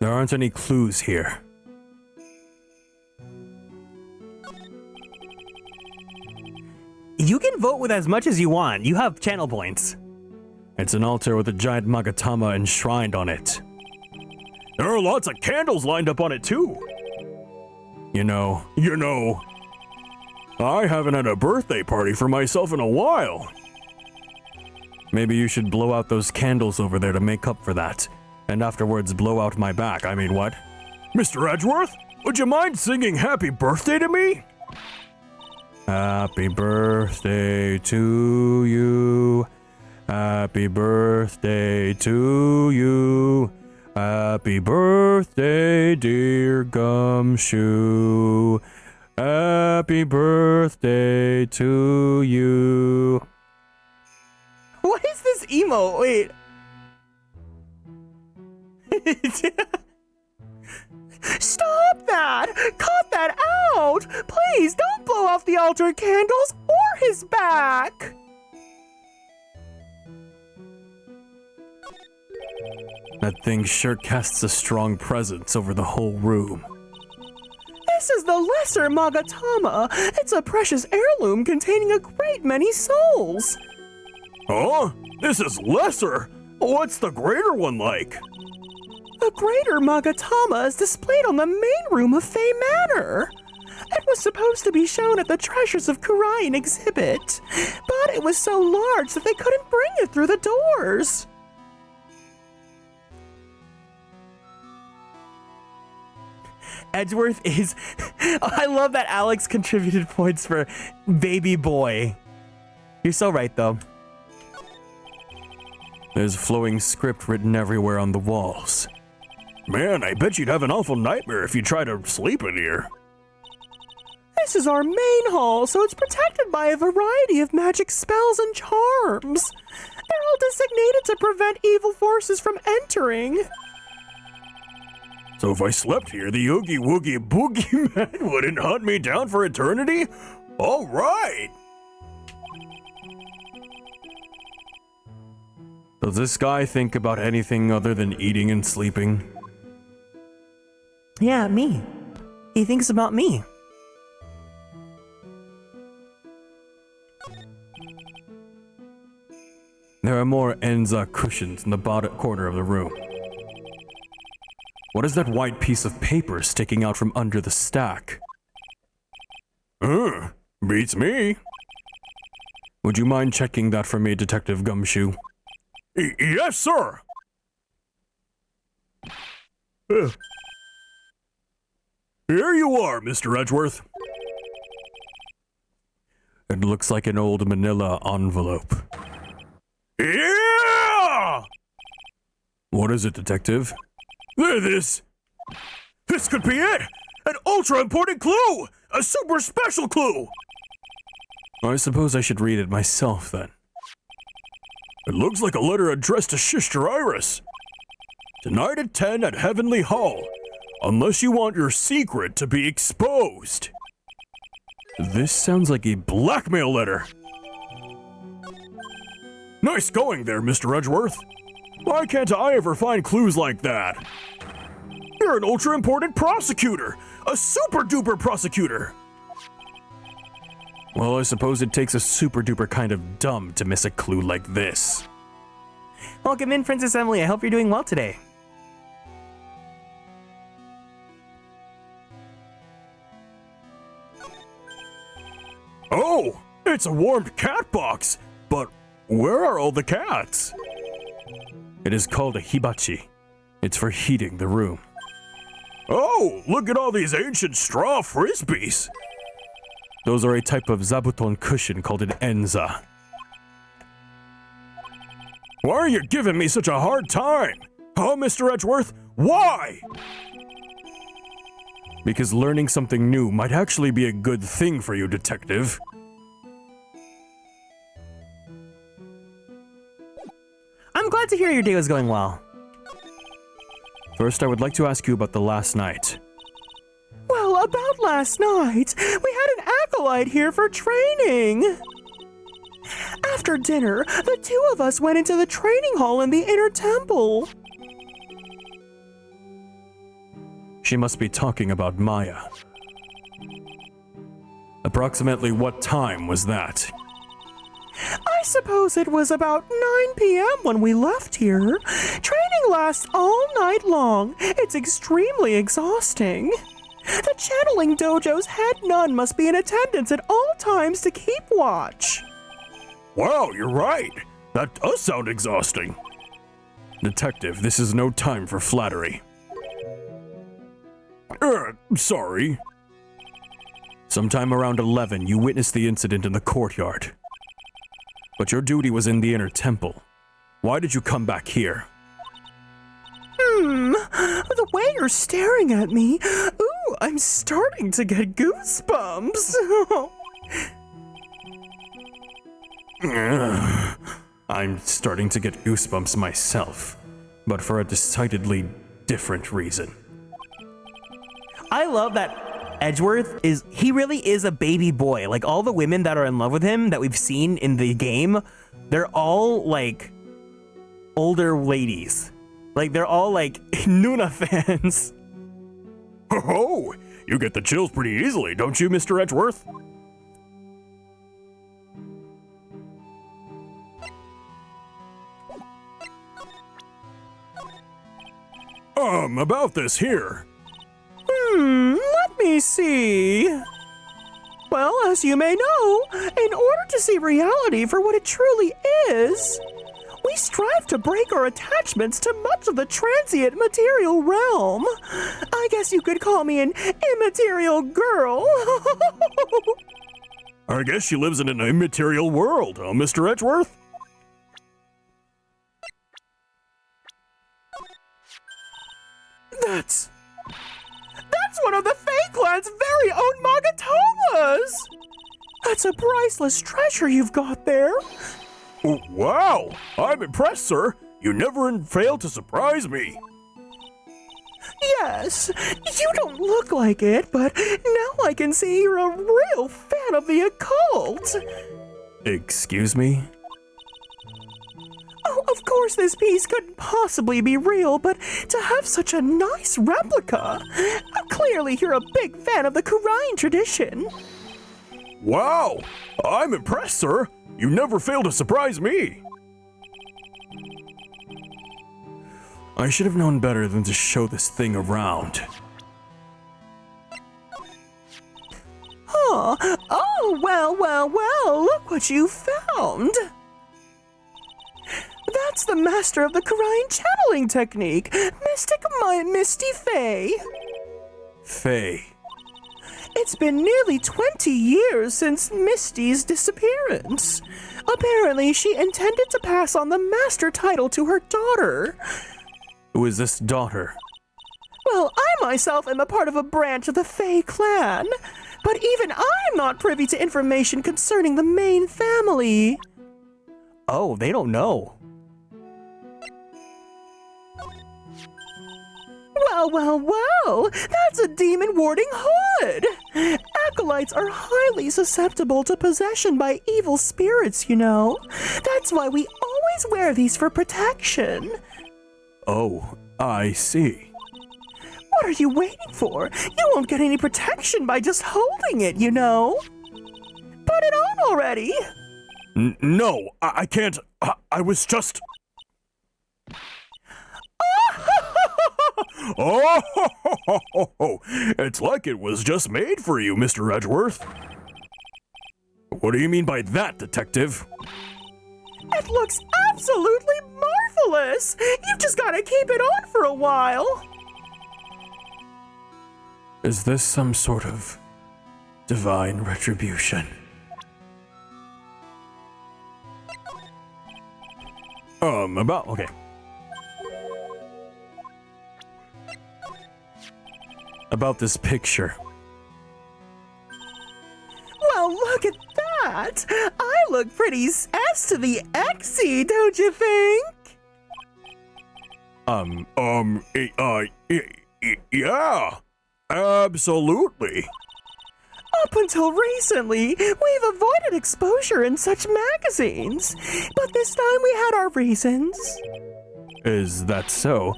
There aren't any clues here. You can vote with as much as you want. You have channel points. It's an altar with a giant Magatama enshrined on it. There are lots of candles lined up on it too. You know, I haven't had a birthday party for myself in a while. Maybe you should blow out those candles over there to make up for that. And afterwards blow out my back. I mean, what? Mr. Edgeworth, would you mind singing happy birthday to me? Happy birthday to you. Happy birthday to you. Happy birthday, dear Gumshoe. Happy birthday to you. What is this emo? Wait. Stop that! Cut that out! Please don't blow off the altar candles or his back! That thing sure casts a strong presence over the whole room. This is the lesser Magatama. It's a precious heirloom containing a great many souls. Huh? This is lesser? What's the greater one like? The greater Magatama is displayed on the main room of Fey Manor. It was supposed to be shown at the Treasures of Kurain exhibit, but it was so large that they couldn't bring it through the doors. Edgeworth is... I love that Alex contributed points for baby boy. You're so right, though. There's flowing script written everywhere on the walls. Man, I bet you'd have an awful nightmare if you tried to sleep in here. This is our main hall, so it's protected by a variety of magic spells and charms. They're all designated to prevent evil forces from entering. So if I slept here, the Oogie Woogie Boogie Man wouldn't hunt me down for eternity? All right! Does this guy think about anything other than eating and sleeping? Yeah, me. He thinks about me. There are more Enza cushions in the bottom corner of the room. What is that white piece of paper sticking out from under the stack? Beats me. Would you mind checking that for me, Detective Gumshoe? Yes, sir. Here you are, Mr. Edgeworth. It looks like an old manila envelope. Yeah! What is it, Detective? This could be it! An ultra-important clue! A super special clue! I suppose I should read it myself, then. It looks like a letter addressed to Sister Iris. Tonight at 10 at Heavenly Hall, unless you want your secret to be exposed. This sounds like a blackmail letter. Nice going there, Mr. Edgeworth. Why can't I ever find clues like that? You're an ultra-important prosecutor! A super-duper prosecutor! Well, I suppose it takes a super-duper kind of dumb to miss a clue like this. Welcome in, Princess Emily. I hope you're doing well today. Oh, it's a warmed cat box! But where are all the cats? It is called a hibachi. It's for heating the room. Oh, look at all these ancient straw frisbees! Those are a type of zabuton cushion called an enza. Why are you giving me such a hard time? Huh, Mr. Edgeworth? Why? Because learning something new might actually be a good thing for you, Detective. I'm glad to hear your day was going well. First, I would like to ask you about the last night. Well, about last night, we had an acolyte here for training. After dinner, the two of us went into the training hall in the inner temple. She must be talking about Maya. Approximately what time was that? I suppose it was about 9 p.m. when we left here. Training lasts all night long. It's extremely exhausting. The channeling dojo's head nun must be in attendance at all times to keep watch. Wow, you're right. That does sound exhausting. Detective, this is no time for flattery. Sorry. Sometime around 11, you witnessed the incident in the courtyard. But your duty was in the inner temple. Why did you come back here? The way you're staring at me, ooh, I'm starting to get goosebumps. I'm starting to get goosebumps myself, but for a decidedly different reason. I love that Edgeworth he really is a baby boy. Like all the women that are in love with him that we've seen in the game, they're all like older ladies. Like they're all like Nuna fans. Oh, you get the chills pretty easily, don't you, Mr. Edgeworth? About this here. Let me see. Well, as you may know, in order to see reality for what it truly is, we strive to break our attachments to much of the transient material realm. I guess you could call me an immaterial girl. I guess she lives in an immaterial world, huh, Mr. Edgeworth? That's one of the Fake Land's very own Magatomas! That's a priceless treasure you've got there. Oh, wow! I'm impressed, sir. You never fail to surprise me. Yes, you don't look like it, but now I can see you're a real fan of the occult. Excuse me? Oh, of course this piece couldn't possibly be real, but to have such a nice replica. Clearly you're a big fan of the Kurain tradition. Wow! I'm impressed, sir. You never fail to surprise me. I should have known better than to show this thing around. Huh. Oh, well, look what you found. That That's the master of the Karian channeling technique, Misty Faye. Faye. It's been nearly 20 years since Misty's disappearance. Apparently, she intended to pass on the master title to her daughter. Who is this daughter? Well, I myself am a part of a branch of the Faye clan, but even I'm not privy to information concerning the main family. Oh, they don't know. Well, that's a demon warding hood. Acolytes are highly susceptible to possession by evil spirits, you know. That's why we always wear these for protection. Oh, I see. What are you waiting for? You won't get any protection by just holding it, you know. Put it on already. No, I can't. I was just... Oh, it's like it was just made for you, Mr. Edgeworth. What do you mean by that, detective? It looks absolutely marvelous. You've just got to keep it on for a while. Is this some sort of divine retribution? Okay. About this picture. Well, look at that. I look pretty S to the Xy, don't you think? Yeah, absolutely. Up until recently, we've avoided exposure in such magazines. But this time we had our reasons. Is that so?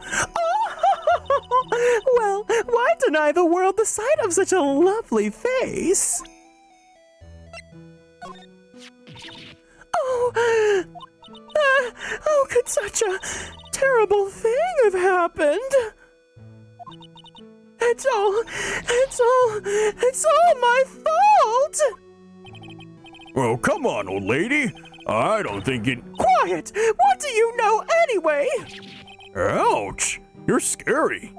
Well, why deny the world the sight of such a lovely face? Oh, could such a terrible thing have happened? It's all my fault! Well, come on, old lady. I don't think it... Quiet! What do you know anyway? Ouch! You're scary.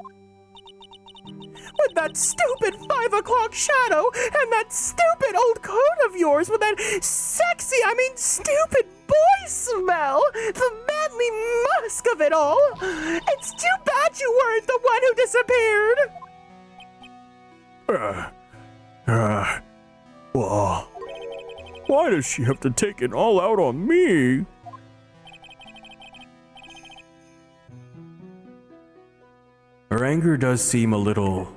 With that stupid 5 o'clock shadow and that stupid old coat of yours with that stupid boy smell, the manly musk of it all. It's too bad you weren't the one who disappeared. Well, why does she have to take it all out on me? Her anger does seem a little...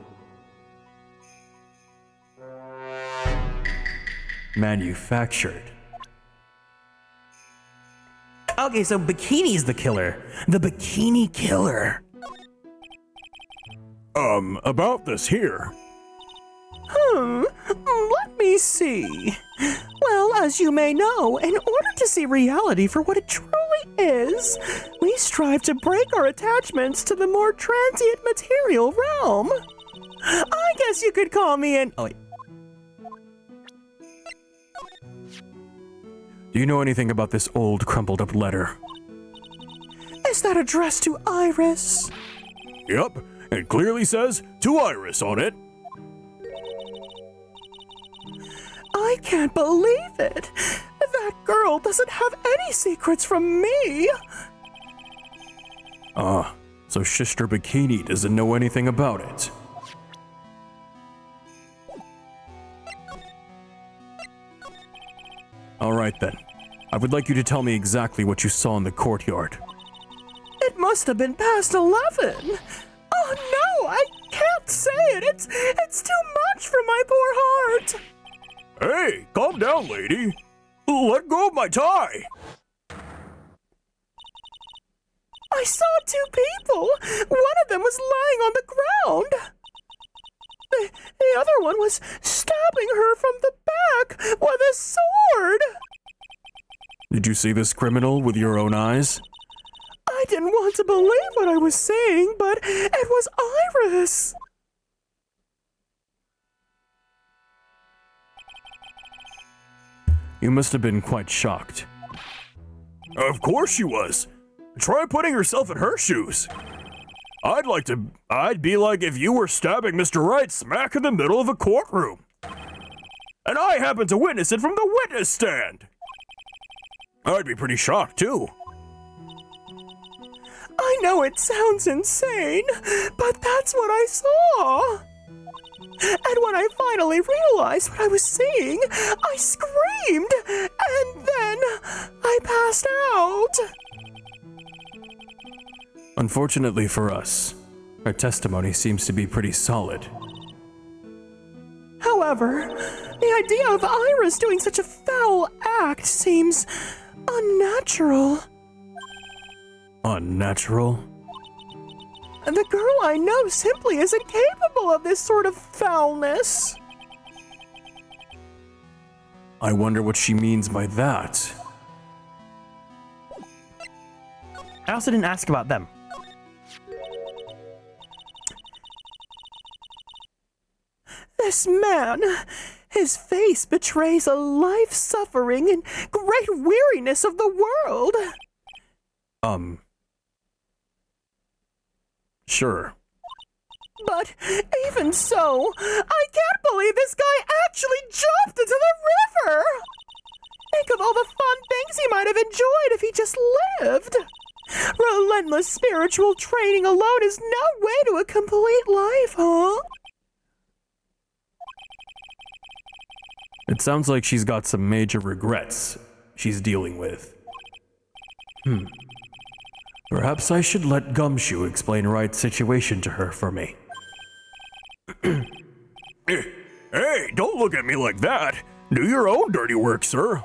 manufactured. Okay, so Bikini's the killer. The Bikini Killer. About this here. Let me see. Well, as you may know, in order to see reality for what it truly is, we strive to break our attachments to the more transient material realm. I guess you could call me an... Oh, wait. Do you know anything about this old crumpled up letter? Is that addressed to Iris? Yep, it clearly says to Iris on it. I can't believe it. That girl doesn't have any secrets from me. So Sister Bikini doesn't know anything about it. All right then. I would like you to tell me exactly what you saw in the courtyard. It must have been past 11. Oh no, I can't say it. It's too much for my poor heart. Hey, calm down, lady. Let go of my tie. I saw 2 people. One of them was lying on the ground. The other one was stabbing her from the back with a sword. Did you see this criminal with your own eyes? I didn't want to believe what I was saying, but it was Iris. You must have been quite shocked. Of course she was. Try putting yourself in her shoes. I'd be like if you were stabbing Mr. Wright smack in the middle of a courtroom. And I happen to witness it from the witness stand. I'd be pretty shocked, too. I know it sounds insane, but that's what I saw. And when I finally realized what I was seeing, I screamed, and then I passed out. Unfortunately for us, our testimony seems to be pretty solid. However, the idea of Iris doing such a foul act seems unnatural. Unnatural? The girl I know simply isn't capable of this sort of foulness. I wonder what she means by that. I also didn't ask about them. This man, his face betrays a life suffering and great weariness of the world. Sure. But even so, I can't believe this guy actually jumped into the river. Think of all the fun things he might have enjoyed if he just lived. Relentless spiritual training alone is no way to a complete life, huh? It sounds like she's got some major regrets she's dealing with. Perhaps I should let Gumshoe explain Wright's situation to her for me. Hey, don't look at me like that. Do your own dirty work, sir.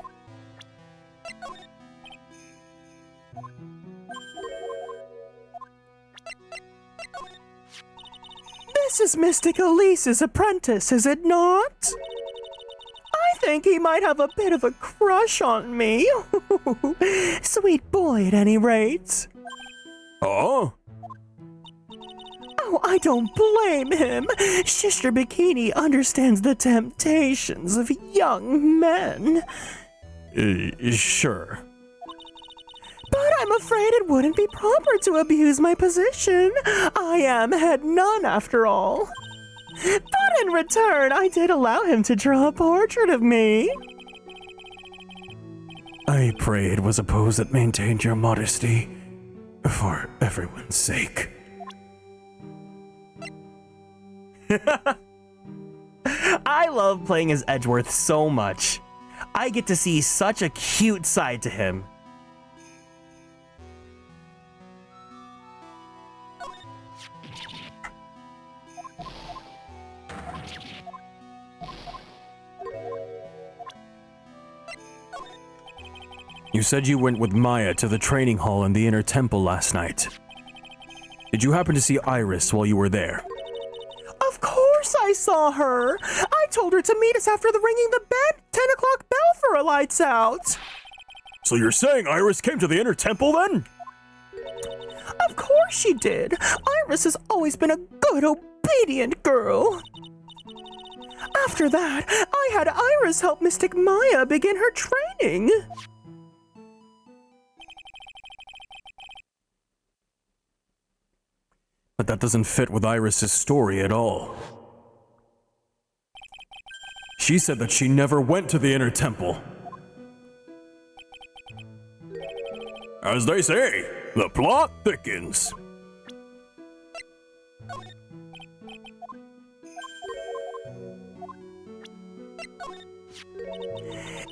This is Mystic Elise's apprentice, is it not? I think he might have a bit of a crush on me. Sweet boy, at any rate. Oh? Oh, I don't blame him. Sister Bikini understands the temptations of young men. Sure. But I'm afraid it wouldn't be proper to abuse my position. I am head nun, after all. But in return, I did allow him to draw a portrait of me. I pray it was a pose that maintained your modesty for everyone's sake. I love playing as Edgeworth so much. I get to see such a cute side to him. You said you went with Maya to the training hall in the inner temple last night. Did you happen to see Iris while you were there? Of course I saw her. I told her to meet us after the ringing the 10 o'clock bell for a lights out. So you're saying Iris came to the inner temple then? Of course she did. Iris has always been a good, obedient girl. After that, I had Iris help Mystic Maya begin her training. But that doesn't fit with Iris's story at all. She said that she never went to the inner temple. As they say, the plot thickens.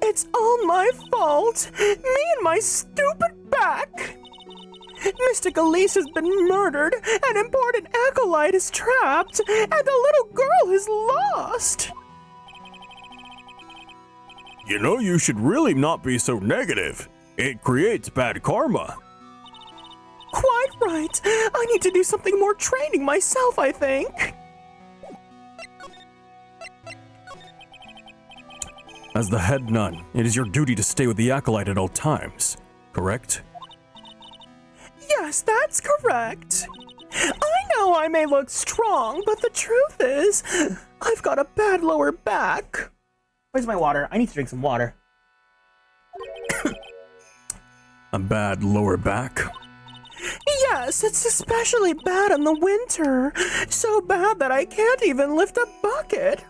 It's all my fault. Me and my stupid back. Mystic Elise has been murdered, an important acolyte is trapped, and the little girl is lost. You know, you should really not be so negative. It creates bad karma. Quite right. I need to do something more training myself, I think. As the head nun, it is your duty to stay with the acolyte at all times, correct? Yes, that's correct. I know I may look strong, but the truth is, I've got a bad lower back. Where's my water? I need to drink some water. A bad lower back? Yes, it's especially bad in the winter. So bad that I can't even lift a bucket.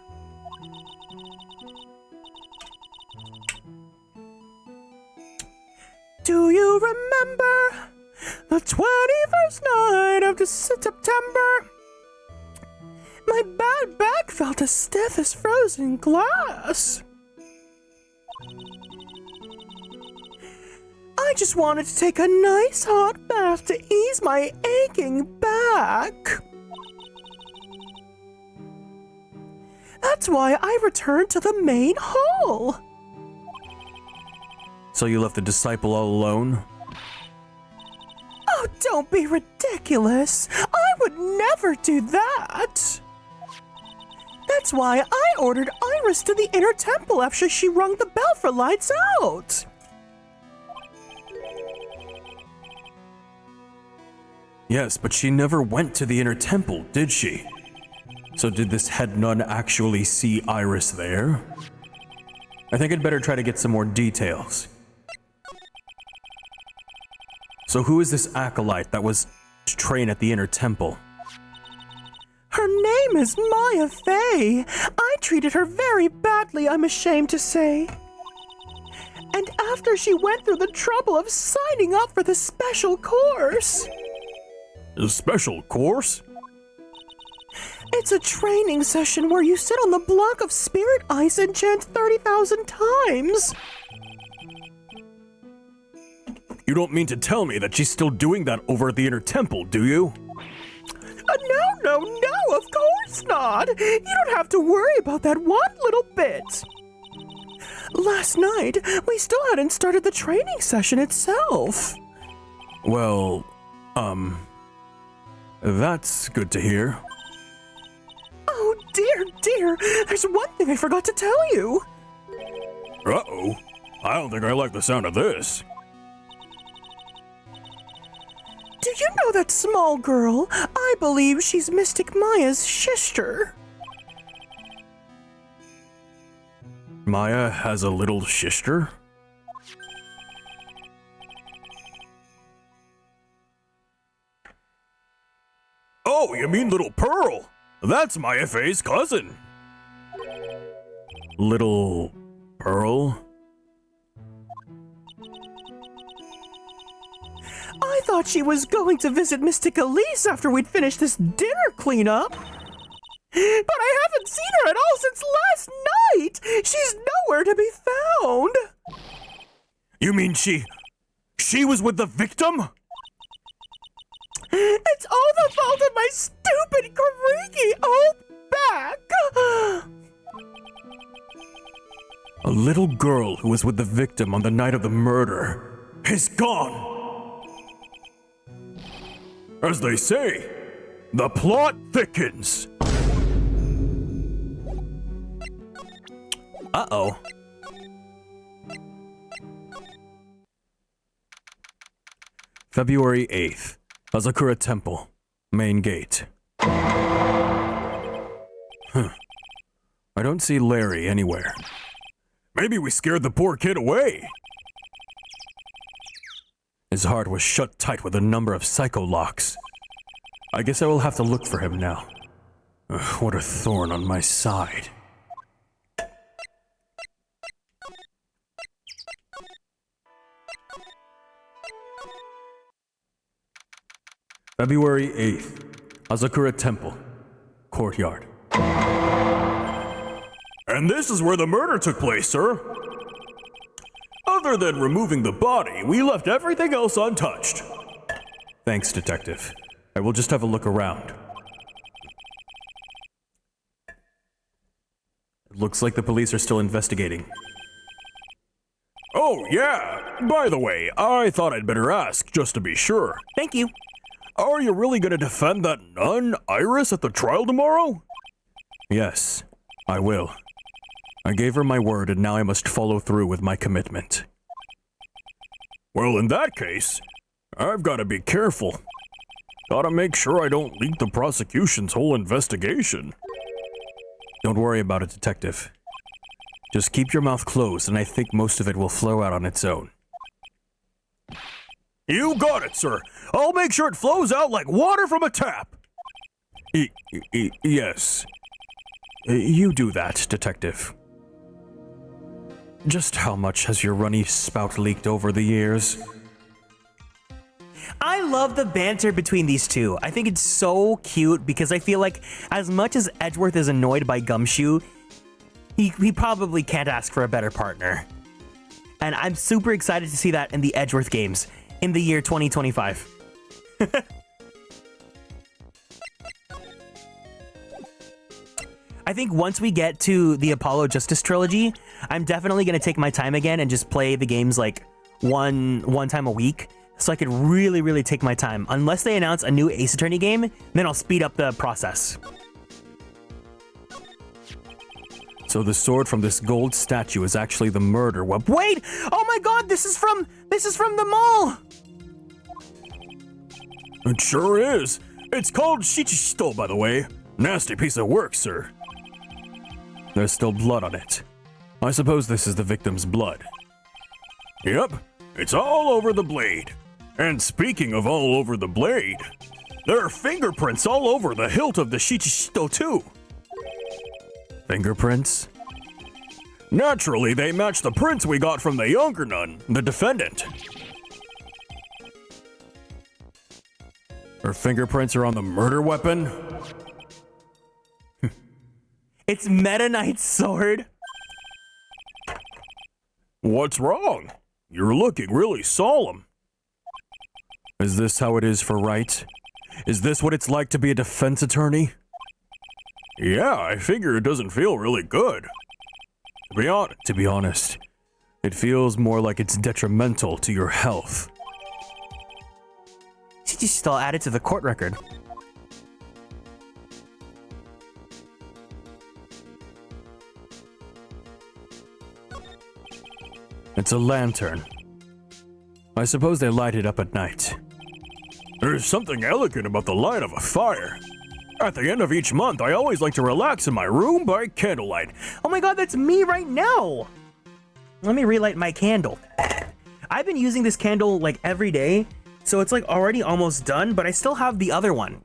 Do you remember the 21st night of September? My bad back felt as stiff as frozen glass. I just wanted to take a nice hot bath to ease my aching back. That's why I returned to the main hall. So you left the disciple all alone? Oh, don't be ridiculous. I would never do that. That's why I ordered Iris to the inner temple after she rung the bell for lights out. Yes, but she never went to the inner temple, did she? So did this head nun actually see Iris there? I think I'd better try to get some more details. So who is this acolyte that was to train at the inner temple? Her name is Maya Fey. I treated her very badly, I'm ashamed to say. And after she went through the trouble of signing up for the special course. A special course? It's a training session where you sit on the block of spirit ice and chant 30,000 times. You don't mean to tell me that she's still doing that over at the inner temple, do you? No, of course not. You don't have to worry about that one little bit. Last night, we still hadn't started the training session itself. Well, that's good to hear. Oh, dear, there's one thing I forgot to tell you. Uh-oh. I don't think I like the sound of this. Do you know that small girl? I believe she's Mystic Maya's sister. Maya has a little sister? Oh, you mean Little Pearl? That's Maya Fey's cousin. Little Pearl? I thought she was going to visit Mystic Elise after we'd finished this dinner cleanup. But I haven't seen her at all since last night. She's nowhere to be found. You mean she was with the victim? It's all the fault of my stupid, creaky old back. A little girl who was with the victim on the night of the murder is gone. As they say, the plot thickens. Uh-oh. February 8th, Hazakura Temple, main gate. I don't see Larry anywhere. Maybe we scared the poor kid away. His heart was shut tight with a number of psycho locks. I guess I will have to look for him now. What a thorn on my side. February 8th, Hazakura Temple, courtyard. And this is where the murder took place, sir. Other than removing the body, we left everything else untouched. Thanks, Detective. I will just have a look around. It looks like the police are still investigating. Oh, yeah. By the way, I thought I'd better ask, just to be sure. Thank you. Are you really gonna defend that nun, Iris, at the trial tomorrow? Yes, I will. I gave her my word and now I must follow through with my commitment. Well, in that case, I've gotta be careful. Gotta make sure I don't leak the prosecution's whole investigation. Don't worry about it, Detective. Just keep your mouth closed and I think most of it will flow out on its own. You got it, sir. I'll make sure it flows out like water from a tap. Yes. You do that, Detective. Just how much has your runny spout leaked over the years? I love the banter between these two. I think it's so cute because I feel like as much as Edgeworth is annoyed by Gumshoe, he probably can't ask for a better partner. And I'm super excited to see that in the Edgeworth games in the year 2025. I think once we get to the Apollo Justice trilogy, I'm definitely going to take my time again and just play the games like one time a week, so I could really take my time. Unless they announce a new Ace Attorney game, then I'll speed up the process. So the sword from this gold statue is actually the murder weapon. Wait! Oh my god, this is from the mall! It sure is. It's called Shichisto, by the way. Nasty piece of work, sir. There's still blood on it. I suppose this is the victim's blood. Yep, it's all over the blade. And speaking of all over the blade, there are fingerprints all over the hilt of the Shichisto too. Fingerprints? Naturally, they match the prints we got from the younger nun, the defendant. Her fingerprints are on the murder weapon? It's Meta Knight's sword. What's wrong? You're looking really solemn. Is this how it is for Wright? Is this what it's like to be a defense attorney? Yeah, I figure it doesn't feel really good. To be honest, it feels more like it's detrimental to your health. She just still added to the court record. It's a lantern. I suppose they light it up at night. There's something elegant about the light of a fire. At the end of each month, I always like to relax in my room by candlelight. Oh my god, that's me right now! Let me relight my candle. I've been using this candle like every day, so it's like already almost done, but I still have the other one.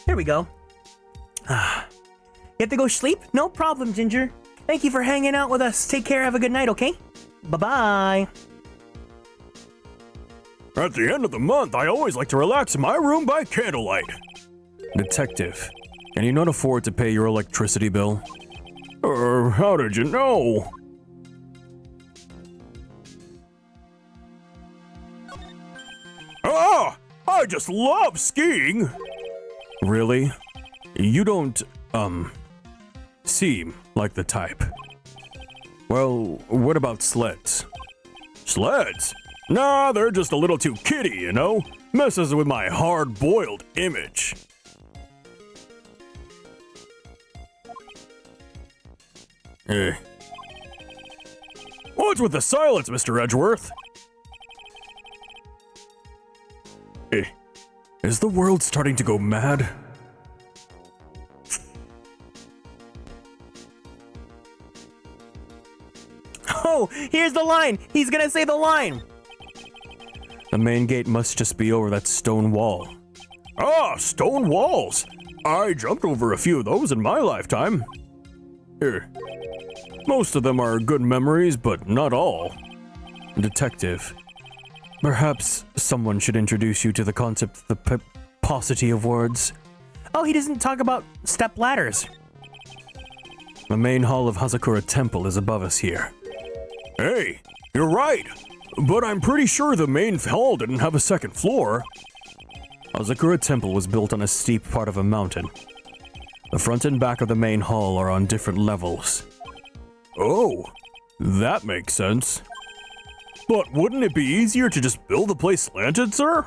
Here we go. You have to go sleep? No problem, Ginger. Thank you for hanging out with us. Take care, have a good night, okay? Bye-bye. At the end of the month, I always like to relax in my room by candlelight. Detective, can you not afford to pay your electricity bill? How did you know? Ah! I just love skiing! Really? You don't, seem like the type. Well, what about sleds? Sleds? Nah, they're just a little too kiddie, you know? Messes with my hard-boiled image. What's with the silence, Mr. Edgeworth? Is the world starting to go mad? Oh, here's the line! He's gonna say the line! The main gate must just be over that stone wall. Ah, stone walls! I jumped over a few of those in my lifetime. Here. Most of them are good memories, but not all. Detective, perhaps someone should introduce you to the concept of the paucity of words. Oh, he doesn't talk about step ladders. The main hall of Hazakura Temple is above us here. Hey, you're right, but I'm pretty sure the main hall didn't have a second floor. Hazakura Temple was built on a steep part of a mountain. The front and back of the main hall are on different levels. Oh, that makes sense. But wouldn't it be easier to just build the place slanted, sir?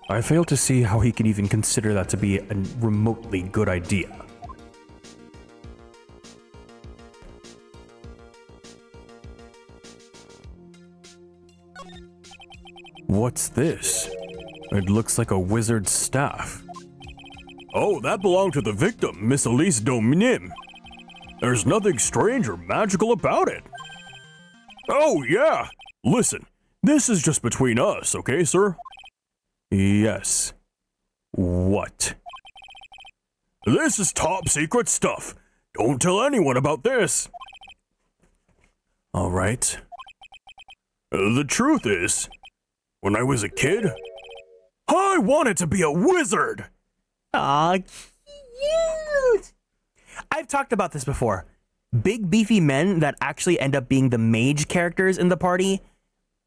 I fail to see how he can even consider that to be a remotely good idea. What's this? It looks like a wizard's staff. Oh, that belonged to the victim, Miss Elise Dominim. There's nothing strange or magical about it. Oh, yeah. Listen, this is just between us, okay, sir? Yes. What? This is top secret stuff. Don't tell anyone about this. All right. The truth is, when I was a kid, I wanted to be a wizard. Aw, cute. I've talked about this before. Big beefy men that actually end up being the mage characters in the party.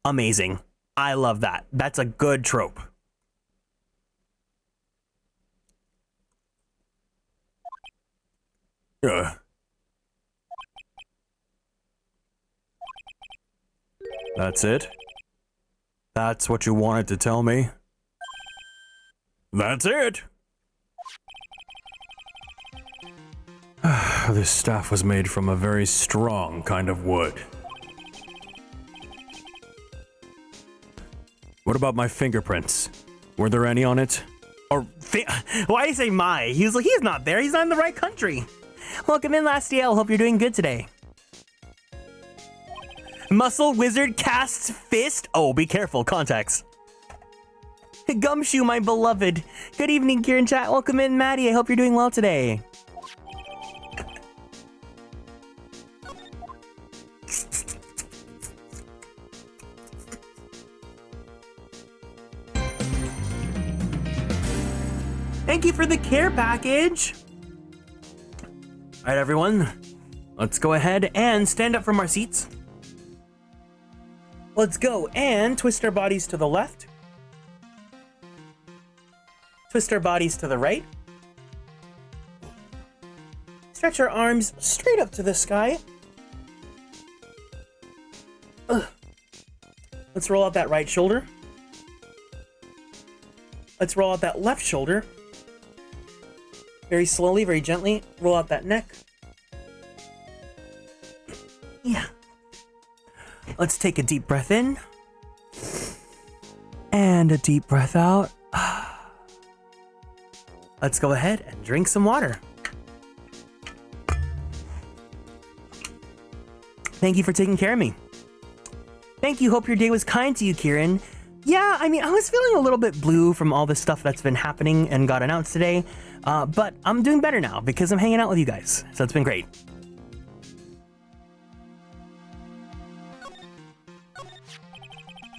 Amazing. I love that. That's a good trope. That's it? That's what you wanted to tell me? That's it! This staff was made from a very strong kind of wood. What about my fingerprints? Were there any on it? Or why do you say my? He's not there. He's not in the right country. Welcome in, Lastiel. Hope you're doing good today. Muscle wizard casts fist. Oh, be careful. Context. Gumshoe, my beloved. Good evening, Kieran chat. Welcome in, Maddie. I hope you're doing well today. Thank you for the care package. All right, everyone. Let's go ahead and stand up from our seats. Let's go and twist our bodies to the left. Twist our bodies to the right. Stretch our arms straight up to the sky. Let's roll out that right shoulder. Let's roll out that left shoulder. Very slowly, very gently, roll out that neck. Yeah. Let's take a deep breath in. And a deep breath out. Let's go ahead and drink some water. Thank you for taking care of me. Thank you. Hope your day was kind to you, Kieran. Yeah, I mean, I was feeling a little bit blue from all the stuff that's been happening and got announced today. But I'm doing better now because I'm hanging out with you guys. So it's been great.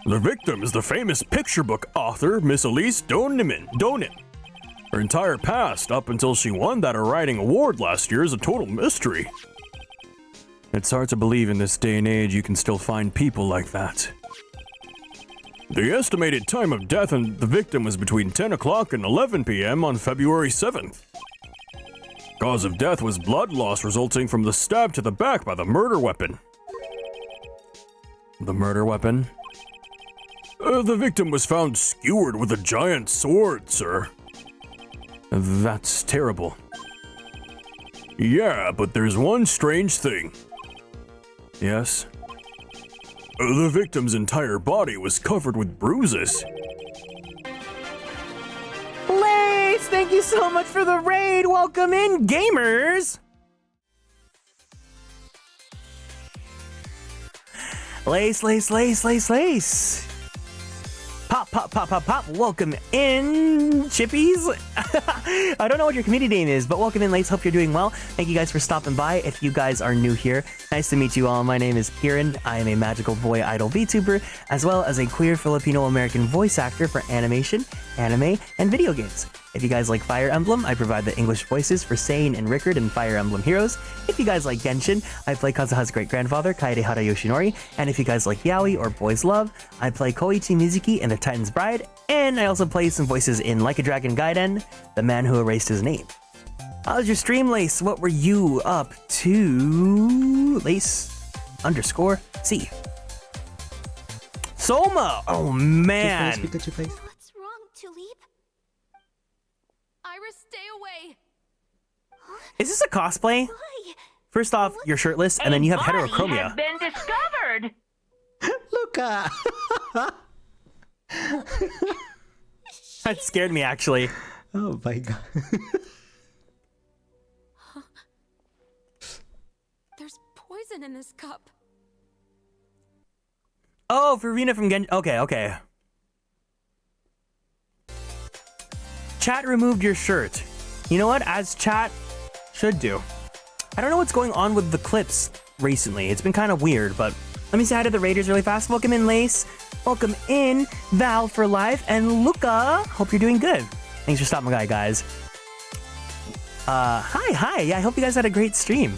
The victim is the famous picture book author, Miss Elise Donim. Her entire past up until she won that writing award last year is a total mystery. It's hard to believe in this day and age you can still find people like that. The estimated time of death in the victim was between 10 o'clock and 11 p.m. on February 7th. Cause of death was blood loss resulting from the stab to the back by the murder weapon. The murder weapon? The victim was found skewered with a giant sword, sir. That's terrible. Yeah, but there's one strange thing. Yes? The victim's entire body was covered with bruises. Lace, thank you so much for the raid. Welcome in, gamers. Lace, lace, lace, lace, lace. Pop, pop, pop, pop, pop. Welcome in, Chippies. I don't know what your community name is, but welcome in, Lace. Hope you're doing well. Thank you guys for stopping by. If you guys are new here, nice to meet you all. My name is Kieran. I am a magical boy idol VTuber, as well as a queer Filipino-American voice actor for animation, anime, and video games. If you guys like Fire Emblem, I provide the English voices for Sane and Rickard in Fire Emblem Heroes. If you guys like Genshin, I play Kazuha's great-grandfather, Kaedehara Yoshinori. And if you guys like Yaoi or Boys Love, I play Koichi Mizuki in The Titan's Bride. And I also play some voices in Like a Dragon Gaiden, The Man Who Erased His Name. How's your stream, Lace? What were you up to? Lace_C. Soma! Oh, man! What's wrong, Tulip? Iris, stay away. Is this a cosplay? Why? First off, you're shirtless, and then you have heterochromia. Has been discovered. Luca! That scared me, actually. Oh my god. There's poison in this cup. Oh, Farina from Gen. Okay, okay. Chat removed your shirt. You know what? As chat should do. I don't know what's going on with the clips recently. It's been kind of weird, but let me say hi to the Raiders really fast. Welcome in, Lace. Welcome in, Val for life, and Luca. Hope you're doing good. Thanks for stopping by, guys. Hi. Yeah, I hope you guys had a great stream.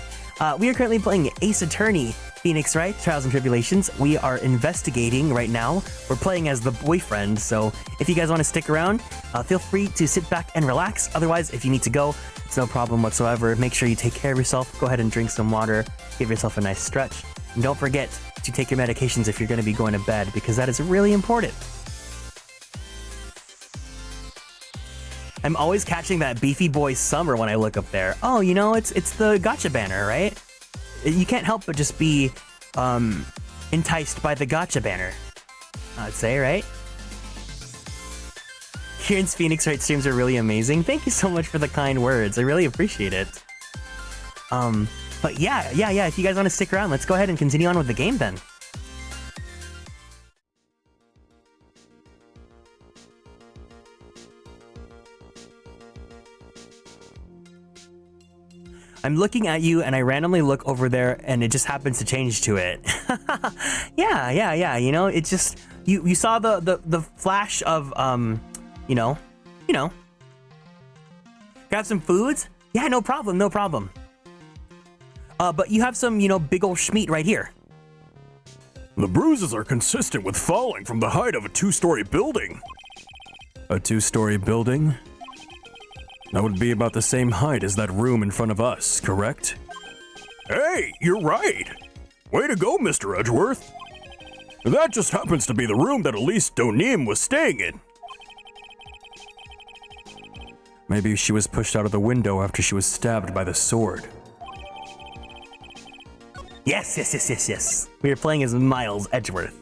We are currently playing Ace Attorney, Phoenix Wright, Trials and Tribulations. We are investigating right now. We're playing as the boyfriend, so if you guys want to stick around, feel free to sit back and relax. Otherwise, if you need to go, it's no problem whatsoever. Make sure you take care of yourself. Go ahead and drink some water. Give yourself a nice stretch. And don't forget to take your medications if you're going to be going to bed, because that is really important. I'm always catching that beefy boy summer when I look up there. Oh, you know, it's the gotcha banner, right? You can't help but just be enticed by the gotcha banner, I'd say, right? Kieran's Phoenix Wright streams are really amazing. Thank you so much for the kind words. I really appreciate it. But yeah, if you guys want to stick around, let's go ahead and continue on with the game then. I'm looking at you and I randomly look over there and it just happens to change to it. Yeah. You know, it just, you saw the flash of, you know. Grab some foods? Yeah, no problem. But you have some, big ol' schmeat right here. The bruises are consistent with falling from the height of a 2-story building. A 2-story building? That would be about the same height as that room in front of us, correct? Hey, you're right! Way to go, Mr. Edgeworth! That just happens to be the room that Elise Donim was staying in. Maybe she was pushed out of the window after she was stabbed by the sword. Yes. We are playing as Miles Edgeworth.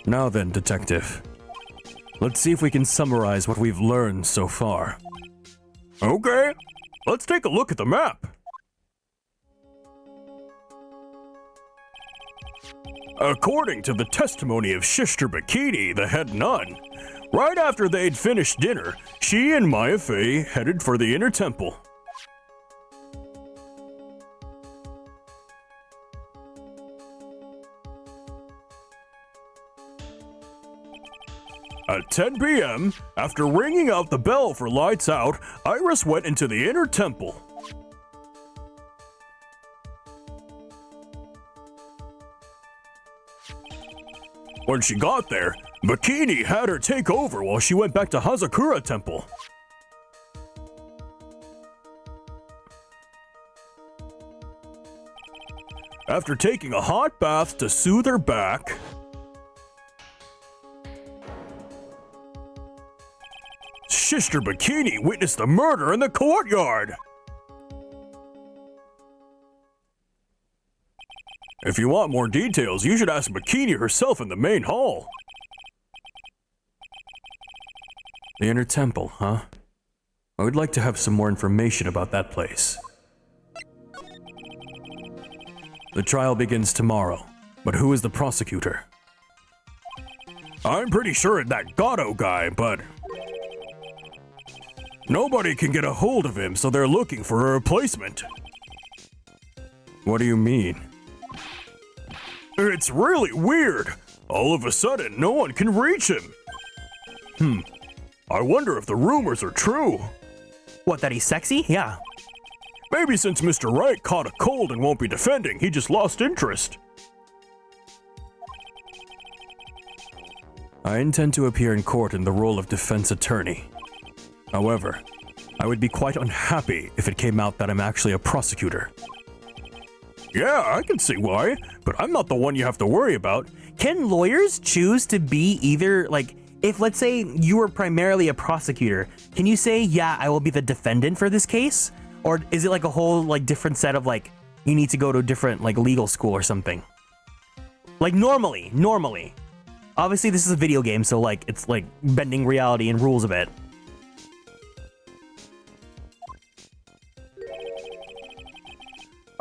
Now then, Detective. Let's see if we can summarize what we've learned so far. Okay, let's take a look at the map. According to the testimony of Sister Bikini, the head nun, right after they'd finished dinner, she and Maya Fey headed for the inner temple. At 10 p.m., after ringing out the bell for lights out, Iris went into the inner temple. When she got there, Bikini had her take over while she went back to Hazakura Temple. After taking a hot bath to soothe her back, Sister Bikini witnessed the murder in the courtyard. If you want more details, you should ask Bikini herself in the main hall. The inner temple, huh? I would like to have some more information about that place. The trial begins tomorrow, but who is the prosecutor? I'm pretty sure it's that Gatto guy, but nobody can get a hold of him, so they're looking for a replacement. What do you mean? It's really weird. All of a sudden, no one can reach him. I wonder if the rumors are true. What, that he's sexy? Yeah. Maybe since Mr. Wright caught a cold and won't be defending, he just lost interest. I intend to appear in court in the role of defense attorney. However, I would be quite unhappy if it came out that I'm actually a prosecutor. Yeah, I can see why, but I'm not the one you have to worry about. Can lawyers choose to be either, like, if let's say you were primarily a prosecutor, can you say, yeah, I will be the defendant for this case? Or is it like a whole, like, different set of, like, you need to go to a different, like, legal school or something? Like, normally. Obviously, this is a video game, so like it's like bending reality and rules a bit.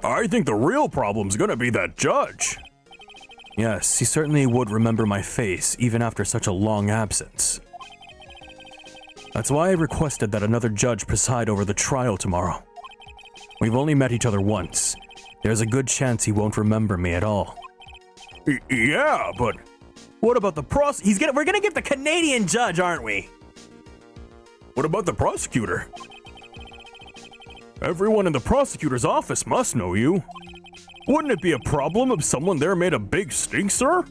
I think the real problem's gonna be that judge. Yes, he certainly would remember my face, even after such a long absence. That's why I requested that another judge preside over the trial tomorrow. We've only met each other once. There's a good chance he won't remember me at all. Yeah, but what about the We're gonna get the Canadian judge, aren't we? What about the prosecutor? Everyone in the prosecutor's office must know you. Wouldn't it be a problem if someone there made a big stink, sir?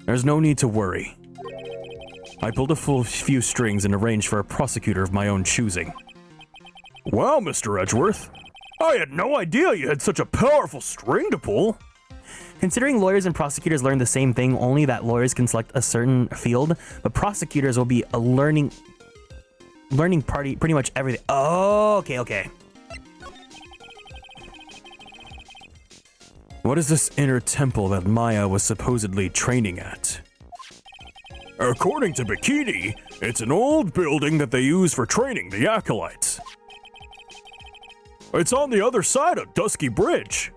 There's no need to worry. I pulled a few strings and arranged for a prosecutor of my own choosing. Wow, Mr. Edgeworth. I had no idea you had such a powerful string to pull. Considering lawyers and prosecutors learn the same thing, only that lawyers can select a certain field, but prosecutors will be a learning party, pretty much everything. Oh, okay. What is this inner temple that Maya was supposedly training at? According to Bikini, it's an old building that they use for training the acolytes. It's on the other side of Dusky Bridge.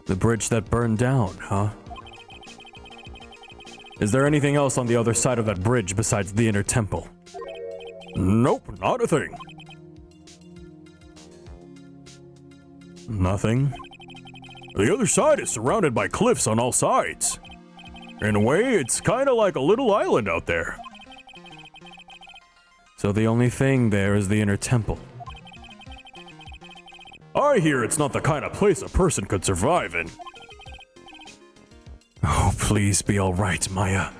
The bridge that burned down, huh? Is there anything else on the other side of that bridge besides the inner temple? Nope, not a thing. Nothing? The other side is surrounded by cliffs on all sides. In a way, it's kinda like a little island out there. So the only thing there is the inner temple. I hear it's not the kind of place a person could survive in. Oh, please be alright, Maya.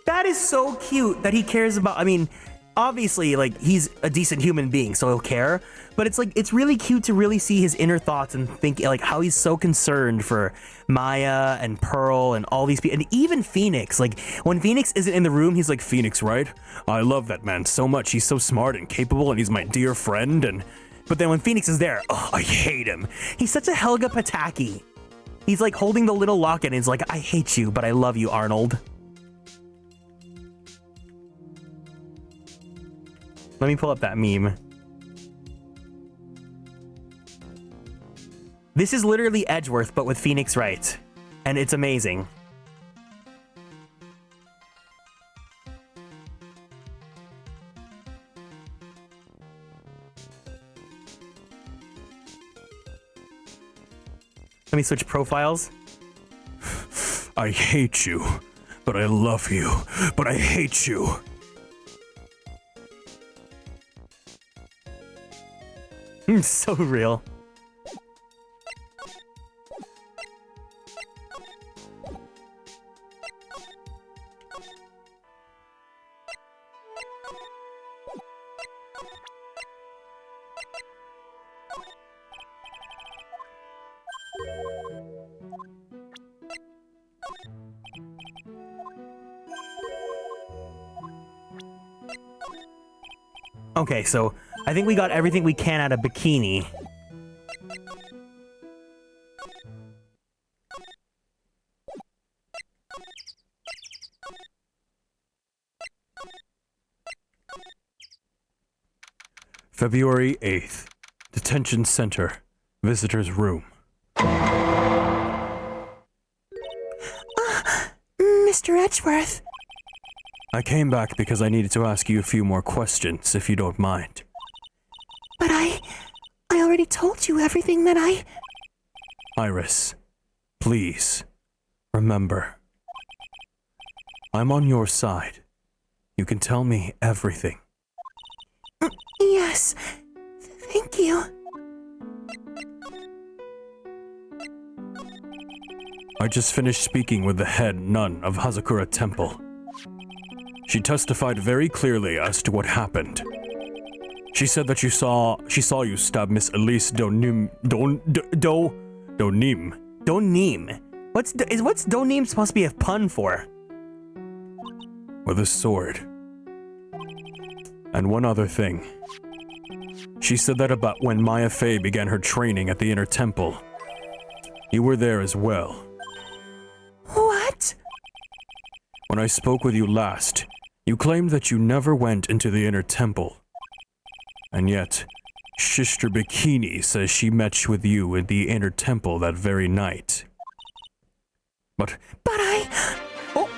That is so cute that he cares about, I mean, obviously, like, he's a decent human being, so he'll care, but it's like, it's really cute to really see his inner thoughts and think, like, how he's so concerned for Maya and Pearl and all these people, and even Phoenix. Like, when Phoenix isn't in the room, he's like, Phoenix, right? I love that man so much. He's so smart and capable, and he's my dear friend, and... But then when Phoenix is there, oh, I hate him. He's such a Helga Pataki. He's like holding the little locket and he's like, I hate you, but I love you, Arnold. Let me pull up that meme. This is literally Edgeworth, but with Phoenix Wright. And it's amazing. Let me switch profiles. I hate you, but I love you, but I hate you. So real. Okay, so I think we got everything we can out of Bikini. February 8th. Detention Center. Visitor's Room. Mr. Edgeworth. I came back because I needed to ask you a few more questions, if you don't mind. But I already told you everything that I... Iris, please, remember. I'm on your side. You can tell me everything. Yes, thank you. I just finished speaking with the head nun of Hazakura Temple. She testified very clearly as to what happened. She said that she saw you stab Miss Elise Donim. Donim? What's Donim supposed to be a pun for? With a sword. And one other thing. She said that about when Maya Fey began her training at the Inner Temple, You were there as well. What? When I spoke with you last, you claimed that you never went into the inner temple. And yet, Sister Bikini says she met with you in the inner temple that very night. But I... Oh.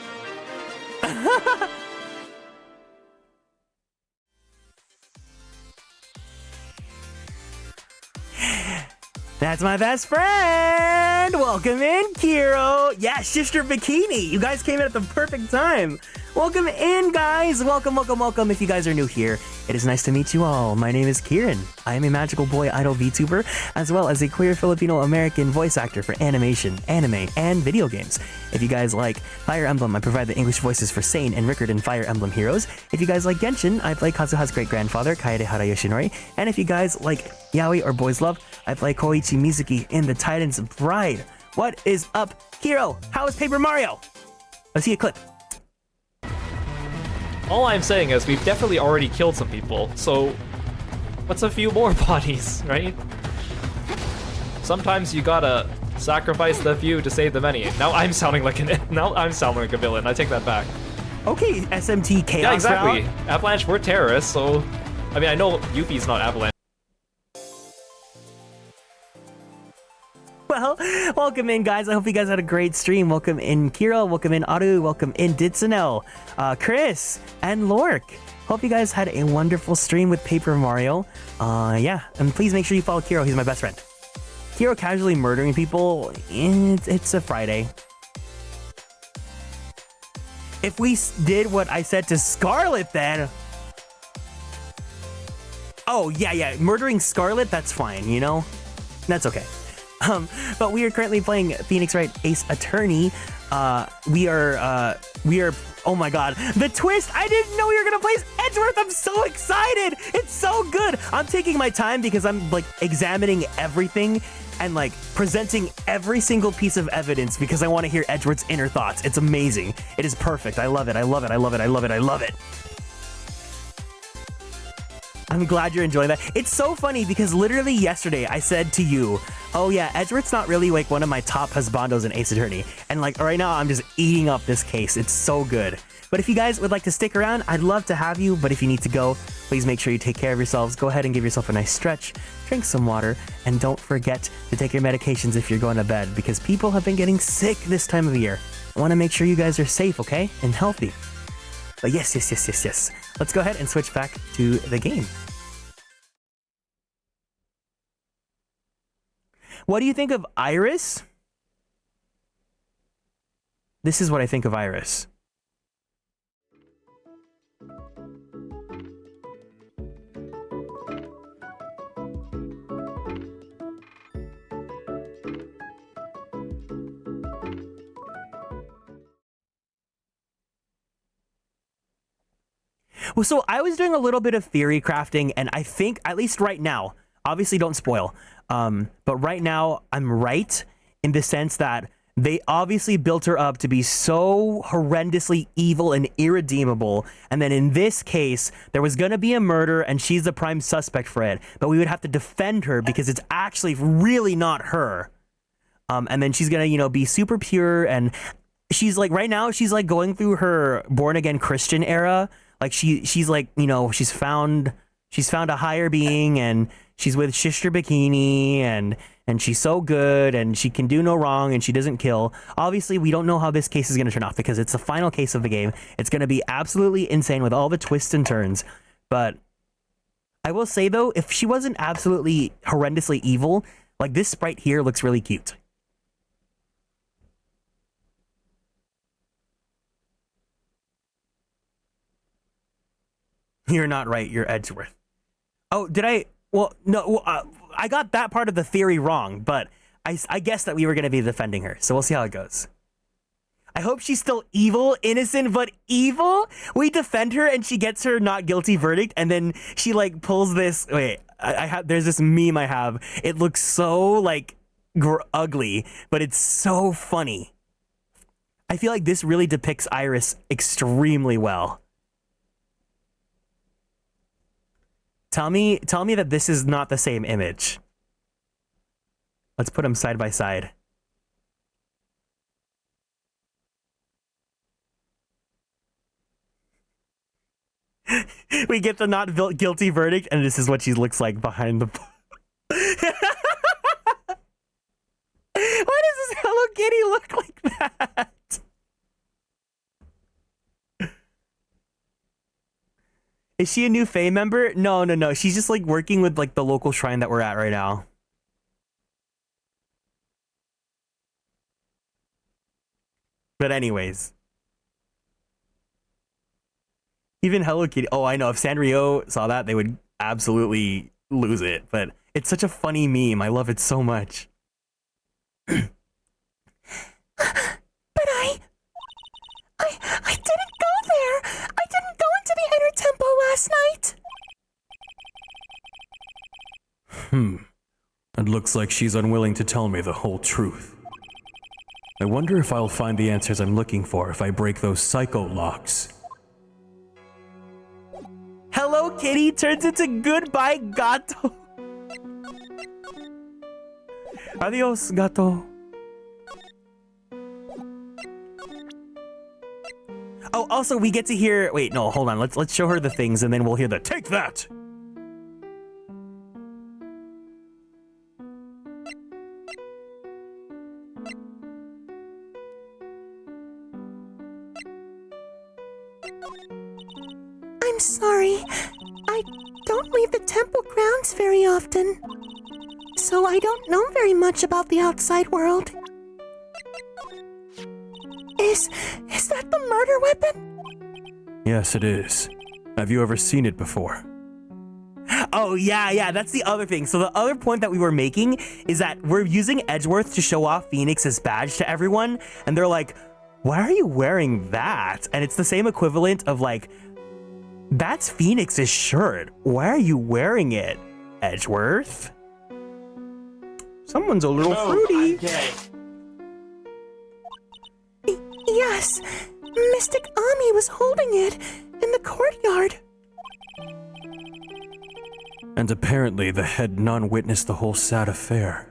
That's my best friend! Welcome in, Kiro! Yeah, Sister Bikini! You guys came in at the perfect time! Welcome in, guys! Welcome, welcome, welcome. If you guys are new here, it is nice to meet you all. My name is Kieran. I am a magical boy idol VTuber, as well as a queer Filipino-American voice actor for animation, anime, and video games. If you guys like Fire Emblem, I provide the English voices for Sane and Rickard in Fire Emblem Heroes. If you guys like Genshin, I play Kazuha's great-grandfather, Kaedehara Yoshinori. And if you guys like yaoi or boys love, I play Koichi Mizuki in The Titan's Bride. What is up, Kiro? How is Paper Mario? Let's see a clip. All I'm saying is we've definitely already killed some people, so what's a few more bodies, right? Sometimes you gotta sacrifice the few to save the many. Now I'm sounding like a villain. I take that back. Okay, SMT Chaos. Yeah, exactly. Route. Avalanche were terrorists, so I mean I know Yuffie's not Avalanche. Well, welcome in, guys. I hope you guys had a great stream. Welcome in, Kiro. Welcome in, Aru. Welcome in, Ditsunel, Chris, and Lork. Hope you guys had a wonderful stream with Paper Mario. Yeah, and please make sure you follow Kiro. He's my best friend. Kiro casually murdering people. It's a Friday. If we did what I said to Scarlet, then... Oh, yeah. Murdering Scarlet, that's fine, you know? That's okay. But we are currently playing Phoenix Wright Ace Attorney. We are, oh my god, the twist! I didn't know we were gonna play Edgeworth! I'm so excited! It's so good! I'm taking my time because I'm, like, examining everything and, like, presenting every single piece of evidence because I want to hear Edgeworth's inner thoughts. It's amazing. It is perfect. I love it. I love it. I love it. I love it. I love it. I'm glad you're enjoying that. It's so funny because literally yesterday I said to you, oh yeah, Edgeworth's not really like one of my top husbandos in Ace Attorney. And like right now I'm just eating up this case. It's so good. But if you guys would like to stick around, I'd love to have you. But if you need to go, please make sure you take care of yourselves. Go ahead and give yourself a nice stretch, drink some water, and don't forget to take your medications if you're going to bed because people have been getting sick this time of year. I want to make sure you guys are safe, okay? And healthy. But yes. Let's go ahead and switch back to the game. What do you think of Iris? This is what I think of Iris. Well, so I was doing a little bit of theory crafting, and I think, at least right now, obviously don't spoil, but right now I'm right in the sense that they obviously built her up to be so horrendously evil and irredeemable, and then in this case, there was gonna be a murder, and she's the prime suspect for it, but we would have to defend her because it's actually really not her. And then she's gonna, you know, be super pure, and she's like, right now, she's like going through her born-again Christian era. Like she's like, you know, she's found a higher being, and she's with Sister Bikini, and she's so good, and she can do no wrong, and she doesn't kill. Obviously, we don't know how this case is going to turn out because it's the final case of the game. It's going to be absolutely insane with all the twists and turns. But I will say, though, if she wasn't absolutely horrendously evil, like this sprite here looks really cute. You're not right. You're Edgeworth. Oh, did I? Well, no. I got that part of the theory wrong, but I guessed that we were going to be defending her. So we'll see how it goes. I hope she's still evil, innocent, but evil. We defend her, and she gets her not guilty verdict, and then she like pulls this. Wait, I have. There's this meme I have. It looks so like ugly, but it's so funny. I feel like this really depicts Iris extremely well. Tell me that this is not the same image. Let's put them side by side. We get the not guilty verdict, and this is what she looks like behind the. Why does this Hello Kitty look like that? Is she a new Fae member? No. She's just like working with like the local shrine that we're at right now. But anyways. Even Hello Kitty. Oh, I know. If Sanrio saw that, they would absolutely lose it. But it's such a funny meme. I love it so much. But I didn't go there. I didn't go into the inner temple last night. It looks like she's unwilling to tell me the whole truth. I wonder if I'll find the answers I'm looking for if I break those psycho locks. Hello Kitty turns into goodbye gato. Adios gato. Oh, also we get to hear. Wait, no, hold on. Let's show her the things, and then we'll hear the take that. I'm sorry. I don't leave the temple grounds very often, so I don't know very much about the outside world. Is that the murder weapon? Yes, it is. Have you ever seen it before? Oh, yeah, that's the other thing. So the other point that we were making is that we're using Edgeworth to show off Phoenix's badge to everyone, and they're like, why are you wearing that? And it's the same equivalent of like, that's Phoenix's shirt. Why are you wearing it, Edgeworth? Someone's a little fruity. Yes, Mystic Ami was holding it in the courtyard. And apparently the head nun witnessed the whole sad affair.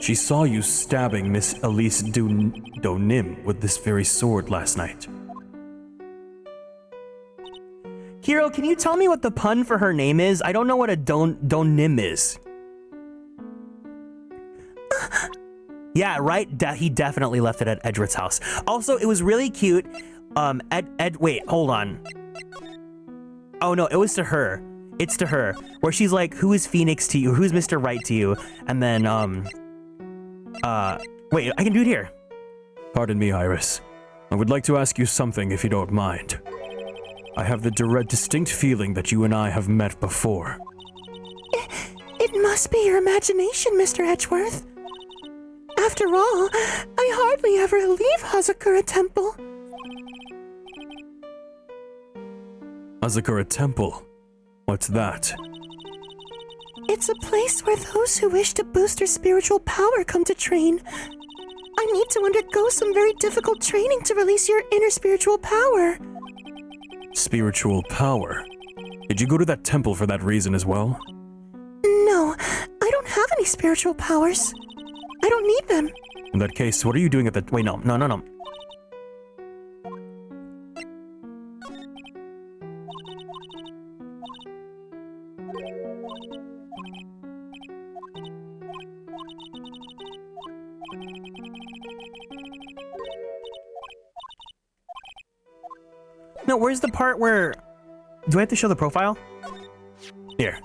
She saw you stabbing Miss Elise Donim with this very sword last night. Kiro, can you tell me what the pun for her name is? I don't know what a Donim is. Yeah, right. He definitely left it at Edward's house. Also, it was really cute. Wait, hold on. Oh no, it was to her. It's to her, where she's like, "Who is Phoenix to you? Who's Mr. Wright to you?" And then, wait, I can do it here. Pardon me, Iris. I would like to ask you something if you don't mind. I have the distinct feeling that you and I have met before. It must be your imagination, Mr. Edgeworth. After all, I hardly ever leave Hazakura Temple. Hazakura Temple? What's that? It's a place where those who wish to boost their spiritual power come to train. I need to undergo some very difficult training to release your inner spiritual power. Spiritual power? Did you go to that temple for that reason as well? No, I don't have any spiritual powers. I don't need them. In that case, what are you doing at the— Wait, no. No, where's the part where... Do I have to show the profile? Here.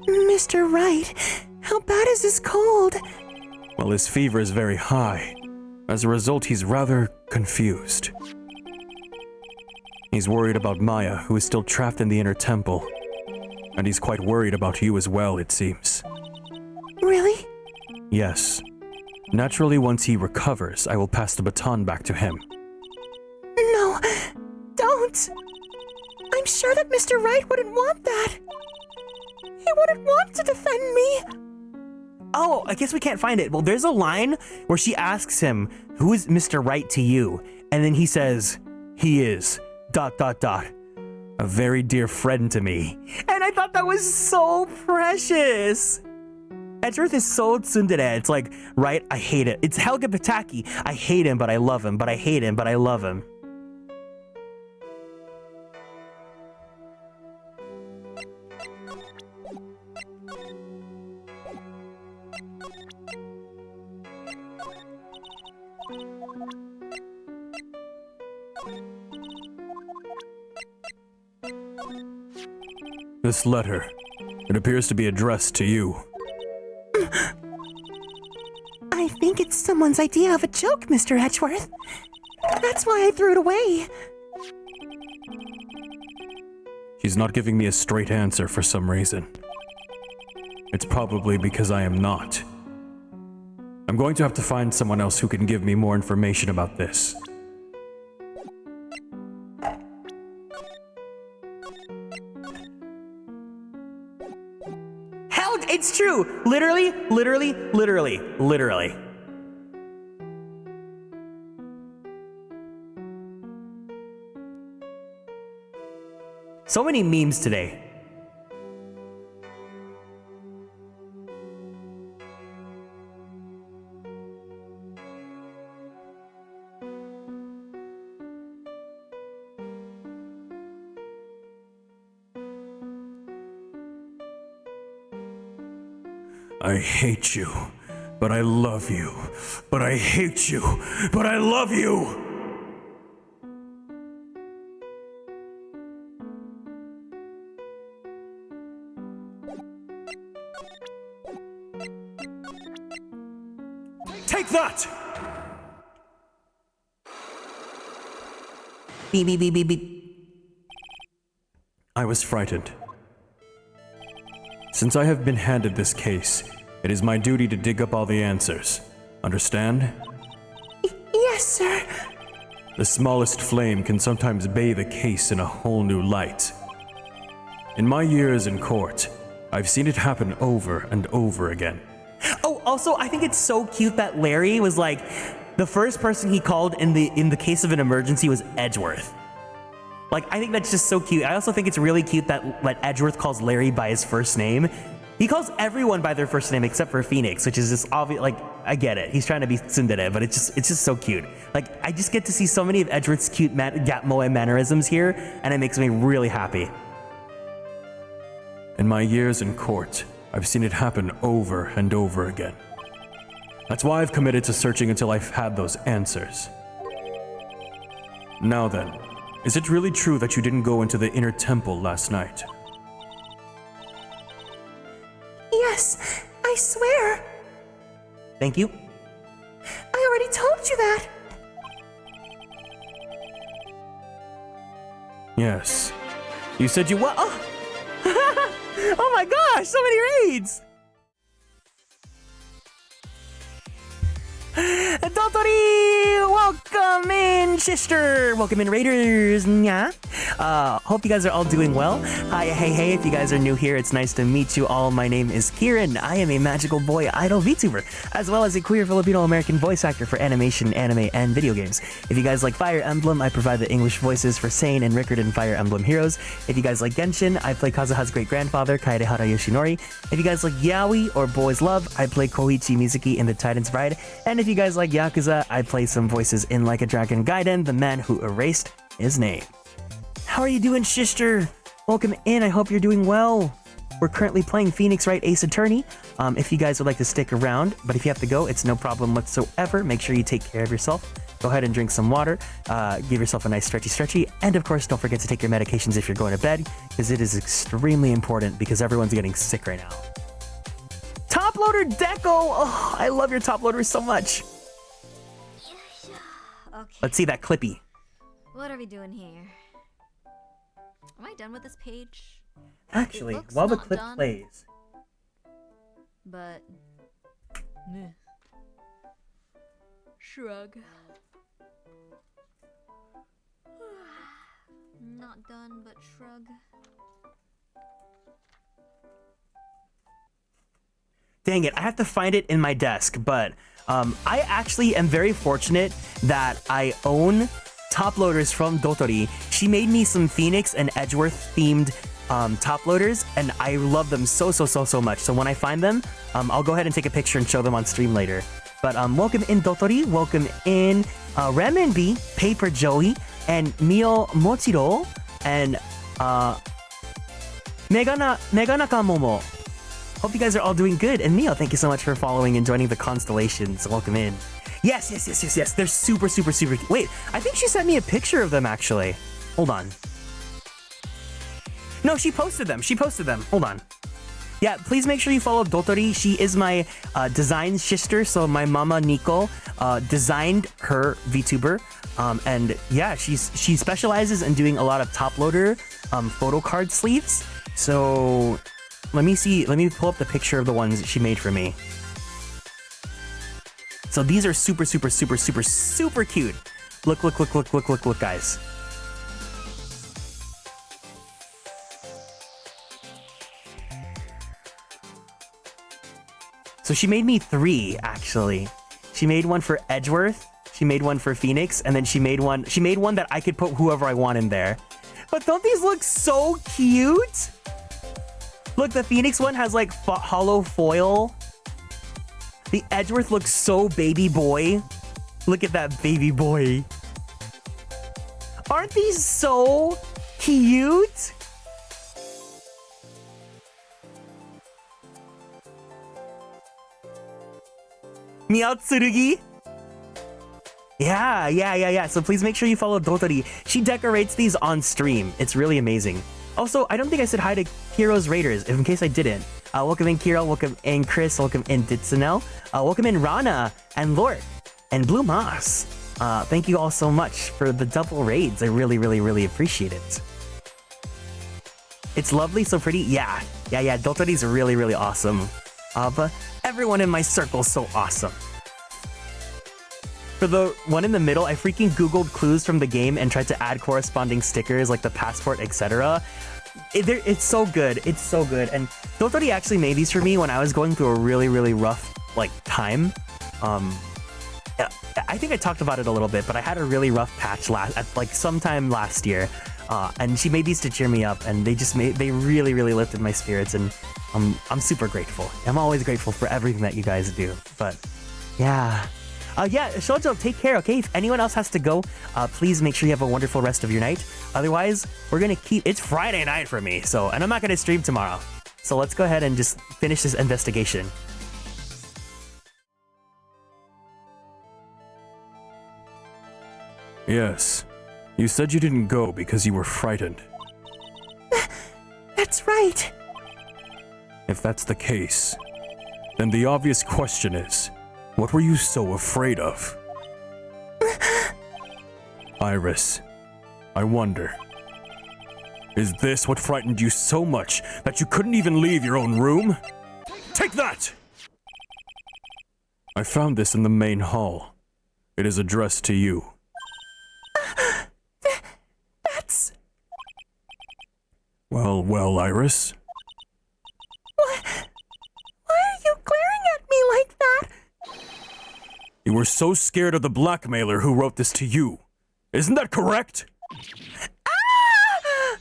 Mr. Wright, how bad is this cold? Well, his fever is very high. As a result, he's rather confused. He's worried about Maya, who is still trapped in the inner temple. And he's quite worried about you as well, it seems. Really? Yes. Naturally, once he recovers, I will pass the baton back to him. No, don't. I'm sure that Mr. Wright wouldn't want that. He wouldn't want to defend me. Oh, I guess we can't find it. Well, there's a line where she asks him, "Who is Mr. Wright to you?" And then he says, "He is ... a very dear friend to me." And I thought that was so precious. Edgeworth is so tsundere. It's like, right, I hate it. It's Helga Pataki. I hate him, but I love him. But I hate him, but I love him. This letter, it appears to be addressed to you. I think it's someone's idea of a joke, Mr. Edgeworth. That's why I threw it away. She's not giving me a straight answer for some reason. It's probably because I am not. I'm going to have to find someone else who can give me more information about this. Hell, it's true! Literally, literally, literally, literally. So many memes today. I hate you, but I love you. But I hate you, but I love you! Take that! Beep, beep, beep, beep, beep. I was frightened. Since I have been handed this case, it is my duty to dig up all the answers. Understand? Yes, sir. The smallest flame can sometimes bathe a case in a whole new light. In my years in court, I've seen it happen over and over again. Oh, also, I think it's so cute that Larry was like, the first person he called in the case of an emergency was Edgeworth. Like, I think that's just so cute. I also think it's really cute that Edgeworth calls Larry by his first name. He calls everyone by their first name except for Phoenix, which is just obvious. Like, I get it. He's trying to be tsundere, but it's just so cute. Like, I just get to see so many of Edgeworth's cute moe mannerisms here, and it makes me really happy. In my years in court, I've seen it happen over and over again. That's why I've committed to searching until I've had those answers. Now then, is it really true that you didn't go into the inner temple last night? Yes, I swear. Thank you. I already told you that. Yes. You said you What? Oh. Oh my gosh, so many raids! Dotori! Welcome in, sister! Welcome in, Raiders! Yeah. Hope you guys are all doing well. Hi, hey, if you guys are new here, it's nice to meet you all. My name is Kieran. I am a magical boy idol VTuber, as well as a queer Filipino-American voice actor for animation, anime, and video games. If you guys like Fire Emblem, I provide the English voices for Sane and Rickard in Fire Emblem Heroes. If you guys like Genshin, I play Kazuha's great-grandfather, Kaedehara Yoshinori. If you guys like Yaoi or Boys Love, I play Koichi Mizuki in The Titan's Bride. And if you guys like Yakuza, I play some voices in Like a Dragon Gaiden, the man who erased his name. How are you doing, sister? Welcome in, I hope you're doing well. We're currently playing Phoenix Wright Ace Attorney. If you guys would like to stick around, but if you have to go, it's no problem whatsoever. Make sure you take care of yourself. Go ahead and drink some water, give yourself a nice stretchy, and of course, don't forget to take your medications if you're going to bed, because it is extremely important because everyone's getting sick right now. Top loader Deco! Oh, I love your top loader so much. Okay. Let's see that clippy. What are we doing here? Am I done with this page? Actually, It looks while the not clip done. plays, But meh. Shrug. Not done, but shrug. dang it, I have to find it in my desk, but I actually am very fortunate that I own top loaders from Dotori. She made me some Phoenix and Edgeworth themed top loaders, and I love them so much. So when I find them, I'll go ahead and take a picture and show them on stream later. But welcome in Dotori, welcome in Renminbi, Paper Joey, and Mio Mochiro, and Megana Momo. Hope you guys are all doing good. And Neil, thank you so much for following and joining the Konstellations. Welcome in. Yes. They're super cute. Wait, I think she sent me a picture of them actually. Hold on. No, she posted them. Hold on. Yeah, please make sure you follow Dotori. She is my design sister. So my mama Nico designed her VTuber. And yeah, she specializes in doing a lot of top loader photo card sleeves. So let me pull up the picture of the ones that she made for me. So these are super cute. Look, guys. So she made me 3 actually. She made one for Edgeworth, she made one for Phoenix, and then she made one that I could put whoever I want in there. But don't these look so cute? Look, the Phoenix one has like hollow foil. The Edgeworth looks so baby boy. Look at that baby boy. Aren't these so cute? Meow Tsurugi? Yeah. So please make sure you follow Dotori. She decorates these on stream. It's really amazing. Also, I don't think I said hi to Kiro's Raiders, in case I didn't. Welcome in Kiro, welcome in Chris, welcome in Ditsunel, welcome in Rana and Lord and Blue Moss. Thank you all so much for the double raids. I really appreciate it. It's lovely, so pretty. Yeah. Dotori's really awesome. But everyone in my circle's so awesome. For the one in the middle, I freaking Googled clues from the game and tried to add corresponding stickers like the passport, etc. It's so good. And Dotori actually made these for me when I was going through a really rough time. I think I talked about it a little bit, but I had a really rough patch sometime last year. And she made these to cheer me up, and they really lifted my spirits, and I'm super grateful. I'm always grateful for everything that you guys do. But yeah. Shoujo, take care, okay? If anyone else has to go, please make sure you have a wonderful rest of your night. Otherwise, we're gonna it's Friday night for me, and I'm not gonna stream tomorrow. So let's go ahead and just finish this investigation. Yes. You said you didn't go because you were frightened. That's right. If that's the case, then the obvious question is, what were you so afraid of? Iris, I wonder, is this what frightened you so much that you couldn't even leave your own room? Take that! I found this in the main hall. It is addressed to you. That's... Well, Iris? Why are you glaring at me like that? You were so scared of the blackmailer who wrote this to you. Isn't that correct? Ah!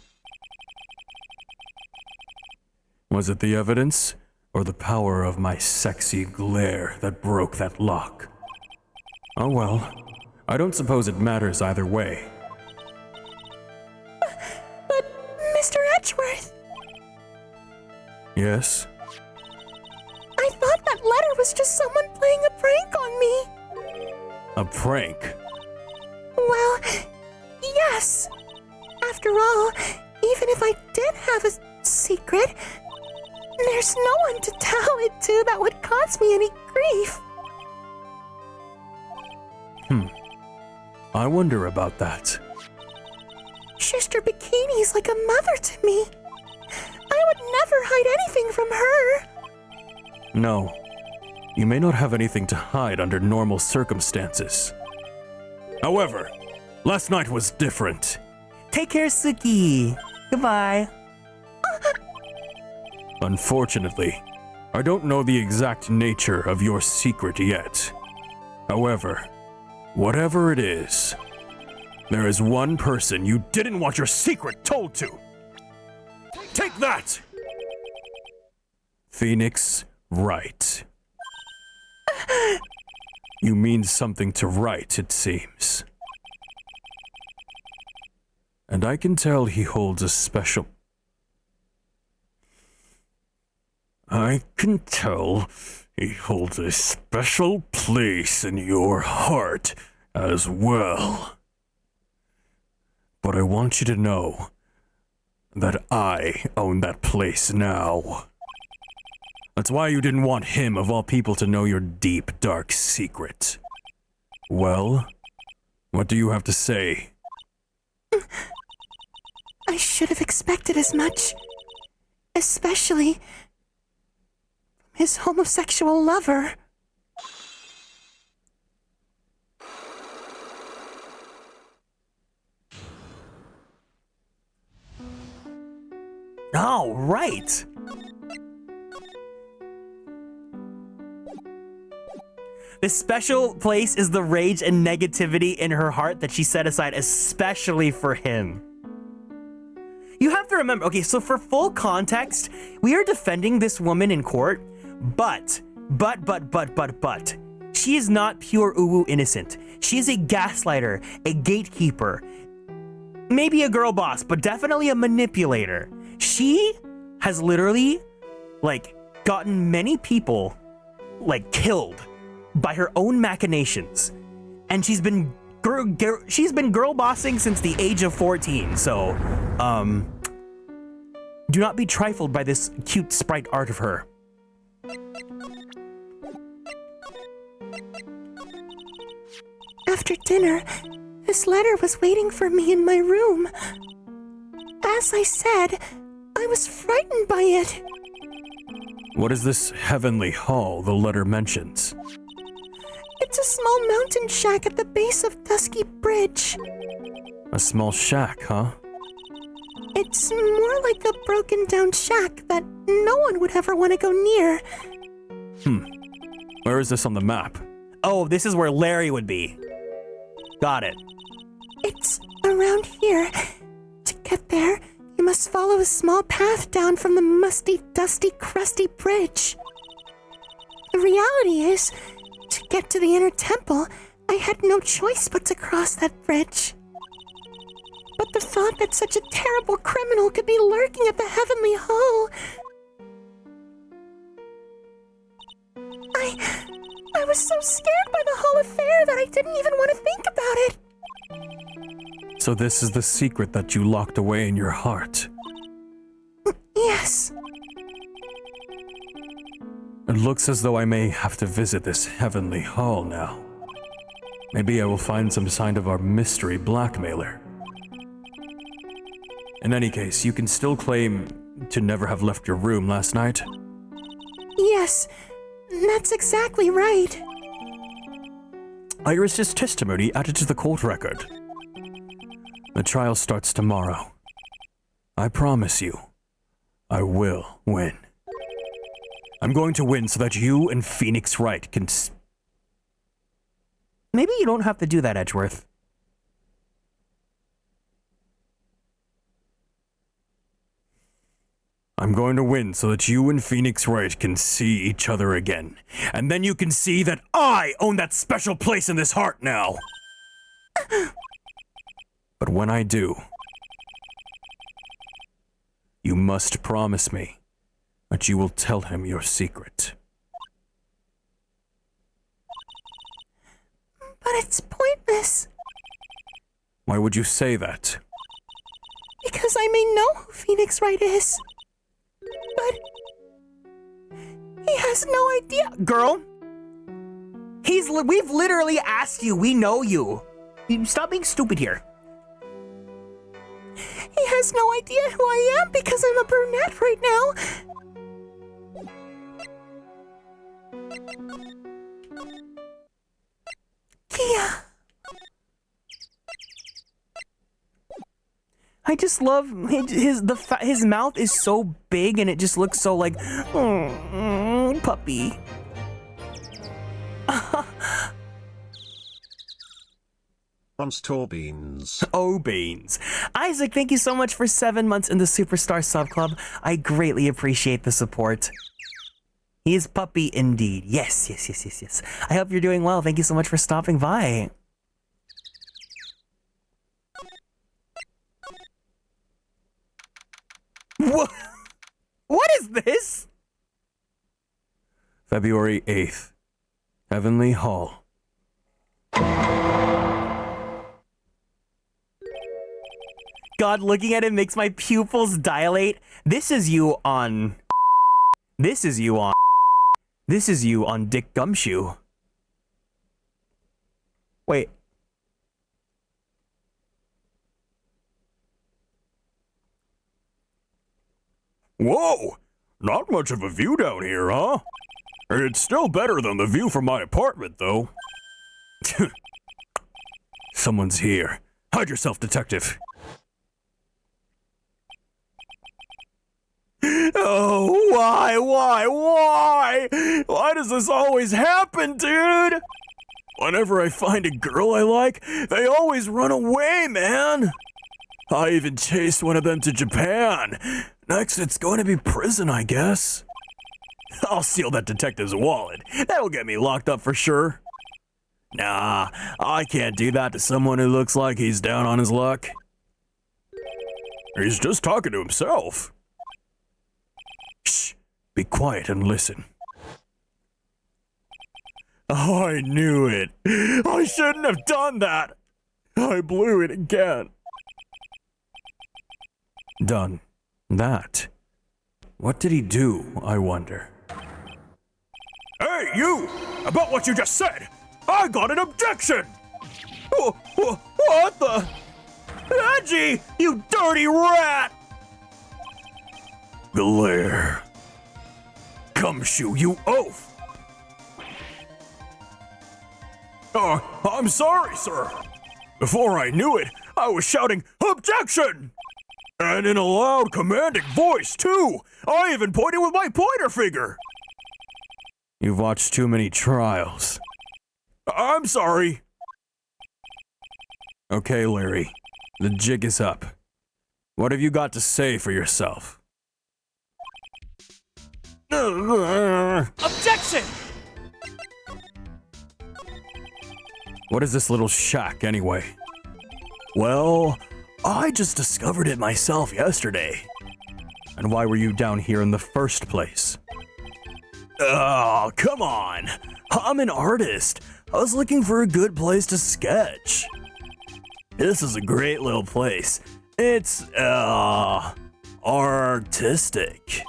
Was it the evidence, or the power of my sexy glare that broke that lock? Oh well, I don't suppose it matters either way. But, Mr. Edgeworth... Yes? I thought that letter was just someone playing a prank on me. A prank? Well, yes. After all, even if I did have a secret, there's no one to tell it to that would cause me any grief. I wonder about that. Sister Bikini's like a mother to me. I would never hide anything from her. No. You may not have anything to hide under normal circumstances. However, last night was different. Take care, Suki. Goodbye. Unfortunately, I don't know the exact nature of your secret yet. However, whatever it is, there is one person you didn't want your secret told to. Take that! Phoenix Wright. You mean something to Wright, it seems. And I can tell he holds a special... I can tell he holds a special place in your heart as well. But I want you to know that I own that place now. That's why you didn't want him, of all people, to know your deep, dark secret. Well, what do you have to say? I should have expected as much. Especially from his homosexual lover. Oh, right. This special place is the rage and negativity in her heart that she set aside especially for him. You have to remember, okay, so for full context, we are defending this woman in court, but, she is not pure uwu innocent. She is a gaslighter, a gatekeeper, maybe a girl boss, but definitely a manipulator. She has literally, like, gotten many people, like, killed by her own machinations, and she's been girl bossing since the age of 14. So, do not be trifled by this cute sprite art of her. After dinner, this letter was waiting for me in my room. As I said, I was frightened by it. What is this heavenly hall the letter mentions? It's a small mountain shack at the base of Dusky Bridge. A small shack, huh? It's more like a broken down shack that no one would ever want to go near. Where is this on the map? Oh, this is where Larry would be. Got it. It's around here. To get there, you must follow a small path down from the musty, dusty, crusty bridge. The reality is, to get to the inner temple, I had no choice but to cross that bridge. But the thought that such a terrible criminal could be lurking at the heavenly hall... I was so scared by the whole affair that I didn't even want to think about it. So this is the secret that you locked away in your heart. Yes. It looks as though I may have to visit this heavenly hall now. Maybe I will find some sign of our mystery blackmailer. In any case, you can still claim to never have left your room last night. Yes, that's exactly right. Iris's testimony added to the court record. The trial starts tomorrow. I promise you, I will win. I'm going to win so that you and Phoenix Wright can Maybe you don't have to do that, Edgeworth. I'm going to win so that you and Phoenix Wright can see each other again. And then you can see that I own that special place in this heart now. But when I do, you must promise me that you will tell him your secret. But it's pointless. Why would you say that? Because I may know who Phoenix Wright is. But he has no idea. Girl, we've literally asked you. We know you. Stop being stupid here. He has no idea who I am because I'm a brunette right now. Kia. I just love his mouth is so big and it just looks so like puppy. Beans. Oh, beans. Isaac, thank you so much for 7 months in the Superstar Sub Club. I greatly appreciate the support. He is puppy indeed. Yes. I hope you're doing well. Thank you so much for stopping by. What is this? February 8th. Heavenly Hall. God, looking at it makes my pupils dilate. This is you on Dick Gumshoe. Wait. Whoa! Not much of a view down here, huh? It's still better than the view from my apartment, though. Someone's here. Hide yourself, detective. Oh, why? Why does this always happen, dude? Whenever I find a girl I like, they always run away, man. I even chased one of them to Japan. Next, it's going to be prison, I guess. I'll steal that detective's wallet. That'll get me locked up for sure. Nah, I can't do that to someone who looks like he's down on his luck. He's just talking to himself. Shh, be quiet and listen. Oh, I knew it. I shouldn't have done that. I blew it again. Done that. What did he do, I wonder? Hey, you! About what you just said! I got an objection! What the? Angie, you dirty rat! Glare. Gumshoe, you oaf! I'm sorry, sir. Before I knew it, I was shouting, "Objection!" And in a loud, commanding voice, too! I even pointed with my pointer finger! You've watched too many trials. I'm sorry. Okay, Larry. The jig is up. What have you got to say for yourself? Objection! What is this little shack, anyway? Well, I just discovered it myself yesterday. And why were you down here in the first place? Oh, come on. I'm an artist. I was looking for a good place to sketch. This is a great little place. It's, artistic.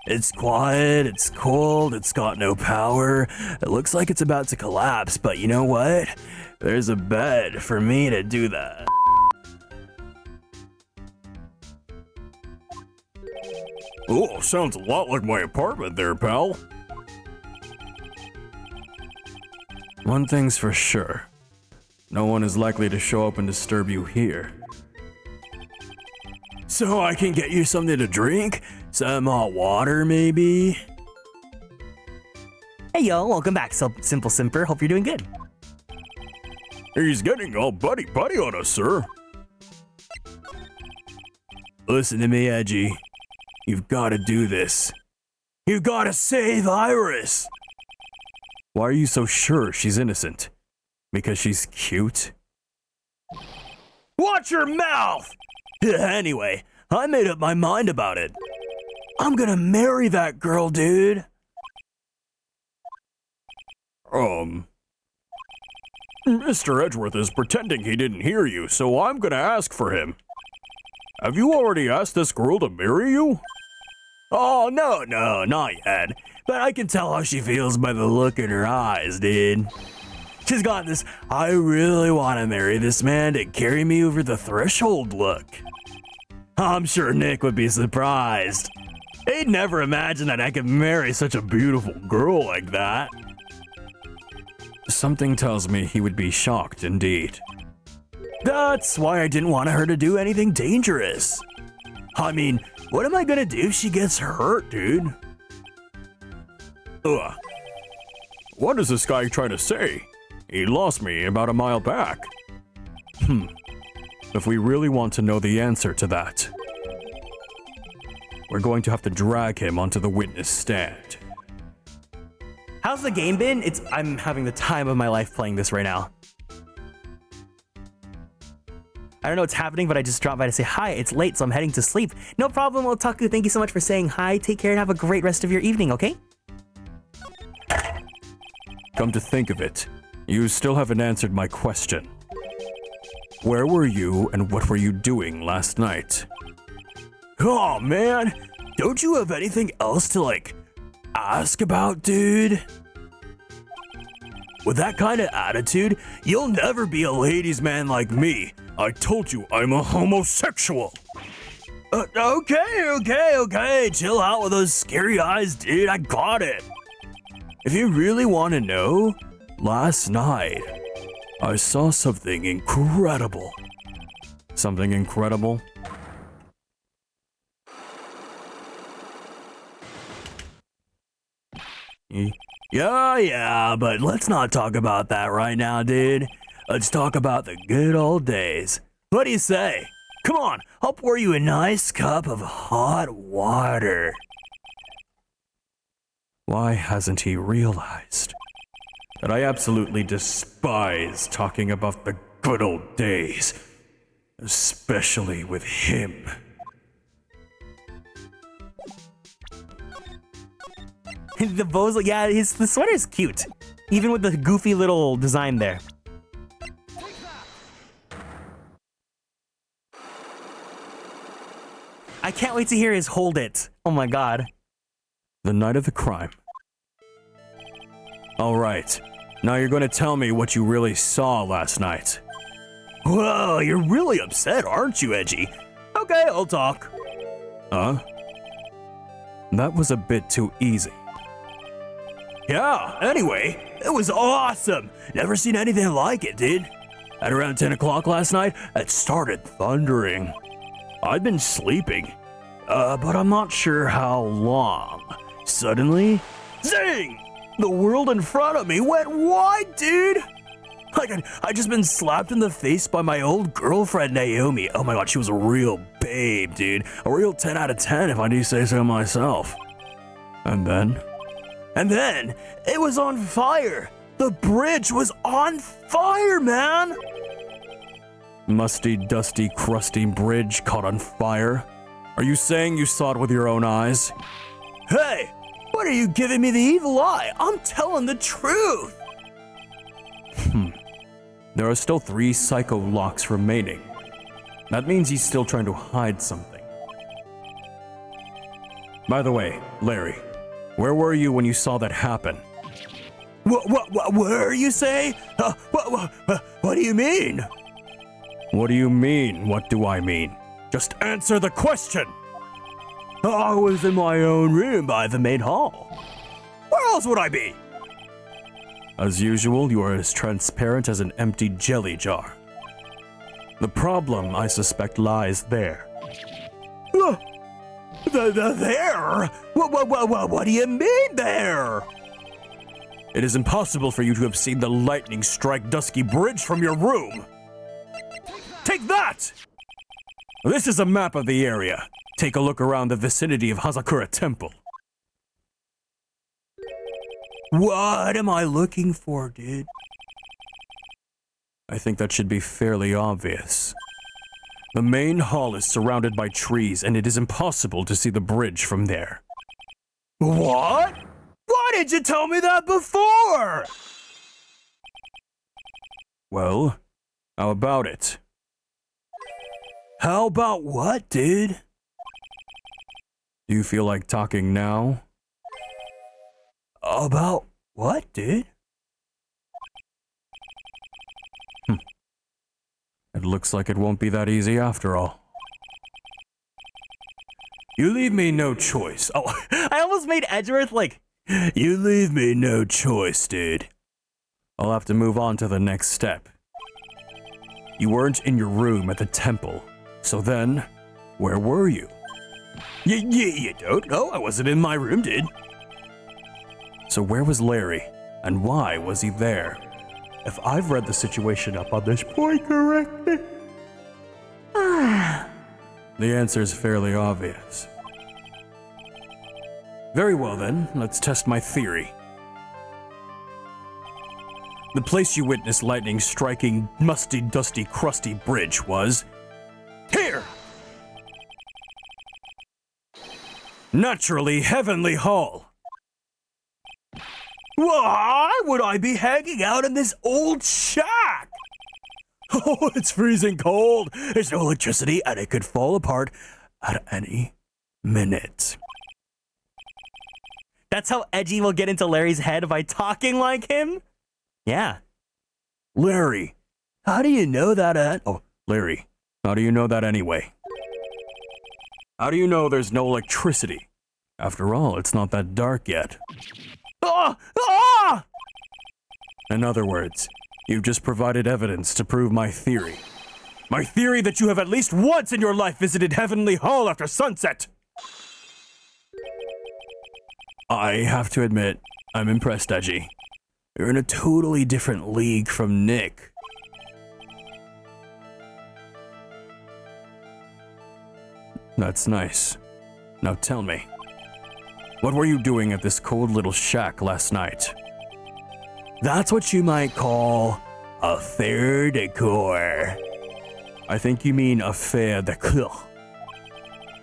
It's quiet, it's cold, it's got no power. It looks like it's about to collapse, but you know what? There's a bed for me to do that. Oh, sounds a lot like my apartment there, pal. One thing's for sure. No one is likely to show up and disturb you here. So I can get you something to drink? Some hot water, maybe? Hey yo, welcome back, Simple Simper. Hope you're doing good. He's getting all buddy-buddy on us, sir. Listen to me, Edgy. You've got to do this. You gotta save Iris! Why are you so sure she's innocent? Because she's cute? Watch your mouth! Anyway, I made up my mind about it. I'm gonna marry that girl, dude. Mr. Edgeworth is pretending he didn't hear you, so I'm gonna ask for him. Have you already asked this girl to marry you? Oh, no, not yet. But I can tell how she feels by the look in her eyes, dude. She's got this, I really want to marry this man to carry me over the threshold look. I'm sure Nick would be surprised. He'd never imagine that I could marry such a beautiful girl like that. Something tells me he would be shocked indeed. That's why I didn't want her to do anything dangerous. I mean, what am I gonna do if she gets hurt, dude? Ugh. What is this guy trying to say? He lost me about a mile back. If we really want to know the answer to that, we're going to have to drag him onto the witness stand. How's the game been? I'm having the time of my life playing this right now. I don't know what's happening, but I just dropped by to say hi. It's late, so I'm heading to sleep. No problem, Otaku. Thank you so much for saying hi. Take care and have a great rest of your evening, okay? Come to think of it, you still haven't answered my question. Where were you and what were you doing last night? Oh man, don't you have anything else to ask about, dude? With that kind of attitude, you'll never be a ladies' man like me. I told you I'm a homosexual. Okay. Chill out with those scary eyes, dude. I got it. If you really want to know, last night, I saw something incredible. Something incredible? Yeah, but let's not talk about that right now, dude. Let's talk about the good old days. What do you say? Come on, I'll pour you a nice cup of hot water. Why hasn't he realized that I absolutely despise talking about the good old days, especially with him? The bows, yeah, the sweater's cute. Even with the goofy little design there. I can't wait to hear his hold it. Oh my god. The night of the crime. Alright, now you're gonna tell me what you really saw last night. Whoa, you're really upset, aren't you, Edgy? Okay, I'll talk. Huh? That was a bit too easy. Yeah, anyway, it was awesome. Never seen anything like it, dude. At around 10 o'clock last night, it started thundering. I'd been sleeping, but I'm not sure how long. Suddenly, zing! The world in front of me went wide, dude! Like I'd just been slapped in the face by my old girlfriend, Naomi. Oh my god, she was a real babe, dude. A real 10 out of 10 if I do say so myself. And then, it was on fire! The bridge was on fire, man! Musty, dusty, crusty bridge caught on fire? Are you saying you saw it with your own eyes? Hey! What are you giving me the evil eye? I'm telling the truth! There are still 3 psycho locks remaining. That means he's still trying to hide something. By the way, Larry, where were you when you saw that happen? Where you say? What do you mean? What do you mean? What do I mean? Just answer the question! I was in my own room by the main hall. Where else would I be? As usual, you are as transparent as an empty jelly jar. The problem, I suspect, lies there. There? What do you mean there? It is impossible for you to have seen the lightning strike Dusky Bridge from your room. Take that! This is a map of the area. Take a look around the vicinity of Hazakura Temple. What am I looking for, dude? I think that should be fairly obvious. The main hall is surrounded by trees, and it is impossible to see the bridge from there. What? Why didn't you tell me that before? Well, how about it? How about what, dude? Do you feel like talking now? About what, dude? It looks like it won't be that easy after all. You leave me no choice. Oh, I almost made Edgeworth like, you leave me no choice, dude. I'll have to move on to the next step. You weren't in your room at the temple, so then, where were you? You don't know? I wasn't in my room, dude. So where was Larry, and why was he there? If I've read the situation up on this point correctly, the answer is fairly obvious. Very well then, let's test my theory. The place you witnessed lightning striking musty, dusty, crusty bridge was here! Naturally, Heavenly Hall. Why would I be hanging out in this old shack? Oh, it's freezing cold. There's no electricity and it could fall apart at any minute. That's how edgy will get into Larry's head by talking like him? Yeah. Larry, how do you know that Oh, Larry, how do you know that anyway? How do you know there's no electricity? After all, it's not that dark yet. Ah! Ah! In other words, you've just provided evidence to prove my theory. My theory that you have at least once in your life visited Heavenly Hall after sunset. I have to admit, I'm impressed, Edgy. You're in a totally different league from Nick. That's nice. Now tell me, what were you doing at this cold little shack last night? That's what you might call a faire de coeur. I think you mean a faire de coeur.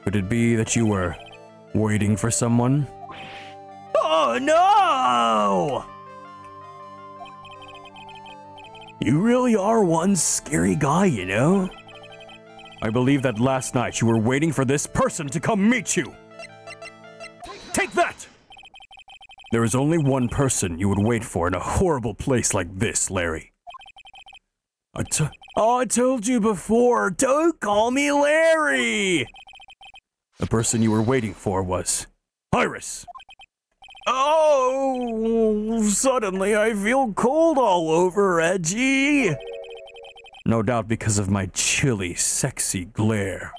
Could it be that you were waiting for someone? Oh no! You really are one scary guy, you know? I believe that last night you were waiting for this person to come meet you. Take that! There is only one person you would wait for in a horrible place like this, Larry. I told you before, don't call me Larry! The person you were waiting for was Iris. Oh, suddenly I feel cold all over, Edgy. No doubt because of my chilly, sexy glare.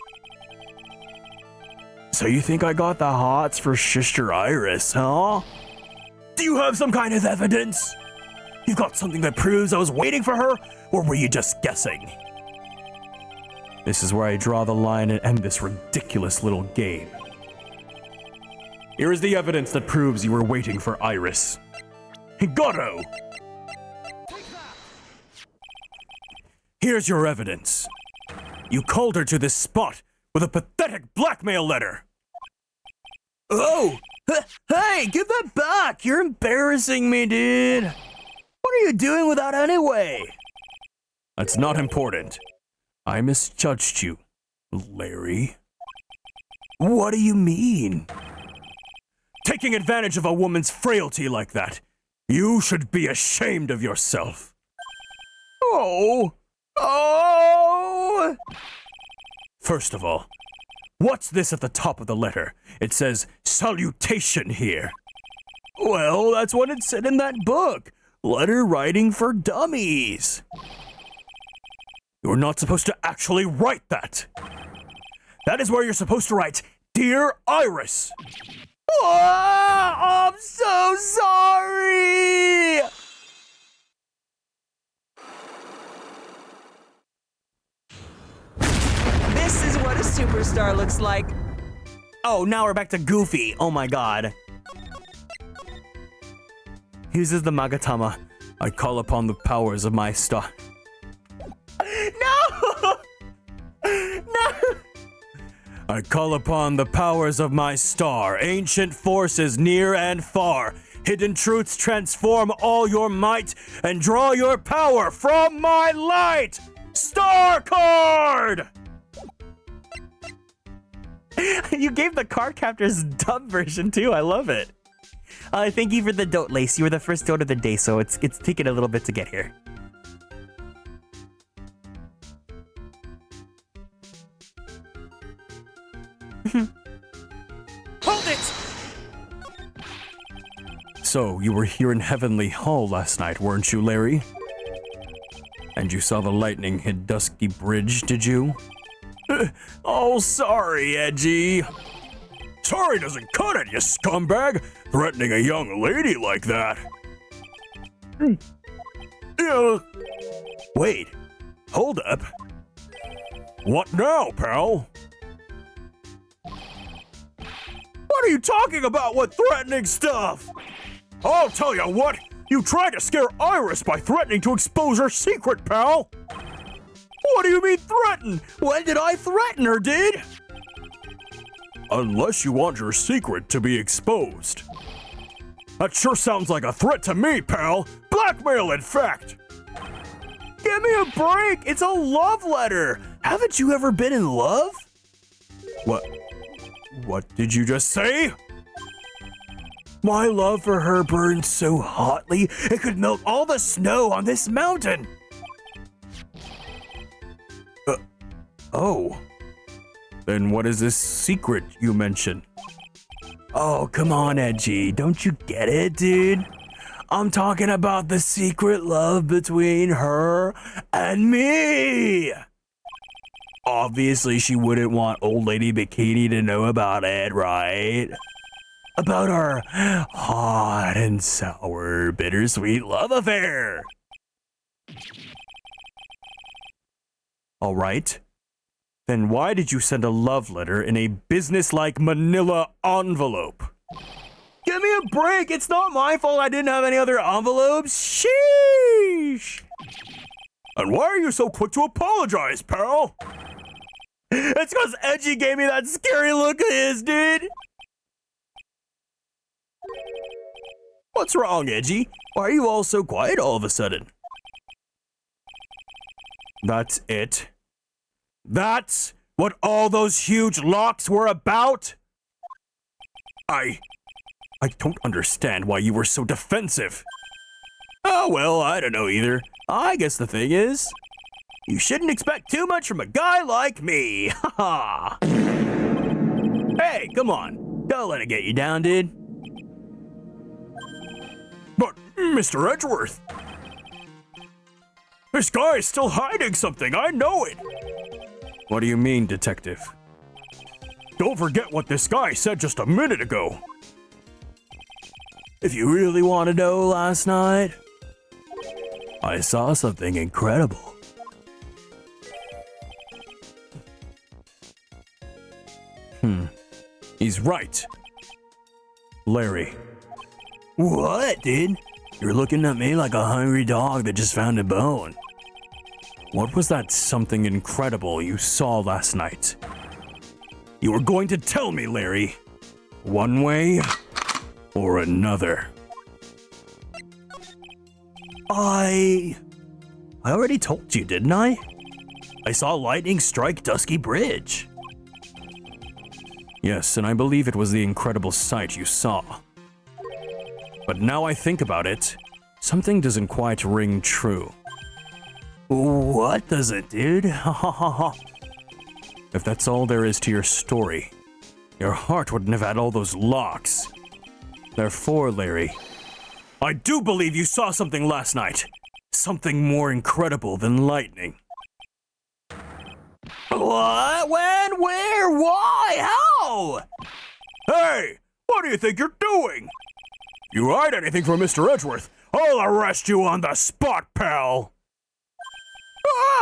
So you think I got the hots for Sister Iris, huh? Do you have some kind of evidence? You've got something that proves I was waiting for her, or were you just guessing? This is where I draw the line and end this ridiculous little game. Here is the evidence that proves you were waiting for Iris. Gotto! Here's your evidence. You called her to this spot with a pathetic blackmail letter. Oh! Hey, give that back! You're embarrassing me, dude! What are you doing with that anyway? That's not important. I misjudged you, Larry. What do you mean? Taking advantage of a woman's frailty like that. You should be ashamed of yourself. Oh! Oh! First of all, what's this at the top of the letter? It says, salutation here. Well, that's what it said in that book. Letter writing for dummies. You're not supposed to actually write that. That is where you're supposed to write, Dear Iris. Oh, I'm so sorry. This is what a superstar looks like. Oh, now we're back to Goofy. Oh my god. Uses the Magatama. I call upon the powers of my star. No! No! I call upon the powers of my star, ancient forces near and far. Hidden truths transform all your might and draw your power from my light. Star card! You gave the card captors dub version too. I love it. Thank you for the dote, Lace. You were the first dote of the day, so it's taken a little bit to get here. Hold it! So, you were here in Heavenly Hall last night, weren't you, Larry? And you saw the lightning hit Dusky Bridge, did you? Oh, sorry, Edgy. Sorry doesn't cut it, you scumbag! Threatening a young lady like that. Wait, hold up. What now, pal? What are you talking about? What threatening stuff? I'll tell you what, you tried to scare Iris by threatening to expose her secret, pal. What do you mean threaten? When did I threaten her, dude? Unless you want your secret to be exposed. That sure sounds like a threat to me, pal. Blackmail, in fact. Give me a break. It's a love letter. Haven't you ever been in love? What did you just say? My love for her burns so hotly, it could melt all the snow on this mountain. Oh. Then what is this secret you mentioned? Oh, come on, Edgy. Don't you get it, dude? I'm talking about the secret love between her and me. Obviously, she wouldn't want Old Lady Bikini to know about it, right? About our hot and sour, bittersweet love affair. All right. Then why did you send a love letter in a business-like manila envelope? Give me a break. It's not my fault I didn't have any other envelopes. Sheesh. And why are you so quick to apologize, pal? It's because Edgy gave me that scary look of his, dude. What's wrong, Edgy? Why are you all so quiet all of a sudden? That's it? That's what all those huge locks were about? I don't understand why you were so defensive. Oh, well, I don't know either. I guess the thing is, you shouldn't expect too much from a guy like me. Haha. Hey, come on. Don't let it get you down, dude. But, Mr. Edgeworth, this guy is still hiding something. I know it. What do you mean, detective? Don't forget what this guy said just a minute ago. If you really want to know, last night, I saw something incredible. He's right. Larry. What, dude? You're looking at me like a hungry dog that just found a bone. What was that something incredible you saw last night? You were going to tell me, Larry. One way or another. I already told you, didn't I? I saw lightning strike Dusky Bridge. Yes, and I believe it was the incredible sight you saw. But now I think about it, something doesn't quite ring true. What does it, dude? If that's all there is to your story, your heart wouldn't have had all those locks. Therefore, Larry, I do believe you saw something last night. Something more incredible than lightning. What? When? Where? Why? How? Hey! What do you think you're doing? You hide anything from Mr. Edgeworth, I'll arrest you on the spot, pal!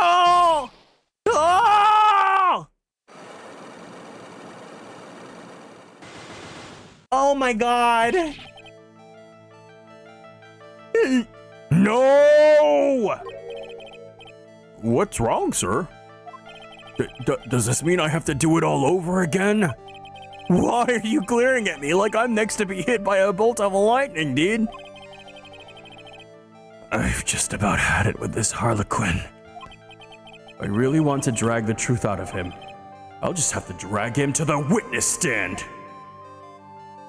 Oh! Oh! Oh my god! No! What's wrong, sir? Does this mean I have to do it all over again? Why are you glaring at me like I'm next to be hit by a bolt of lightning, dude? I've just about had it with this Harlequin. I really want to drag the truth out of him. I'll just have to drag him to the witness stand.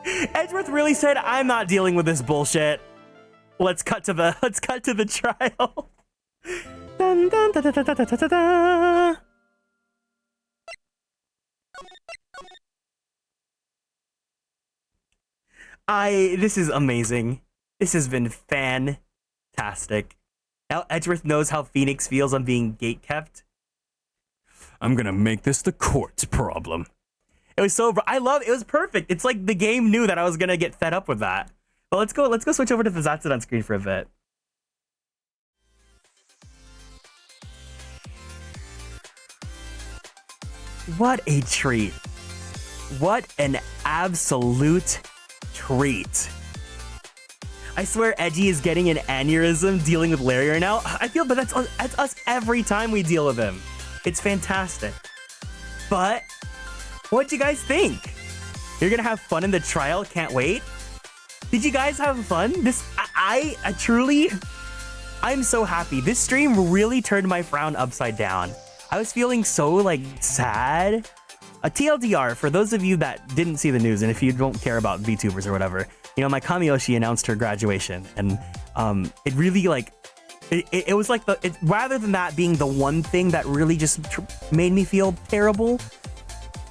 Edgeworth really said, I'm not dealing with this bullshit. Let's cut to the trial. Dun, dun, da, da, da, da, da, da, da. This is amazing. This has been fantastic. Now Edgeworth knows how Phoenix feels on being gatekept. I'm gonna make this the court's problem. It was so, it was perfect. It's like the game knew that I was gonna get fed up with that. But let's go switch over to the Zatsudan screen for a bit. What a treat. What an absolute treat. I swear Edgy is getting an aneurysm dealing with Larry right now. I feel, but that's us every time we deal with him. It's fantastic. But what'd you guys think? You're gonna have fun in the trial? Can't wait. Did you guys have fun? I truly, I'm so happy. This stream really turned my frown upside down. I was feeling so like sad. A TLDR, for those of you that didn't see the news, and if you don't care about VTubers or whatever, you know, my Kamiyoshi announced her graduation, and it really like, it was like rather than that being the one thing that really just made me feel terrible,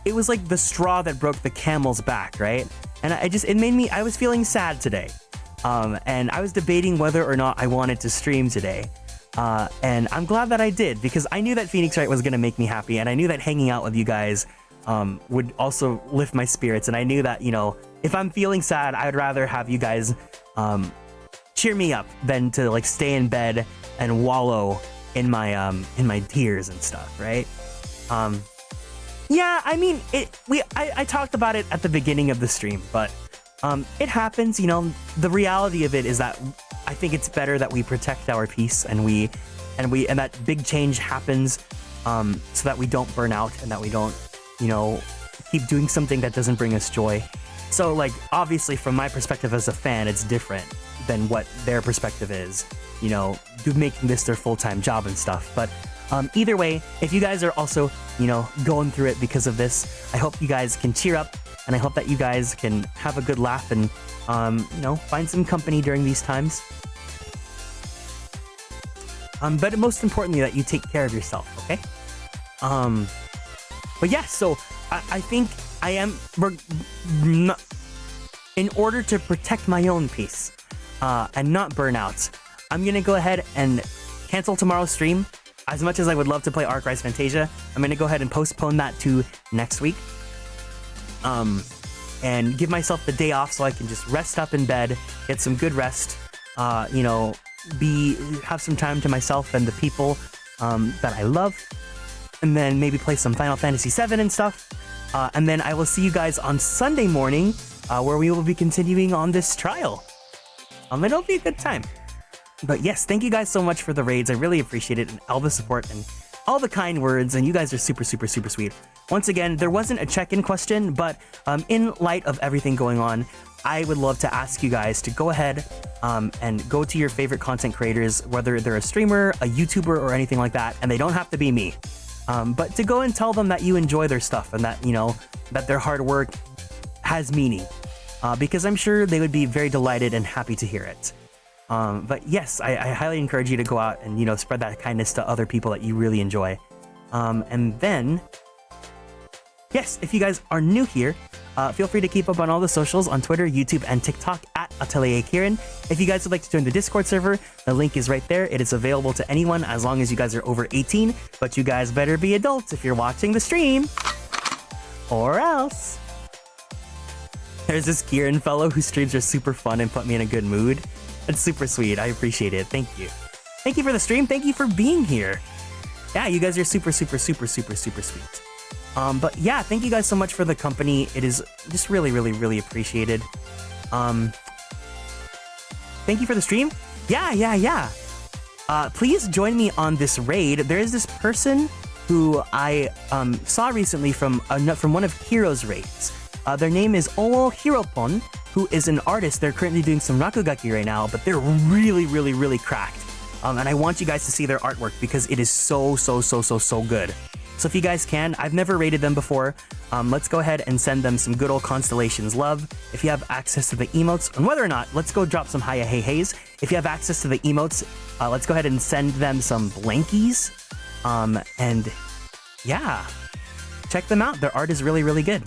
it was like the straw that broke the camel's back, right? And I was feeling sad today. And I was debating whether or not I wanted to stream today. And I'm glad that I did, because I knew that Phoenix Wright was going to make me happy, and I knew that hanging out with you guys would also lift my spirits. And I knew that, you know, if I'm feeling sad, I'd rather have you guys cheer me up than to like stay in bed and wallow in my tears and stuff, right? Yeah, I mean, I talked about it at the beginning of the stream, but it happens. You know, the reality of it is that I think it's better that we protect our peace, and that big change happens so that we don't burn out, and that we don't, you know, keep doing something that doesn't bring us joy. So, like, obviously, from my perspective as a fan, it's different than what their perspective is, you know, making this their full-time job and stuff. But either way, if you guys are also, you know, going through it because of this, I hope you guys can cheer up, and I hope that you guys can have a good laugh and, you know, find some company during these times. But most importantly, that you take care of yourself, okay? But yeah, so I think I am, in order to protect my own peace and not burn out, I'm going to go ahead and cancel tomorrow's stream. As much as I would love to play Arc Rise Fantasia, I'm going to go ahead and postpone that to next week. And give myself the day off so I can just rest up in bed, get some good rest, you know, have some time to myself and the people that I love, and then maybe play some Final Fantasy VII and stuff. And then I will see you guys on Sunday morning, where we will be continuing on this trial. It'll be a good time. But yes, thank you guys so much for the raids. I really appreciate it, and all the support and all the kind words, and you guys are super, super, super sweet. Once again, there wasn't a check-in question, but in light of everything going on, I would love to ask you guys to go ahead and go to your favorite content creators, whether they're a streamer, a YouTuber, or anything like that, and they don't have to be me. But to go and tell them that you enjoy their stuff and that, you know, that their hard work has meaning, because I'm sure they would be very delighted and happy to hear it. But yes, I highly encourage you to go out and, you know, spread that kindness to other people that you really enjoy. And then, yes, if you guys are new here, feel free to keep up on all the socials on Twitter, YouTube, and TikTok at Atelier Kieran. If you guys would like to join the Discord server, the link is right there. It is available to anyone as long as you guys are over 18, but you guys better be adults if you're watching the stream, or else. There's this Kieran fellow whose streams are super fun and put me in a good mood. It's super sweet. I appreciate it. Thank you. Thank you for the stream. Thank you for being here. Yeah, you guys are super, super, super, super, super sweet. But yeah, thank you guys so much for the company. It is just really, really, really appreciated. Thank you for the stream. Yeah. Please join me on this raid. There is this person who I saw recently from one of Hiro's raids. Their name is Owo Hiropon, who is an artist. They're currently doing some rakugaki right now, but they're really, really, really cracked. And I want you guys to see their artwork because it is so good. So if you guys can, I've never rated them before. Let's go ahead and send them some good old Konstellations love. If you have access to the emotes, and whether or not, let's go drop some hiya hey heys. If you have access to the emotes, let's go ahead and send them some blankies. And yeah, check them out. Their art is really, really good.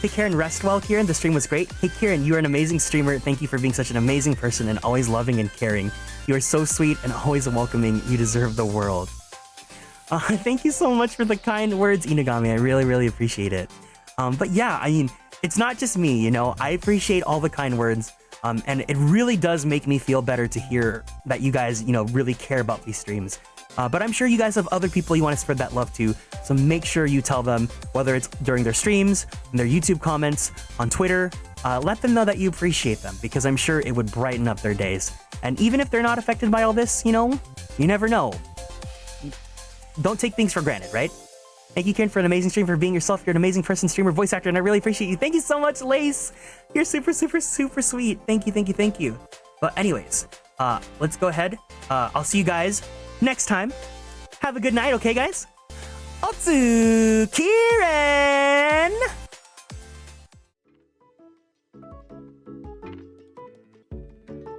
Take care and rest well, Kieran. The stream was great. Hey, Kieran, you are an amazing streamer. Thank you for being such an amazing person and always loving and caring. You are so sweet and always welcoming. You deserve the world. Thank you so much for the kind words, Inagami. I really, really appreciate it. But yeah, I mean, it's not just me, you know. I appreciate all the kind words. And it really does make me feel better to hear that you guys, you know, really care about these streams. But I'm sure you guys have other people you want to spread that love to, so make sure you tell them, whether it's during their streams, in their YouTube comments, on Twitter, let them know that you appreciate them, because I'm sure it would brighten up their days. And even if they're not affected by all this, you know, you never know. Don't take things for granted, right? Thank you, Kieran, for an amazing stream, for being yourself. You're an amazing person, streamer, voice actor, and I really appreciate you. Thank you so much, Lace. You're super, super, super sweet. Thank you, thank you, thank you. But anyways, let's go ahead. I'll see you guys next time. Have a good night, okay, guys? Otsu Kieran!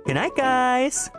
Good night, guys.